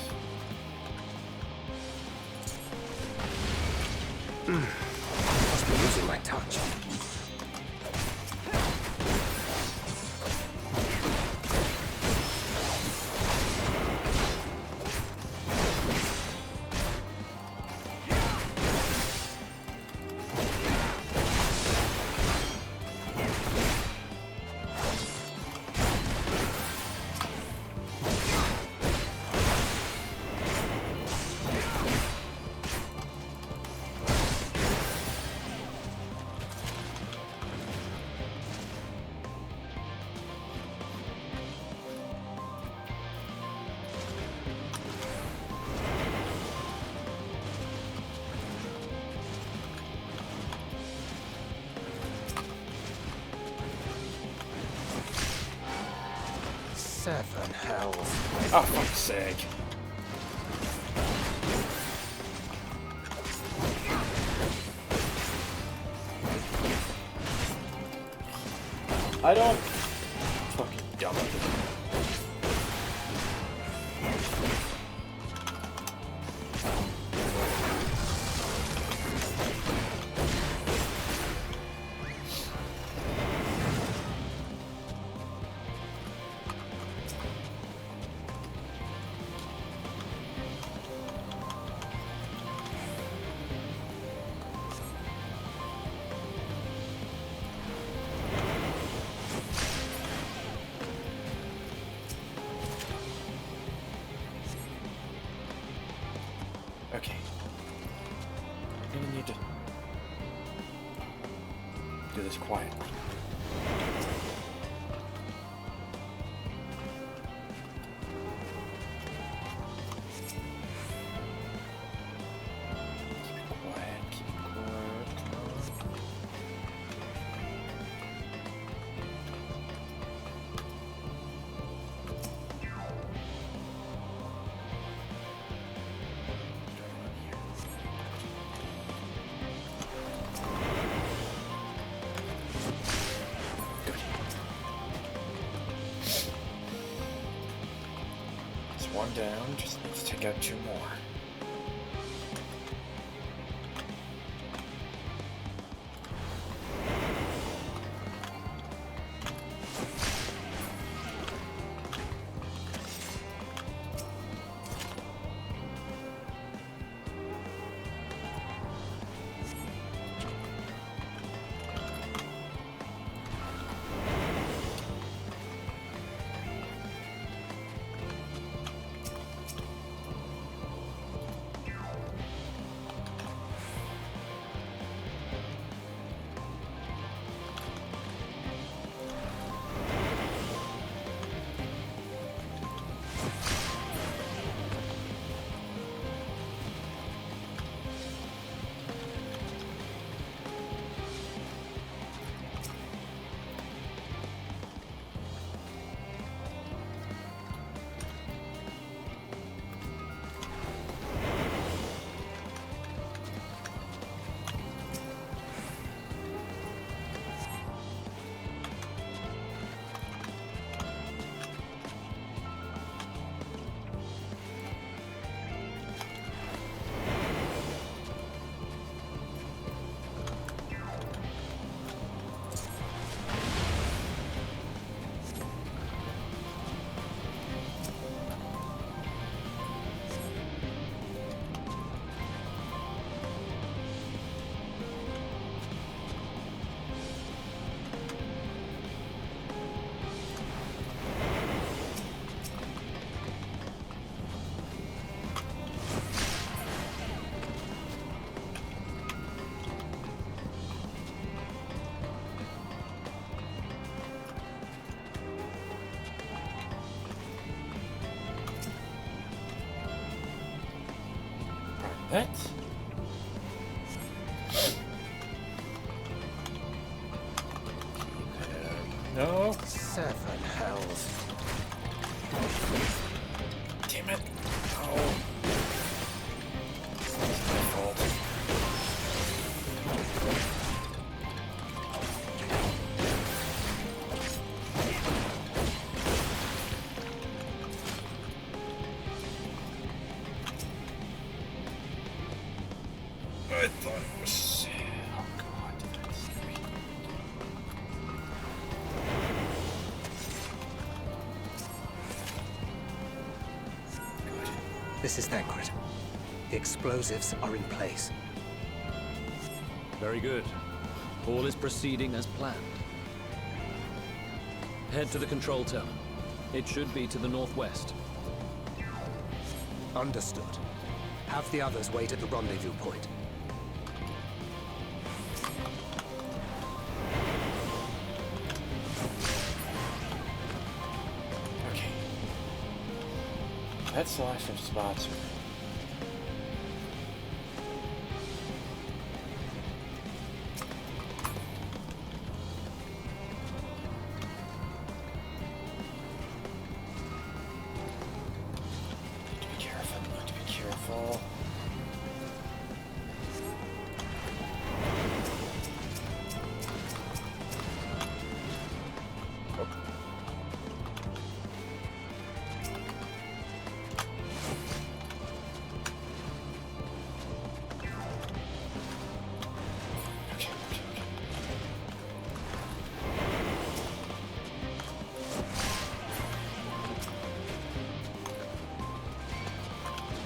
Must be losing my touch. Seven hells. Oh, fuck's sake. I don't... Fucking dumb. Okay. I'm gonna need to do this quietly. Keep it quiet, keep it quiet. One down, just need to take out two more. What? No. 7 hells. Damn it. Oh. It's my fault. I thought it was... Oh god. This is Thancred. The explosives are in place. Very good. All is proceeding as planned. Head to the control tower. It should be to the northwest. Understood. Have the others wait at the rendezvous point. Okay. Let's select some spots. Need to be careful.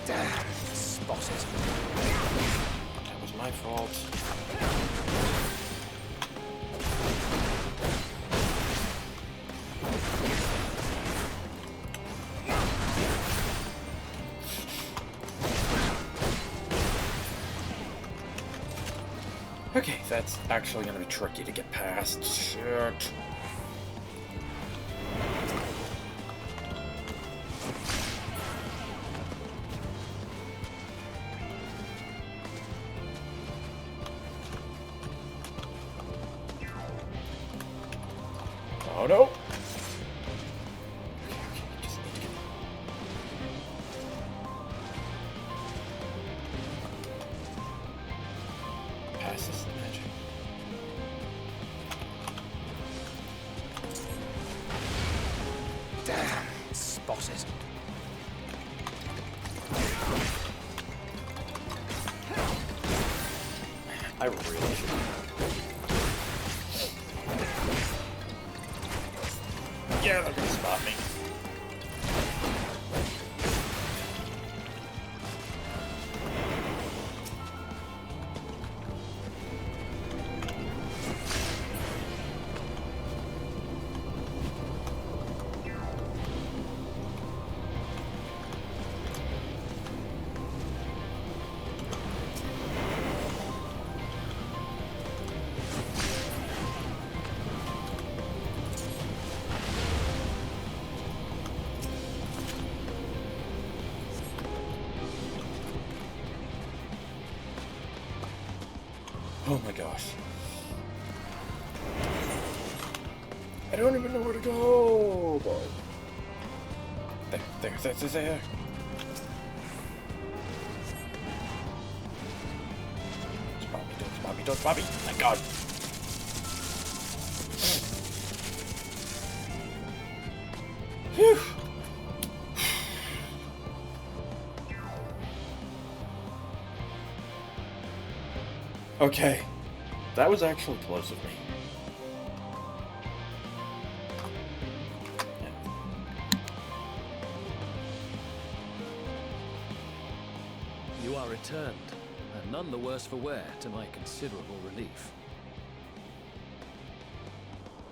Damn, spotted. That was my fault. Okay, that's actually gonna be tricky to get past. Shit. Oh no! Okay, just need to get past this magic. Damn, spotted. I really should. Yeah, they're gonna spot me. Oh my gosh. I don't even know where to go. Oh boy. There. Don't spot me. My god. Phew. Okay. That was actually close of me. You are returned, and none the worse for wear, to my considerable relief.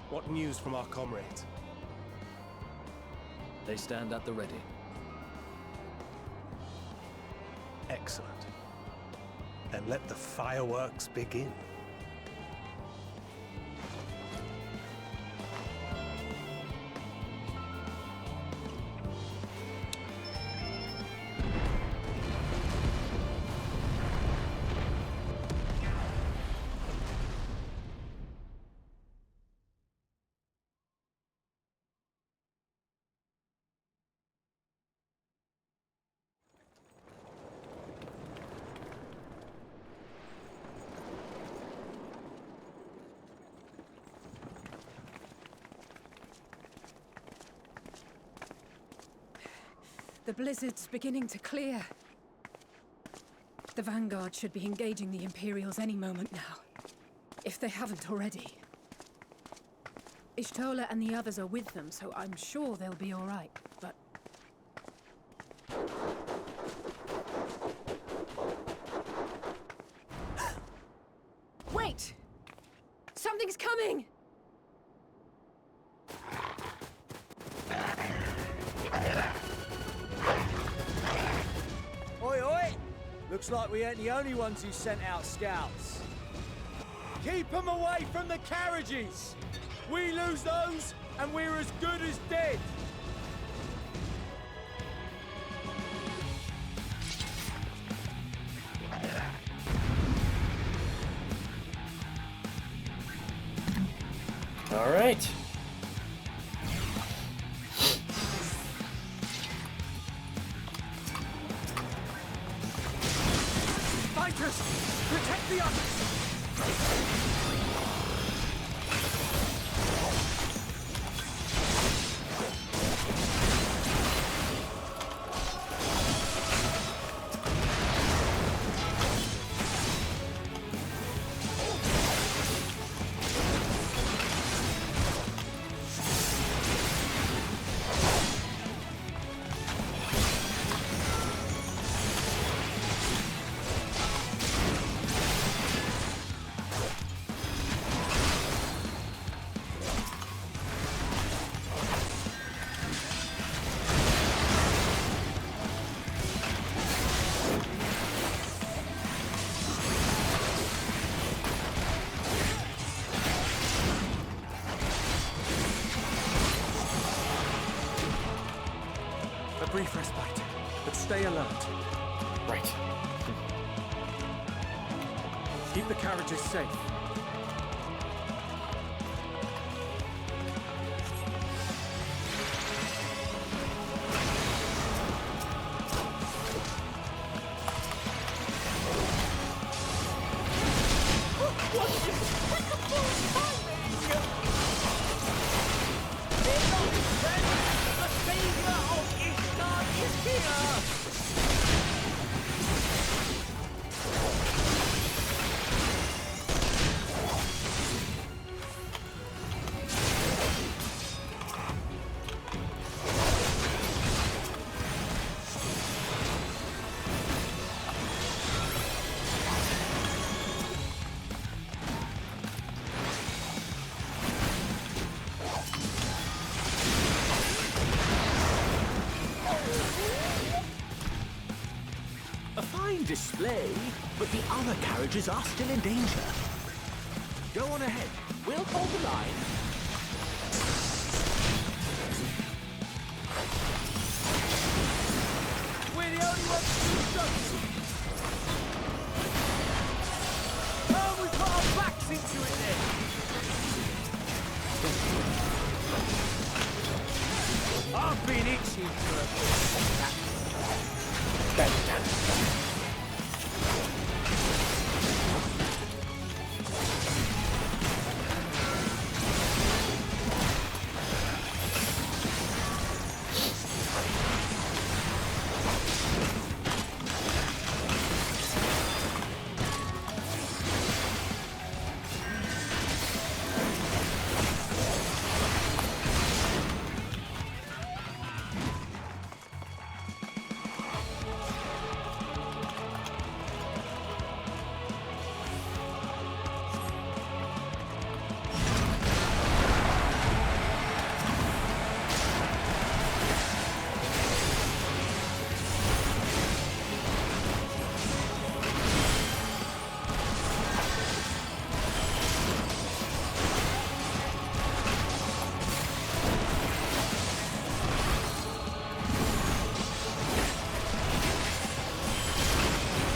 What news from our comrades? They stand at the ready. Excellent. Then let the fireworks begin. The blizzard's beginning to clear. The Vanguard should be engaging the Imperials any moment now, if they haven't already. Ishtola and the others are with them, so I'm sure they'll be all right, but... Wait! Something's coming! Oi, oi! Looks like we ain't the only ones who sent out scouts. Keep them away from the carriages! We lose those, and we're as good as dead! All right. Fighters! Protect the others! A brief respite, but stay alert. Right. Keep the carriages safe. Display, but the other carriages are still in danger. Go on ahead. We'll hold the line. We're the only ones who stop. Oh, we put our backs into it then. I've been itching for a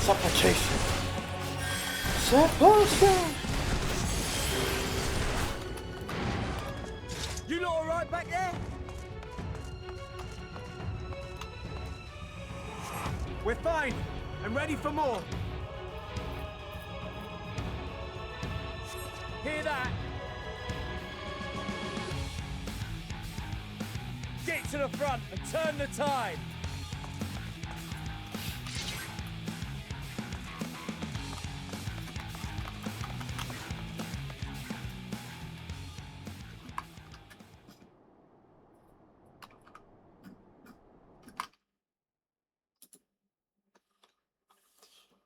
Supplication. Supplication. You lot alright back there? We're fine, and ready for more. Hear that? Get to the front and turn the tide.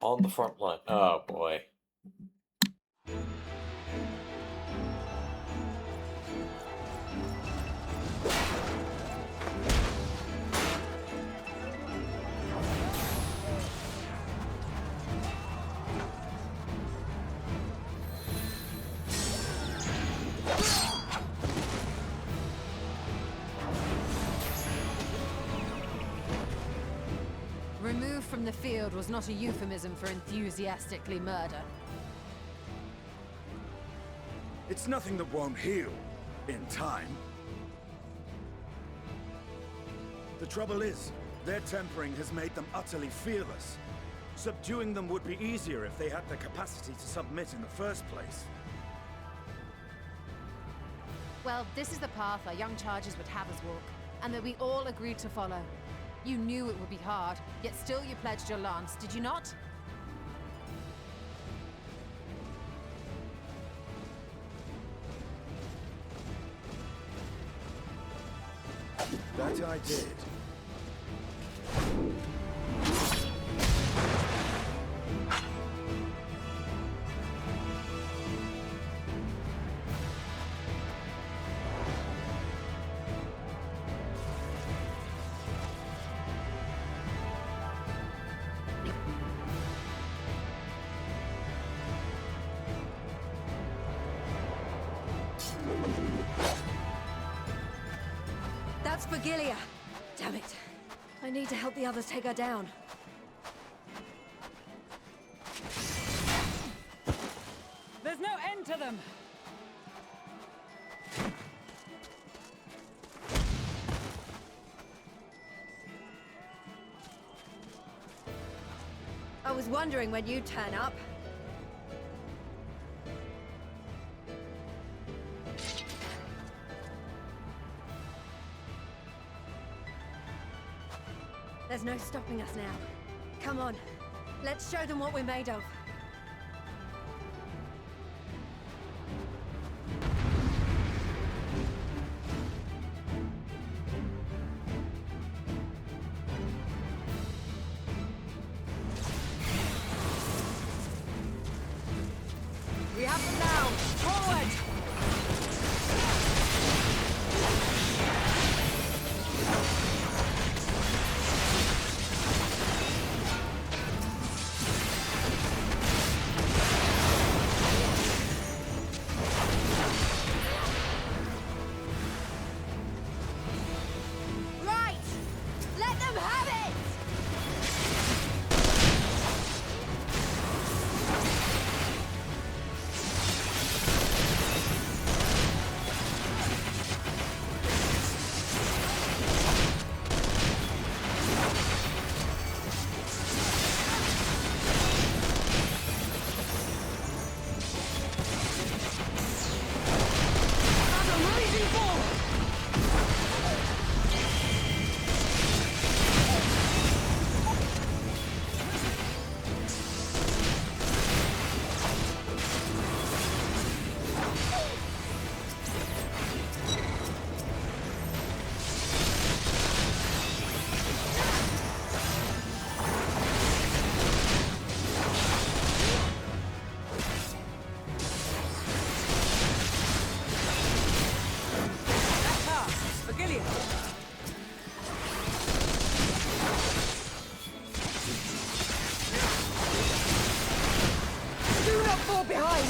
On the front line. Oh, boy. Removed from the field was not a euphemism for enthusiastically murder. It's nothing that won't heal in time. The trouble is, their tempering has made them utterly fearless. Subduing them would be easier if they had the capacity to submit in the first place. Well, this is the path our young chargers would have us walk, and that we all agreed to follow. You knew it would be hard, yet still you pledged your lance, did you not? That I did. That's Vigilia. Damn it. I need to help the others take her down. There's no end to them! I was wondering when you'd turn up. There's no stopping us now. Come on, let's show them what we're made of. We have them now! Forward! Right! Let them have it! Do not fall behind!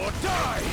or die!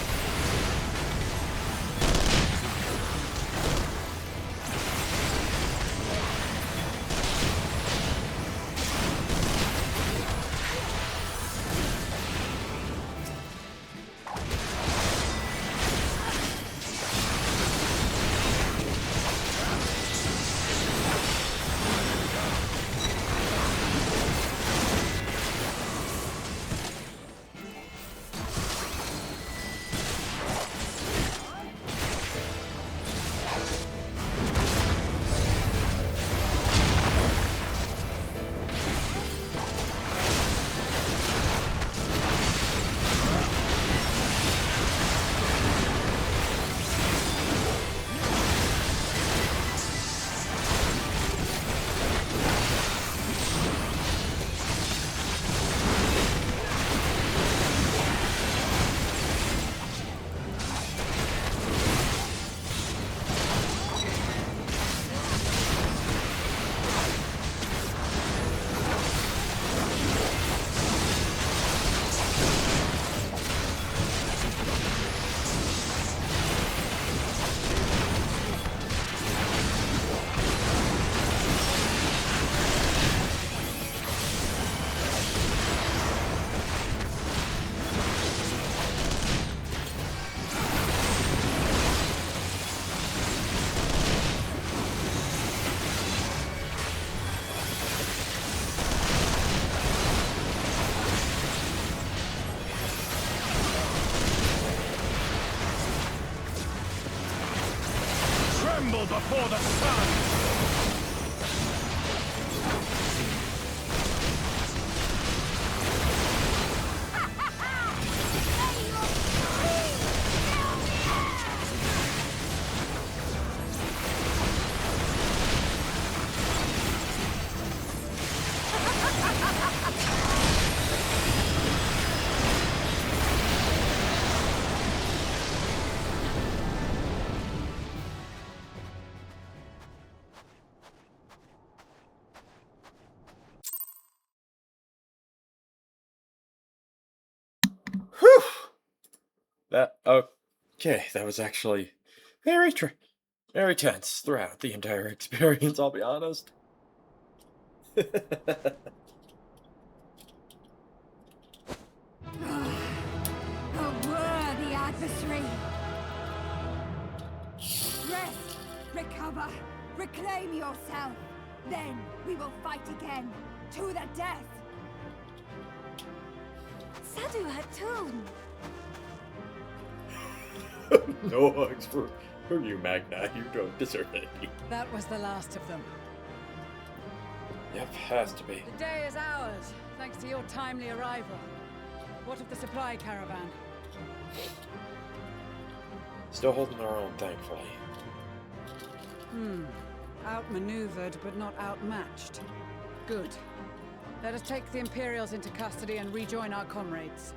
Before the sun! Whew! That was actually very tense throughout the entire experience, I'll be honest. A worthy adversary! Rest! Recover! Reclaim yourself! Then we will fight again! To the death! Sadu Hatun! No hugs for you, Magna. You don't deserve any. That was the last of them. Yep, has to be. The day is ours, thanks to your timely arrival. What of the supply caravan? Still holding their own, thankfully. Outmaneuvered, but not outmatched. Good. Let us take the Imperials into custody and rejoin our comrades.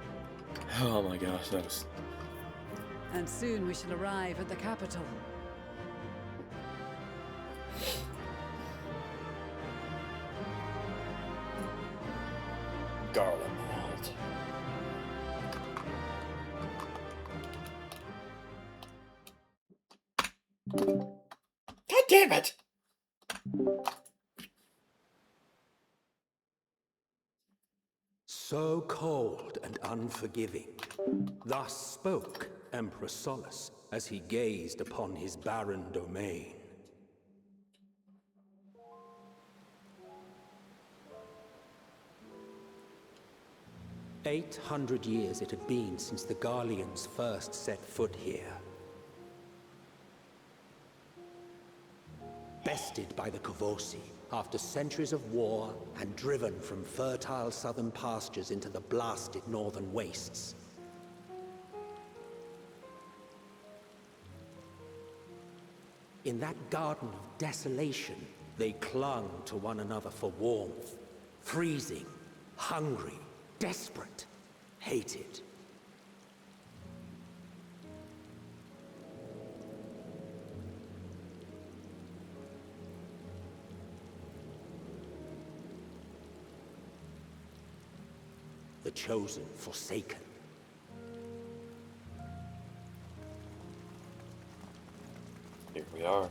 Oh my gosh, that was... And soon we shall arrive at the capital. Garlemald. God damn it! So cold and unforgiving. Thus spoke Emperor Solus as he gazed upon his barren domain. "800 years it had been since the Garleans first set foot here. Bested by the Kavosi, after centuries of war and driven from fertile southern pastures into the blasted northern wastes. In that garden of desolation, they clung to one another for warmth, freezing, hungry, desperate, hated. The chosen forsaken. are.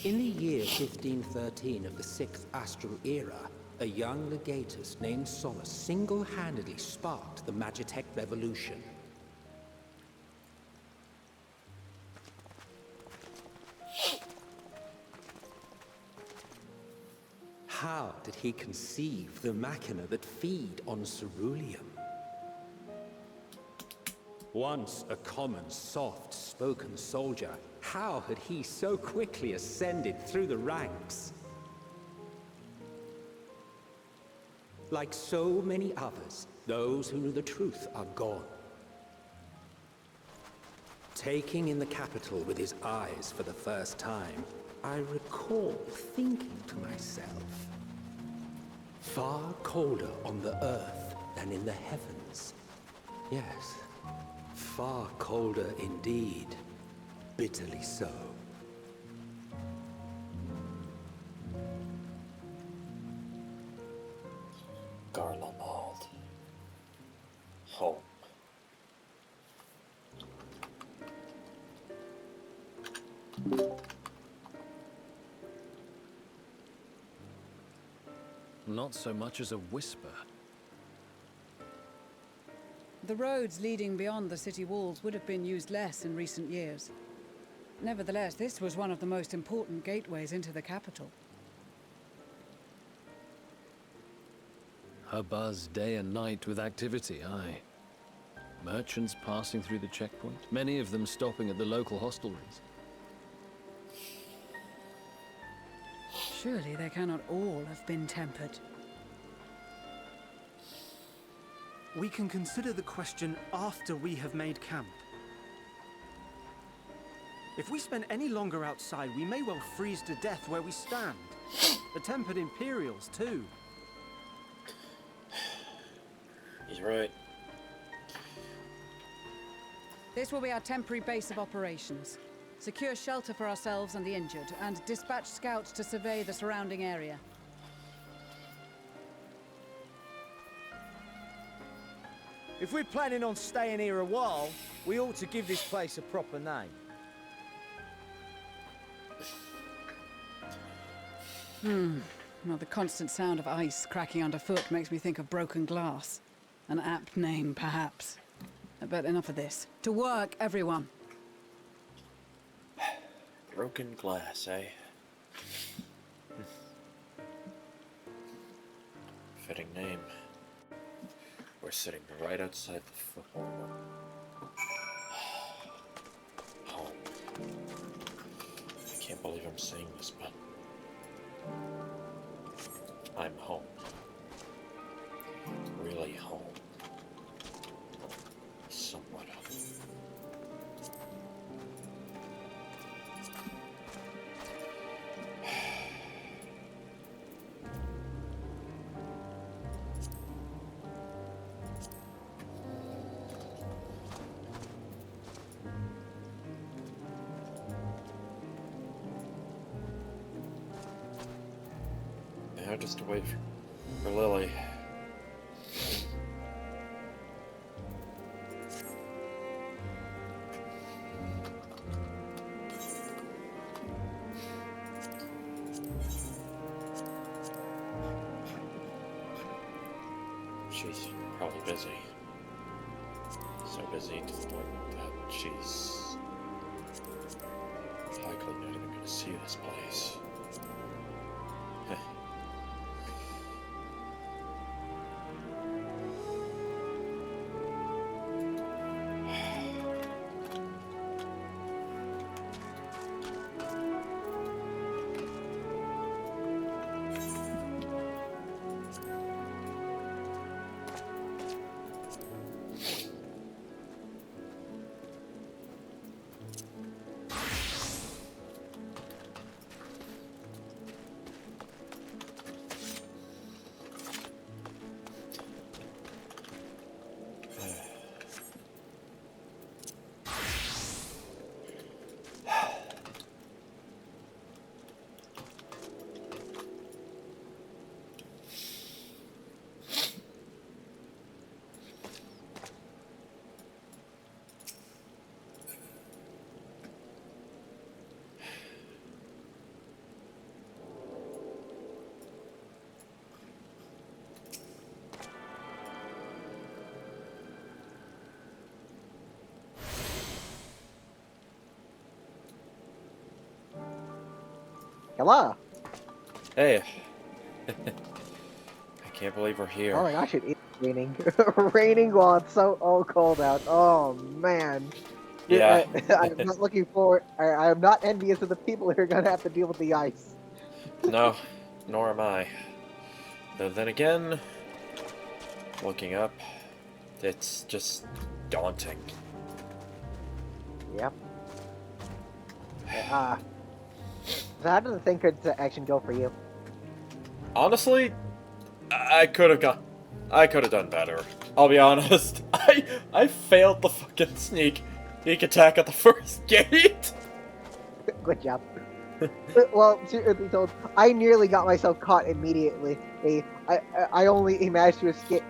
In the year 1513 of the 6th Astral Era, a young legatus named Solus single-handedly sparked the Magitech Revolution. How did he conceive the machina that feed on ceruleum? Once a common, soft-spoken soldier, how had he so quickly ascended through the ranks? Like so many others, those who knew the truth are gone. Taking in the capital with his eyes for the first time, I recall thinking to myself, far colder on the earth than in the heavens. Yes, far colder indeed. Bitterly so. Garlemald. Home. Not so much as a whisper. The roads leading beyond the city walls would have been used less in recent years. Nevertheless, this was one of the most important gateways into the capital. A buzz day and night with activity, aye. Merchants passing through the checkpoint, many of them stopping at the local hostelries. Surely they cannot all have been tempered. We can consider the question after we have made camp. If we spend any longer outside, we may well freeze to death where we stand. The tempered Imperials, too. He's right. This will be our temporary base of operations. Secure shelter for ourselves and the injured, and dispatch scouts to survey the surrounding area. If we're planning on staying here a while, we ought to give this place a proper name. Well, the constant sound of ice cracking underfoot makes me think of broken glass. An apt name, perhaps. But enough of this. To work, everyone! Broken glass, eh? Fitting name. We're sitting right outside the football. Home. I can't believe I'm saying this, but I'm home. Really home. Somewhat home. Now just to wait for Lily. She's probably busy. So busy to the point that she's likely not even going to see this place. Hello. Hey. I can't believe we're here. Oh my gosh, it is raining. Raining while it's so cold out. Oh man. Yeah. I'm not looking forward. I'm not envious of the people who are gonna have to deal with the ice. No, nor am I. Though then again, looking up, it's just daunting. Yep. So how did the thing could action go for you? Honestly, I could have done better. I'll be honest. I failed the fucking sneak attack at the first gate. Good job. Well, to be told, I nearly got myself caught immediately. I only managed to escape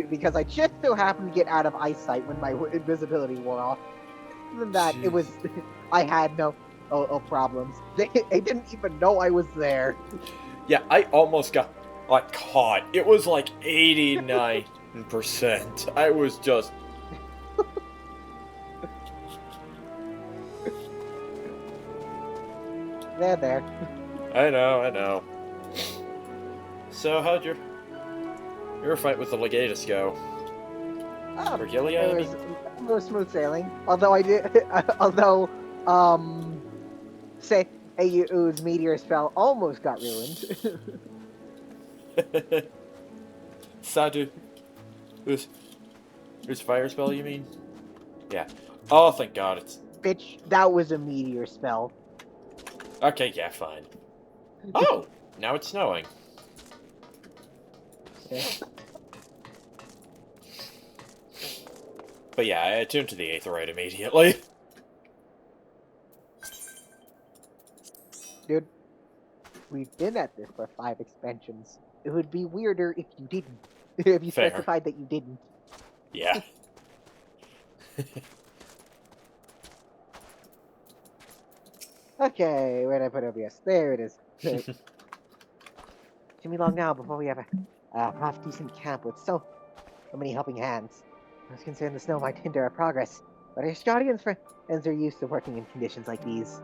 because I just so happened to get out of eyesight when my invisibility wore off. Other than that, it was I had no problems. They didn't even know I was there. Yeah, I almost got caught. It was like 89%. I was just. There. I know. So, how'd your fight with the Legatus go? For Gilead? It was smooth sailing. Although say AU's meteor spell almost got ruined. Sadu. Who's fire spell, you mean? Yeah. Oh, thank God, it's... Bitch, that was a meteor spell. Okay, yeah, fine. Oh! Now it's snowing. But yeah, I attuned to the Aetherite immediately. Dude, we've been at this for 5 expansions. It would be weirder if you didn't. If you specified that you didn't. Yeah. Okay, where did I put OBS? There it is. It shouldn't be long now before we have a half-decent camp with so many helping hands. I was concerned the snow might hinder our progress, but our Guardians friends are used to working in conditions like these.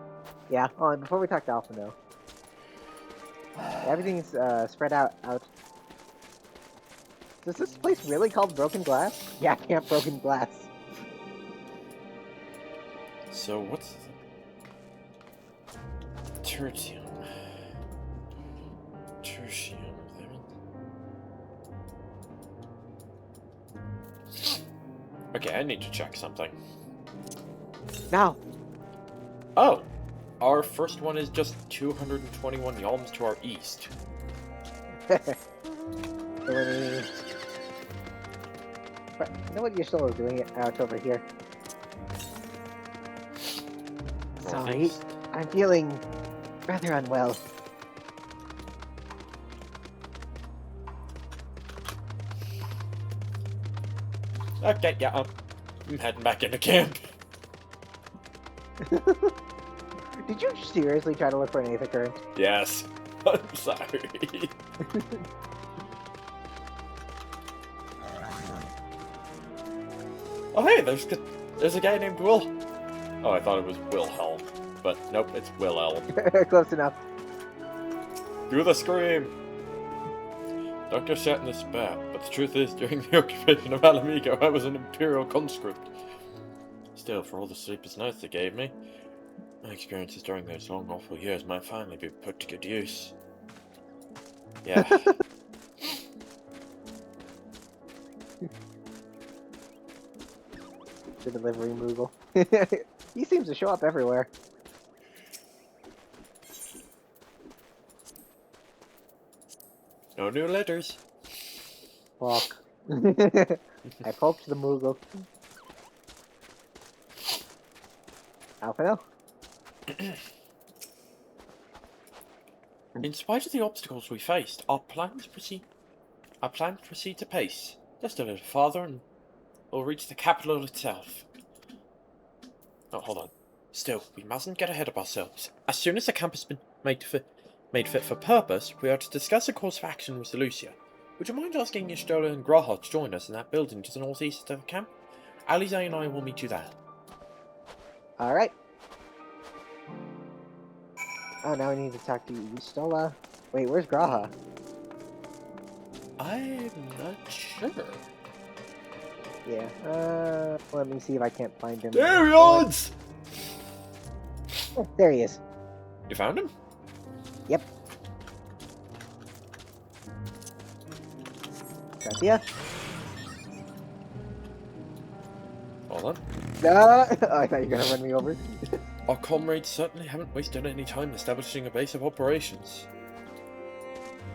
Yeah, and before we talk to Alpha, though. Everything's spread out. Is this place really called Broken Glass? Yeah, Camp Broken Glass. So what's... Tertium. Okay, I need to check something. Now! Oh! Our first one is just 221 yalms to our east. You know what your soul is doing out over here? Sorry, I'm feeling rather unwell. Okay, yeah, I'm heading back into camp. Did you seriously try to look for an Aether Current? Yes. I'm sorry. Oh hey, there's a guy named Will. Oh, I thought it was Wilhelm, but nope, it's Wilhelm. Close enough. Do the scream! Don't get shot in the spat, but the truth is, during the occupation of Alamigo, I was an Imperial conscript. Still, for all the sleepless nights they gave me, my experiences during those long, awful years might finally be put to good use. Yeah. The delivery Moogle. He seems to show up everywhere. No new letters. Fuck. I poked the Moogle. Alpha now. In spite of the obstacles we faced, our plans proceed to pace. Just a little farther and we'll reach the capital itself. Oh, hold on. Still, we mustn't get ahead of ourselves. As soon as the camp has been made fit for purpose, we are to discuss a course of action with Lucia. Would you mind asking Ishtola and Graha to join us in that building to the northeast of the camp? Alize and I will meet you there. Alright. Oh, now I need to talk to you. Stola. Wait, where's Graha? I'm not sure. Yeah. Let me see if I can't find him. There he is! Oh, there he is. You found him? Yep. Gracia? Hold on. Oh, I thought you were gonna run me over. Our comrades certainly haven't wasted any time establishing a base of operations.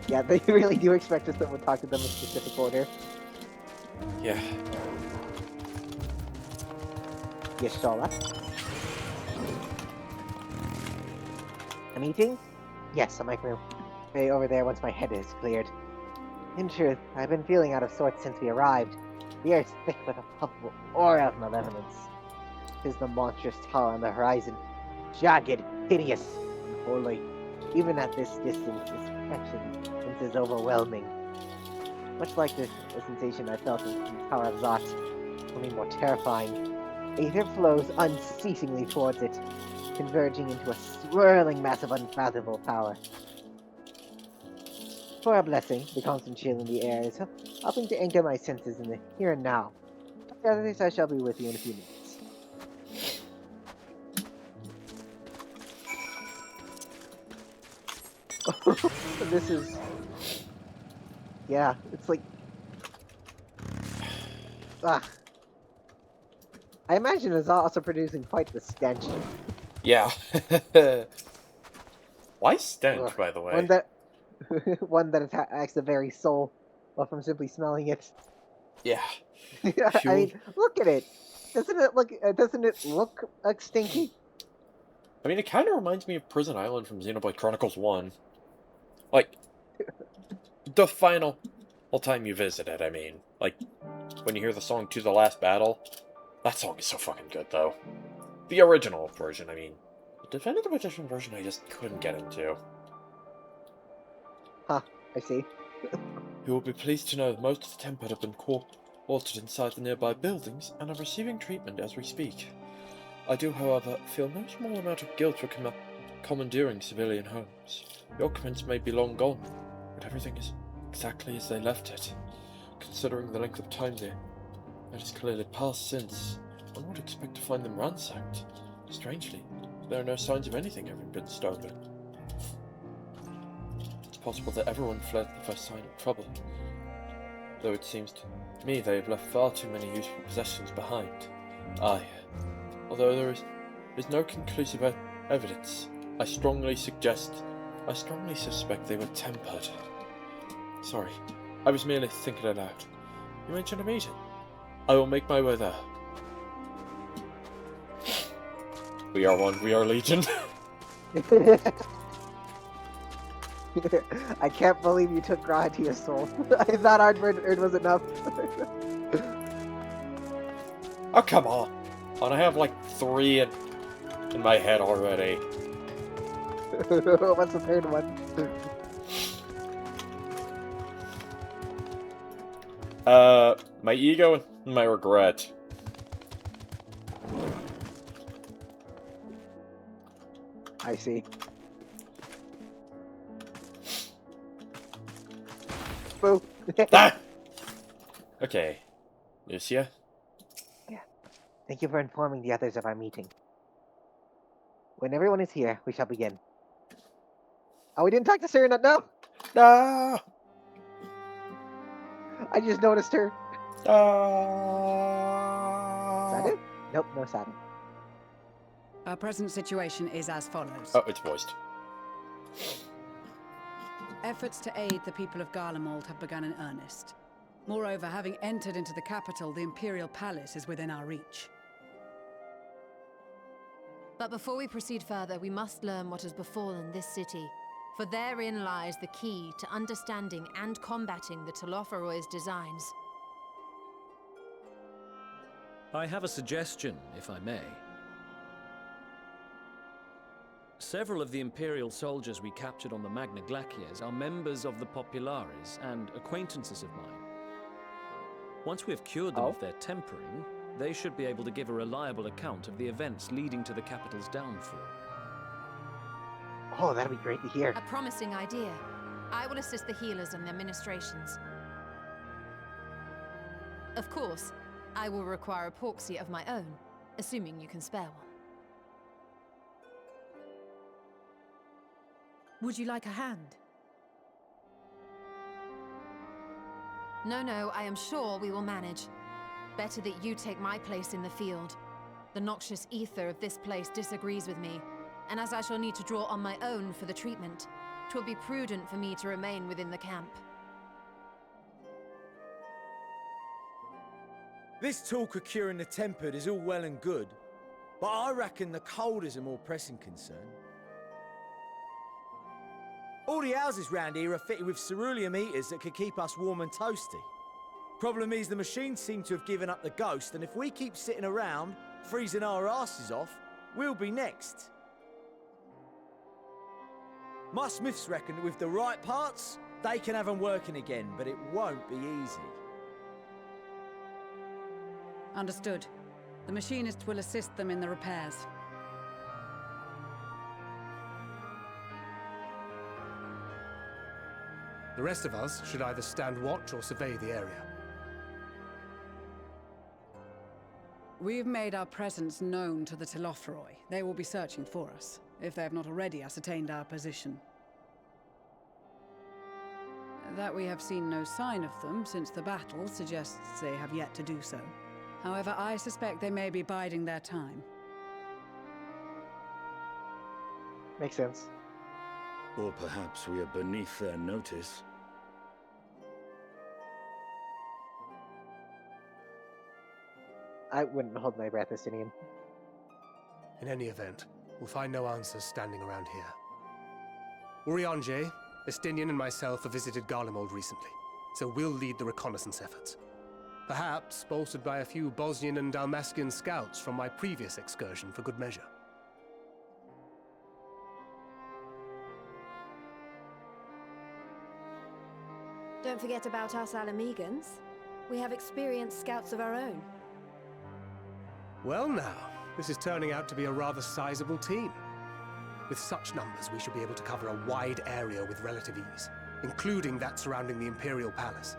Yeah, they really do expect us to talk to them in specific order. Yeah. Yes, Stola. A meeting? Yes, a micro. Hey, over there once my head is cleared. In truth, I've been feeling out of sorts since we arrived. The air is thick with a palpable aura of malevolence. 'Tis the monstrous tower on the horizon. Jagged, hideous, and holy. Even at this distance, its presence is overwhelming. Much like the sensation I felt in the Tower of Zot, only more terrifying. Aether flows unceasingly towards it, converging into a swirling mass of unfathomable power. For a blessing, the constant chill in the air is helping to anchor my senses in the here and now. After this, I shall be with you in a few minutes. This is... Yeah, it's like... Ah. I imagine it's also producing quite the stench. Yeah. Why stench, by the way? One that attacks the very soul, well, from simply smelling it. Yeah. I mean, look at it. Doesn't it look like stinky? I mean, it kind of reminds me of Prison Island from Xenoblade Chronicles 1. Like, the final time you visit it, I mean. Like, when you hear the song To the Last Battle, that song is so fucking good, though. The original version, I mean. The definitive edition version I just couldn't get into. Huh, I see. You will be pleased to know that most of the Tempad have been quartered inside the nearby buildings and are receiving treatment as we speak. I do, however, feel no small amount of guilt for commandeering civilian homes. The occupants may be long gone, but everything is exactly as they left it. Considering the length of time that has clearly passed since, one would expect to find them ransacked. Strangely, there are no signs of anything having been stolen. It's possible that everyone fled at the first sign of trouble, though it seems to me they have left far too many useful possessions behind. Aye, although there is no conclusive evidence, I strongly suspect they were tempered. Sorry, I was merely thinking it out. You mentioned a meeting. I will make my way there. We are one, we are legion. I can't believe you took Graha to your soul. I thought it was enough. Oh, come on. And I have like 3 in my head already. What's the third one? My ego and my regret. I see. Boo. Ah! Okay. Lucia? Yeah. Thank you for informing the others of our meeting. When everyone is here, we shall begin. Oh, we didn't talk to Serena, no! No! I just noticed her. Sadu? Nope, no Sadu. Our present situation is as follows. Oh, it's voiced. Efforts to aid the people of Garlemald have begun in earnest. Moreover, having entered into the capital, the Imperial Palace is within our reach. But before we proceed further, we must learn what has befallen this city. For therein lies the key to understanding and combating the Telophoroid's designs. I have a suggestion, if I may. Several of the Imperial soldiers we captured on the Magna Glaciers are members of the Populares and acquaintances of mine. Once we have cured them of their tempering, they should be able to give a reliable account of the events leading to the capital's downfall. Oh, that'll be great to hear. A promising idea. I will assist the healers in their ministrations. Of course, I will require a porksy of my own, assuming you can spare one. Would you like a hand? No, I am sure we will manage. Better that you take my place in the field. The noxious ether of this place disagrees with me, and as I shall need to draw on my own for the treatment, 'twill be prudent for me to remain within the camp. This talk of curing the tempered is all well and good, but I reckon the cold is a more pressing concern. All the houses round here are fitted with ceruleum heaters that could keep us warm and toasty. Problem is, the machines seem to have given up the ghost, and if we keep sitting around, freezing our asses off, we'll be next. My smiths reckon that with the right parts, they can have them working again, but it won't be easy. Understood. The machinist will assist them in the repairs. The rest of us should either stand watch or survey the area. We've made our presence known to the Telothroi. They will be searching for us, if they have not already ascertained our position. That we have seen no sign of them since the battle suggests they have yet to do so. However, I suspect they may be biding their time. Makes sense. Or perhaps we are beneath their notice. I wouldn't hold my breath, Estinian. In any event, we'll find no answers standing around here. Urianger, Estinian and myself have visited Garlemald recently, so we'll lead the reconnaissance efforts. Perhaps bolstered by a few Bosnian and Dalmatian scouts from my previous excursion for good measure. Don't forget about us Alamegans. We have experienced scouts of our own. Well now, this is turning out to be a rather sizable team. With such numbers, we should be able to cover a wide area with relative ease, including that surrounding the Imperial Palace.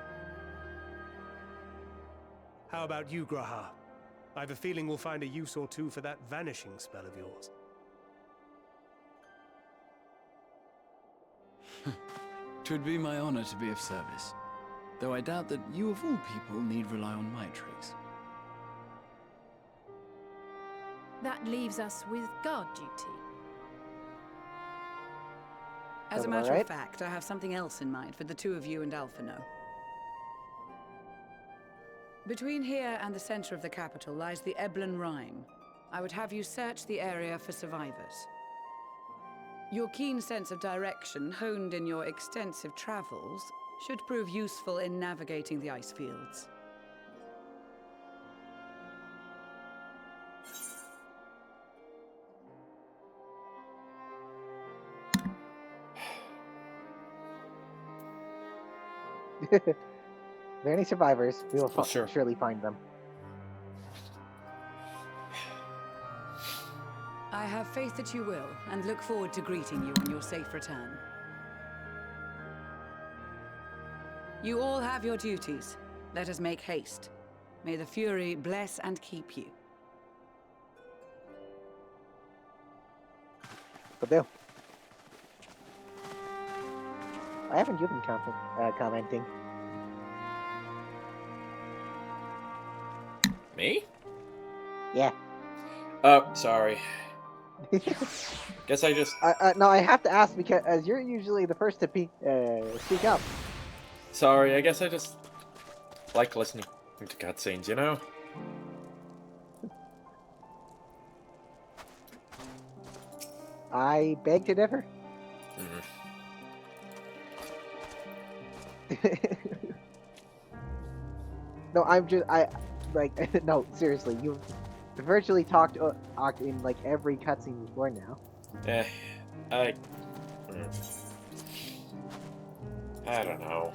How about you, Graha? I have a feeling we'll find a use or two for that vanishing spell of yours. Twould be my honor to be of service, though I doubt that you of all people need rely on my tricks. That leaves us with guard duty. As a matter of fact, I have something else in mind for the two of you and Alphino. Between here and the center of the capital lies the Eblan Rhine. I would have you search the area for survivors. Your keen sense of direction, honed in your extensive travels, should prove useful in navigating the ice fields. If there are any survivors, we will surely find them. I have faith that you will, and look forward to greeting you on your safe return. You all have your duties. Let us make haste. May the Fury bless and keep you. Will do. Why haven't you been commenting? Me? Yeah. Oh, sorry. Guess I just... no, I have to ask because you're usually the first to speak up. Sorry, I guess I just like listening to cutscenes, you know? I beg to differ. No, no, seriously, you've virtually talked in like every cutscene before now. I don't know.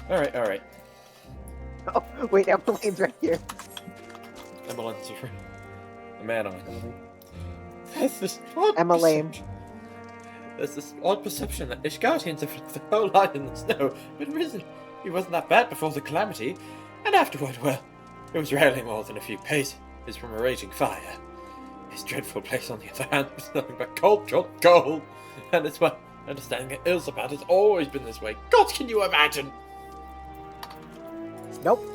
Alright. Oh, wait, Emmeline's right here. Emmeline's here. A man on. There's this odd Emma Lame. perception- There's this odd perception that Ishgardians have lived their whole life in the snow, but really, he wasn't that bad before the calamity, and afterward, well, it was rarely more than a few paces from a raging fire. His dreadful place, on the other hand, was nothing but cold, cold, and it's my understanding that Ilsabard has always been this way. God, can you imagine? Nope.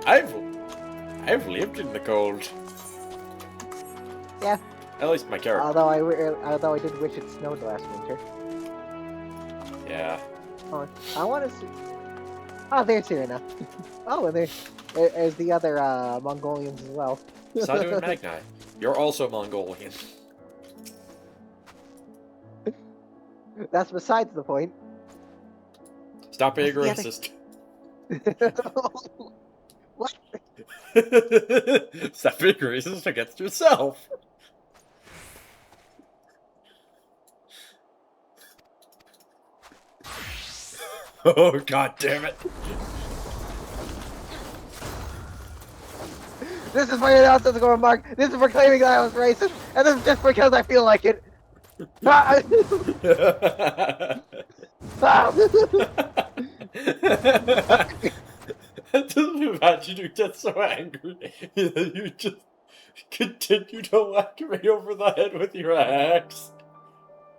I've lived in the cold. Yeah. At least my character. Although I did wish it snowed last winter. Yeah. Oh, I want to see. Oh, there's Serena. Oh, and there's the other Mongolians as well. Sadu and Magni, you're also Mongolian. That's besides the point. Stop being What's racist. What? Stop being racist against yourself. Oh, god damn it. This is my nonsensical remark. This is for claiming that I was racist, and this is just because I feel like it. I just imagine you get so angry that you just continue to whack me over the head with your axe.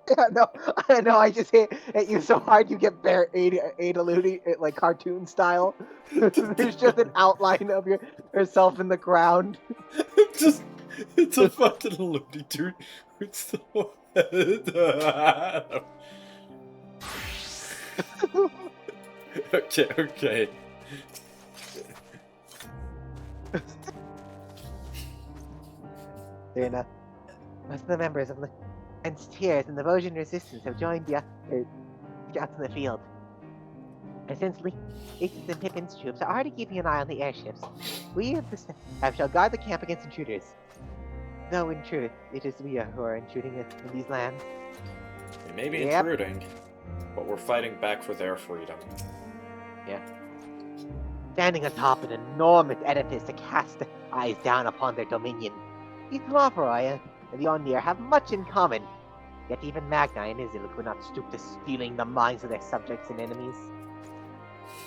Yeah, no, I know. I just hit you so hard you get Ada Looney, like cartoon style. There's just an outline of yourself in the ground. It's a fucking Looney Tune. It's so. Okay. Serena, most of the members of the Tiers and the Vosgian Resistance have joined the out in the field. And since Lisa's and Pippin's troops are already keeping an eye on the airships, we of the staff shall guard the camp against intruders. Though in truth, it is we who are intruding in these lands. We may be intruding, but we're fighting back for their freedom. Yeah. Standing atop an enormous edifice to cast eyes down upon their dominion, these Lotharoy and the Onir have much in common. Yet even Magni and Isiluk would not stoop to stealing the minds of their subjects and enemies.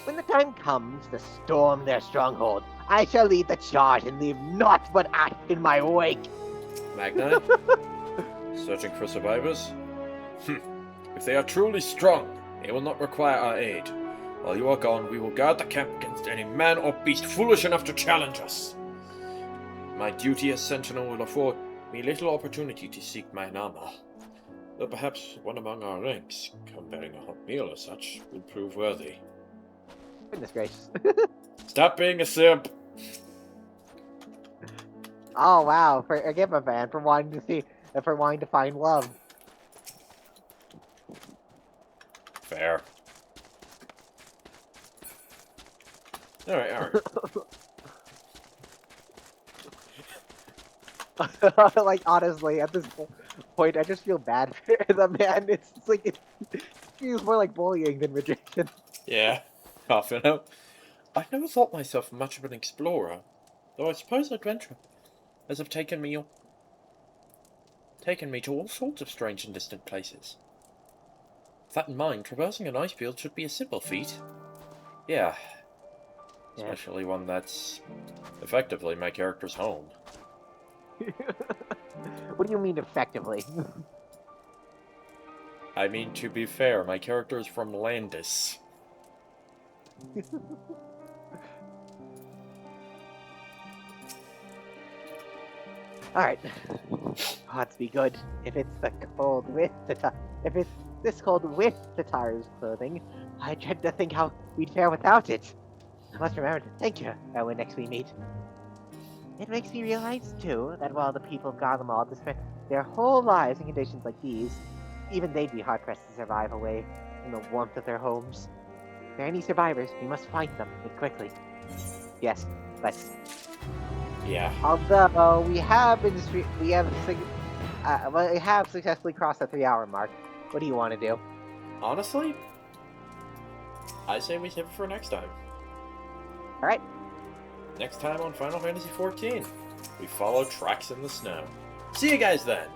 When the time comes to storm their stronghold, I shall lead the charge and leave naught but ash in my wake. Magni? Searching for survivors? If they are truly strong, they will not require our aid. While you are gone, we will guard the camp against any man or beast foolish enough to challenge us. My duty as sentinel will afford me little opportunity to seek my Nama. Though perhaps one among our ranks, come bearing a hot meal or such, will prove worthy. Goodness gracious. Stop being a simp! Oh wow, forgive a fan for wanting to find love. Fair. Alright. Like, honestly, at this point, I just feel bad for the man. It's like, it feels more like bullying than rejection. Yeah, half an hour. I never thought myself much of an explorer, though I suppose adventure has taken me to all sorts of strange and distant places. With that in mind, traversing an ice field should be a simple feat. Yeah. Especially one that's effectively my character's home. What do you mean effectively? I mean, to be fair, my character is from Landis. Alright. Odds be good. If it's the cold with the if it's this cold with the Tara's clothing, I dread to think how we'd fare without it. I must remember to thank you when next we meet. It makes me realize, too, that while the people of Garlemald have spent their whole lives in conditions like these, even they'd be hard-pressed to survive away from the warmth of their homes. If there are any survivors, we must find them quickly. Yes, let's. Yeah. Although we have successfully crossed the 3-hour mark. What do you want to do? Honestly, I say we save it for next time. Alright. Next time on Final Fantasy XIV, we follow tracks in the snow. See you guys then.